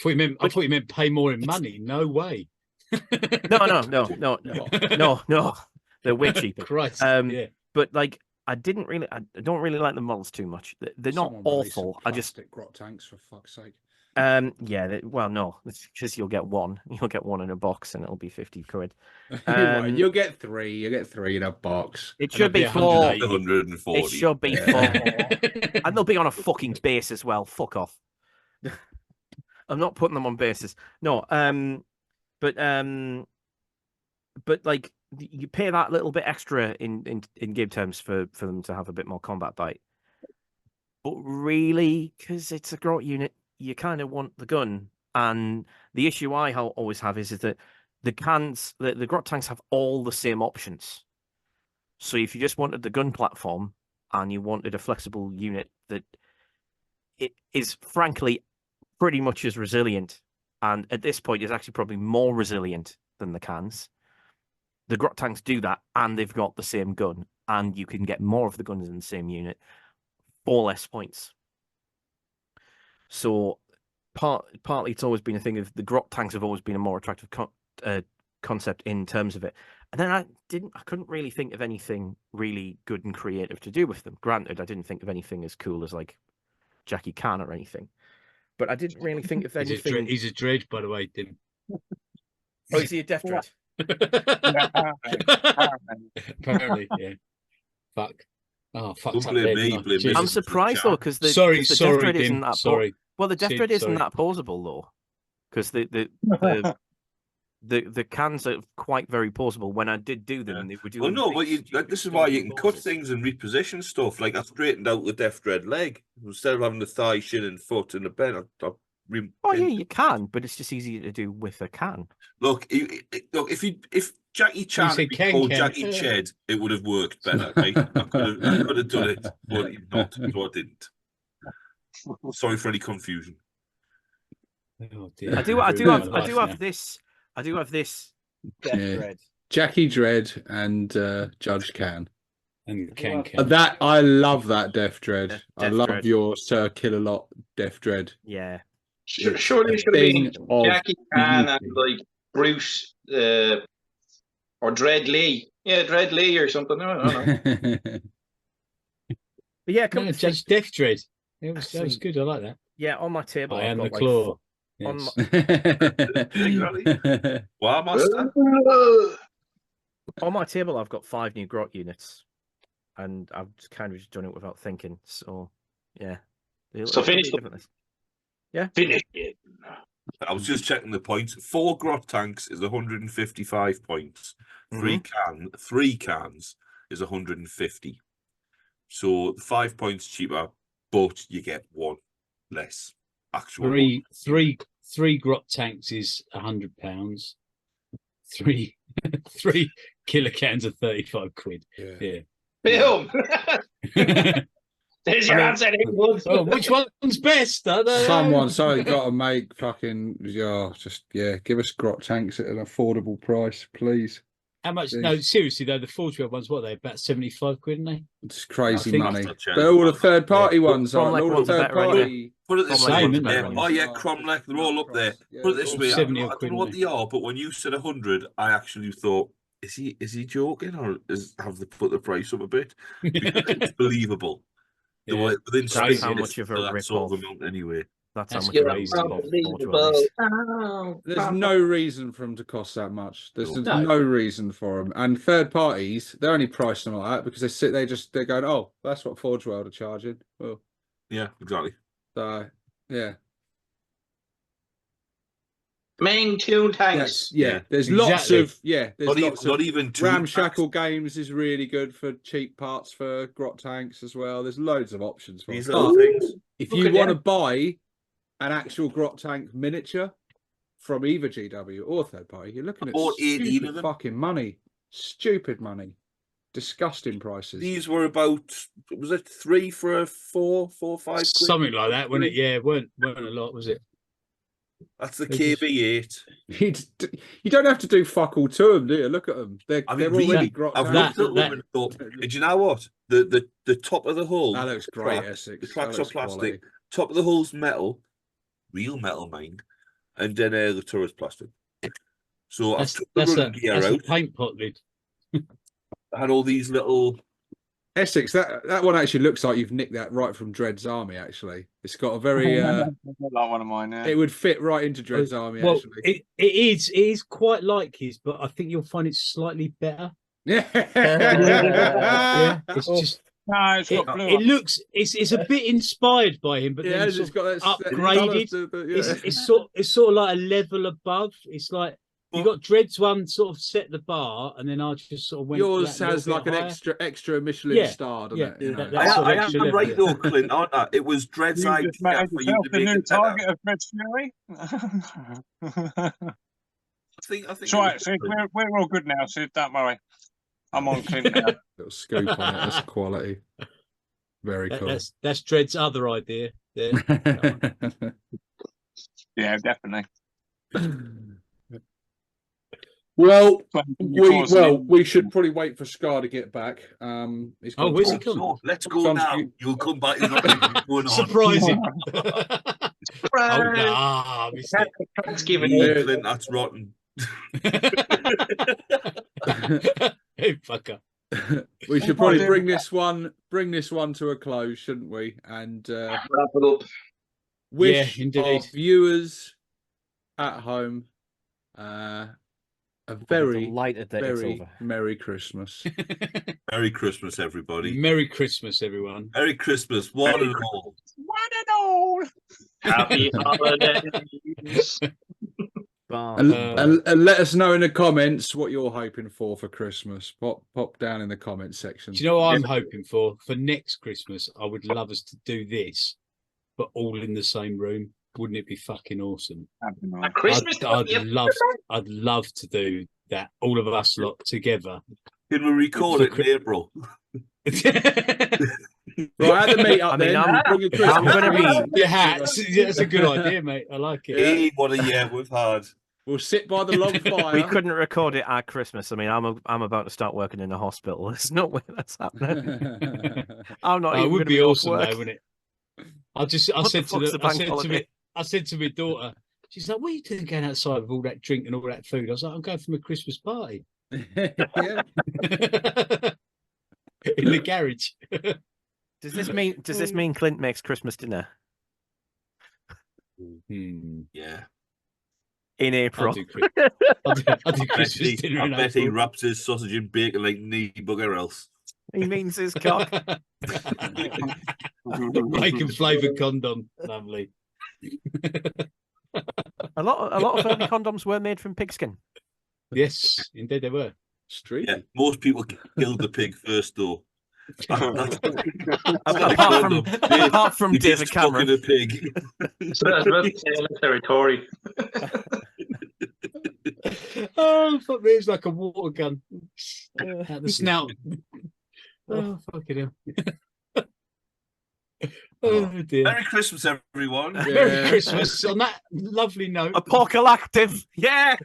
thought you meant pay more in money. No way. No. They're way cheaper. Christ. Yeah. But like, I don't really like the models too much. They're not Someone release some awful. I just plastic grot tanks, for fuck's sake. Yeah. Well, no, it's because you'll get one. You'll get one in a box, and it'll be 50 quid. You'll get three. You'll get three in a box. It And it'll should be be 4. 140. It should be 4, and they'll be on a fucking base as well. Fuck off. I'm not putting them on bases. No. But like you pay that little bit extra in game terms for them to have a bit more combat bite. But really, because it's a grot unit, you kind of want the gun. And the issue I always have is that the grot tanks have all the same options. So if you just wanted the gun platform and you wanted a flexible unit that it is frankly pretty much as resilient, and at this point is actually probably more resilient than the cans. The grot tanks do that, and they've got the same gun, and you can get more of the guns in the same unit for less points. So partly it's always been a thing of the grot tanks have always been a more attractive concept in terms of it. And then I couldn't really think of anything really good and creative to do with them. Granted, I didn't think of anything as cool as like Jackie Chan or anything. But I didn't really think of anything. He's a dredge, by the way, Tim. Oh, is he a Death Dread? Apparently, yeah. Fuck. Oh, fuck. Don't blame me, blame me. I'm surprised though, because the Death Dread isn't that. Well, the Death Dread isn't that posable though, because the cans are quite very posable. When I did do them, they were doing. Well, no, but this is why you can cut things and reposition stuff. Like I straightened out the Death Dread leg instead of having the thigh, shin, and foot in the bed. Oh yeah, you can, but it's just easier to do with a can. Look, if Jackie Chan had been called Jackie Ched, it would have worked better. Right? I could have done it, but not, so I didn't. Sorry for any confusion. Oh, dear. I do have this Death Dread. Jackie Dread and Judge Can. And That I love that Death Dread. I love Dread. your Sir Kill-A-Lot Death Dread. Yeah. Surely it should have been Jackie Chan and like Bruce or Dread Lee. Yeah, Dread Lee or something. I don't know. But yeah, Judge Death Dread. That was good. I like that. Yeah, on my table, I I've am got the claw. On my table, I've got 5 new grot units, and I've just kind of just done it without thinking. So, yeah. So finish it. Yeah, finish it. I was just checking the points. 4 grot tanks is 155 points. 3 cans is 150. So 5 points cheaper, but you get 1 less. Actual three grot tanks is £100. 3 killer cans are 35 quid. Yeah. Boom. There's your answer. Oh, which one's best? I don't know. Someone got to make fucking give us grot tanks at an affordable price, please. How much? Please. No, seriously though, the 412 ones, what are they? About 75 quid, aren't they? It's crazy money. But all the third party ones are all the third party. Put it this way. Oh yeah, Cromlech, they're all up there. Put it this way, I don't know what they are, but when you said 100, I actually thought, is he joking, or have they put the price up a bit? Because it's believable. Yeah. That's how much of a rip-off. Anyway. That's how much There's no reason for them to cost that much. There's no reason for them. And third parties, they're only pricing them like that because they're going, oh, that's what Forge World are charging. Well, yeah, exactly. So yeah. Main tune tanks. Yeah. There's lots of not even Ramshackle Games is really good for cheap parts for grot tanks as well. There's loads of options for these little things. If you want to buy an actual grot tank miniature from either GW or third party, you're looking at stupid fucking money. Stupid money. Disgusting prices. These were about, was it 3 for a 4, 5 quid? Something like that, wasn't it? Yeah, weren't a lot, was it? That's the KB8. You don't have to do fuck all to them, do you? Look at them. They're already grot tanks. I've looked at them and thought, do you know what? The top of the hull. That looks great, Essex. The tracks are plastic. Quality. Top of the hull's metal. Real metal, mind. And then the turret's plastic. So I've took the running gear out. Paint pot lid. I had all these little Essex, that one actually looks like you've nicked that right from Dread's army. Actually, it's got a very. like one of mine. Yeah. It would fit right into Dread's army. Well, Actually, it is quite like his, but I think you'll find it slightly better. yeah. Yeah, it's just. No, it's got blue. It looks. It's a bit inspired by him, but Yeah, then it's sort got of that upgraded. It's sort of like a level above. It's like you got Dread's one sort of set the bar, and then I just sort of went. Yours that has little like bit an higher. extra Michelin Yeah, star, doesn't yeah, it? You know? that sort of I extra am level, right yeah. though, Clint, aren't I? It was Dread's You idea just made for you yourself to the make new it better. target of Dread's Fury. I think It's all right, Sid. We're all good now, Sid. Don't worry. I'm on Clint now. Little scoop on it. That's quality. Very cool. That's Dread's other idea. There. Yeah, definitely. Well, we should probably wait for Scar to get back. He's got Where's he to- come? No, let's go now. You'll come back. He's not going on. Surprise him. Right. Oh, nah, missed it. Thanksgiving. Oh, Clint, that's rotten. Hey, fucker. We should probably bring this one to a close, shouldn't we? And Wrap it up. wish Yeah, indeed. our viewers at home a very, delighted that it's very over. Merry Christmas. Merry Christmas, everybody. Merry Christmas, everyone. Merry Christmas, one and all. One and all. Happy holidays. And let us know in the comments what you're hoping for Christmas. Pop down in the comments section. Do you know what I'm hoping for? For next Christmas, I would love us to do this, but all in the same room. Wouldn't it be fucking awesome? A Christmas I'd love to do that. All of us lot together. Can we record it in April? Right, at the meetup, I mean, then, I'm bring your Christmas gonna presents. be- Your hats. That's a good idea, mate. I like it. Hey, what a year we've had. We'll sit by the log fire. We couldn't record it at Christmas. I mean, I'm about to start working in a hospital. There's no way that's happening. I'm not. Oh, even it would gonna be off awesome, work. though, wouldn't it? I What said the to fuck's the bank holiday? I said to my daughter, she's like, "What are you doing going outside with all that drink and all that food?" I was like, "I'm going from a Christmas party Yeah. in the garage." Does this mean Clint makes Christmas dinner Yeah. in April? I'll do Christmas dinner I in bet he April. wraps his sausage in bacon like knee bugger else. He means his cock. Bacon flavoured condom, lovely. A lot of early condoms were made from pigskin. Yes, indeed they were. Street. Yeah, most people killed the pig first, though. Apart from You David just Cameron. fucking a pig. So that's about Taylor territory. Oh, fuck me, it's like a water gun. At the snout. Oh, fucking hell. Oh, dear. Merry Christmas, everyone. Merry Christmas. On that lovely note. ApORKalypse. Yeah.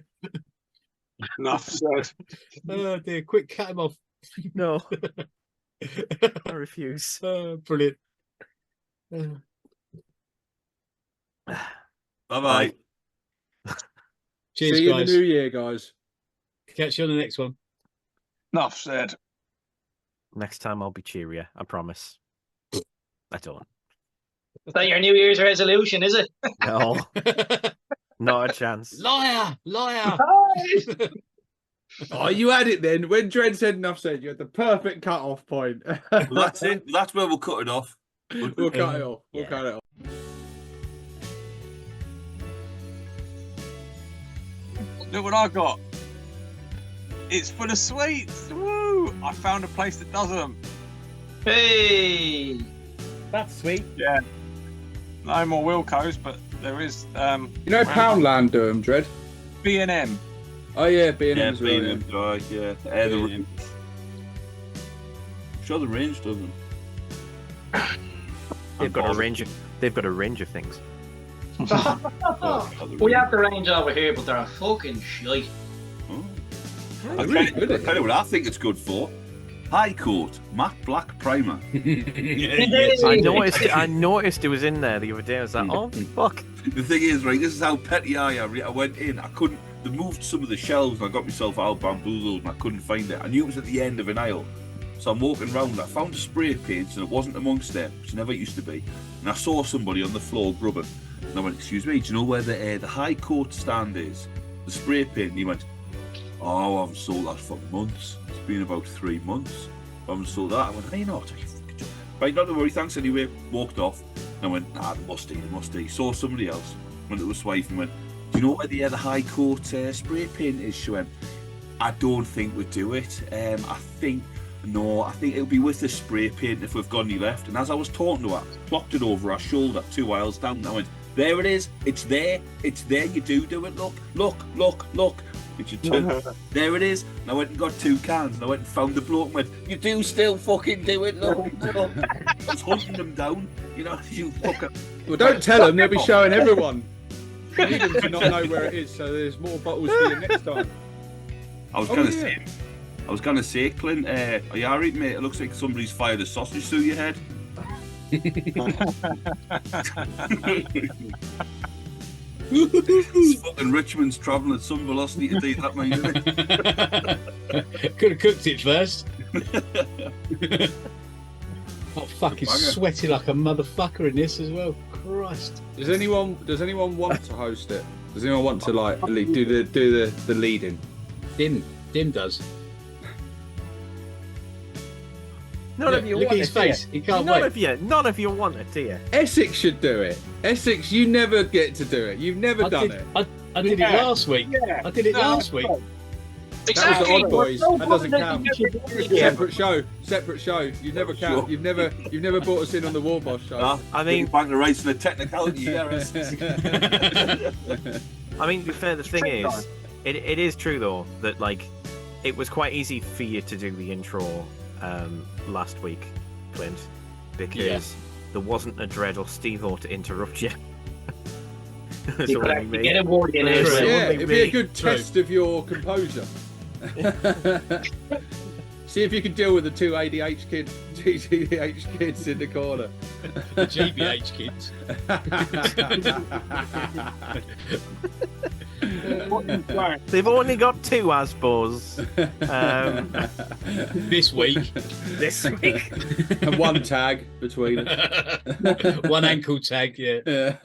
Enough said. Oh, dear. Quick, cut him off. No. I refuse. Brilliant. Bye-bye. Cheers, See you guys. in the new year, guys. Catch you on the next one. Enough said. Next time I'll be cheerier. I promise. I don't. Is that your New Year's resolution, is it? No. Not a chance. Liar! Liar! Oh, you had it then. When Dred said enough said, you had the perfect cut-off point. Well, that's it. That's where we'll cut it off. We'll cut it off. We'll Yeah. cut it off. Look what I got. It's full of sweets. Woo! I found a place that does them. Hey! That's sweet. Yeah. No more Wilco's, but there is You know Poundland do them, Dred? B&M. Oh yeah, B&M's Yeah, really. being right, yeah. I'm sure the range doesn't. They've got a range of things. We have the range over here, but they're fucking shite. I'll tell you what I think it's good for. High coat, matte black primer. I noticed it was in there the other day. I was like, oh fuck. The thing is, right, this is how petty I am. I went in, I couldn't. They moved some of the shelves, and I got myself out bamboozled, and I couldn't find it. I knew it was at the end of an aisle, So I'm walking around and I found a spray paint and it wasn't amongst them, which never used to be. And I saw somebody on the floor grubbing. And I went, excuse me, do you know where the high court stand is? The spray paint. And he went, oh, I haven't sold that for months. It's been about 3 months. I haven't sold that. I went, hey, not. Right, not to worry, thanks anyway. Walked off. And I went, nah, they must he. Saw somebody else. Went to his wife and went, do you know where the high court spray paint is? She went, I don't think we'd do it. I think it'll be with the spray paint if we've got any left. And as I was talking to her, clocked it over her shoulder 2 aisles down. And I went, there it is. It's there. It's there. You do it. Look. And she turned, there it is. And I went and got 2 cans. And I went and found the bloke and went, you do still fucking do it. Look. I was hunting them down. You know, you fucker. Well, don't tell them. They'll be showing everyone. You need them to not know where it is, so there's more bottles for you next time. I was gonna say, Clint, are you alright, mate? It looks like somebody's fired a sausage through your head. It's fucking Richmond's travelling at some velocity to do that, mate. Could have cooked it first. Oh, fucking sweating like a motherfucker in this as well. Christ. Does anyone want to host it? Does anyone want to like do the leading? Dim does. None of you look want at his it, face. Do He you? can't None wait. of you. None of you want it, do you? Essex should do it. Essex, you never get to do it. You've never done it. I did it last week. Yeah. I did it last week. That was the Odd Boys. That doesn't count. Yeah. Separate show. You've never count. You've never brought us in on the Warboss show. I mean, back to race and the technicality. I mean, to be fair, the thing is, it is true though that like it was quite easy for you to do the intro last week, Clint, because there wasn't a Dread or Steve-O to interrupt you. You could actually get a word in True. it. Yeah, it'd be a good test of your composure. See if you can deal with the 2 GDH kids in the corner. The GBH kids. They've only got 2 Asbos This week. And 1 tag between us. 1 ankle tag, yeah.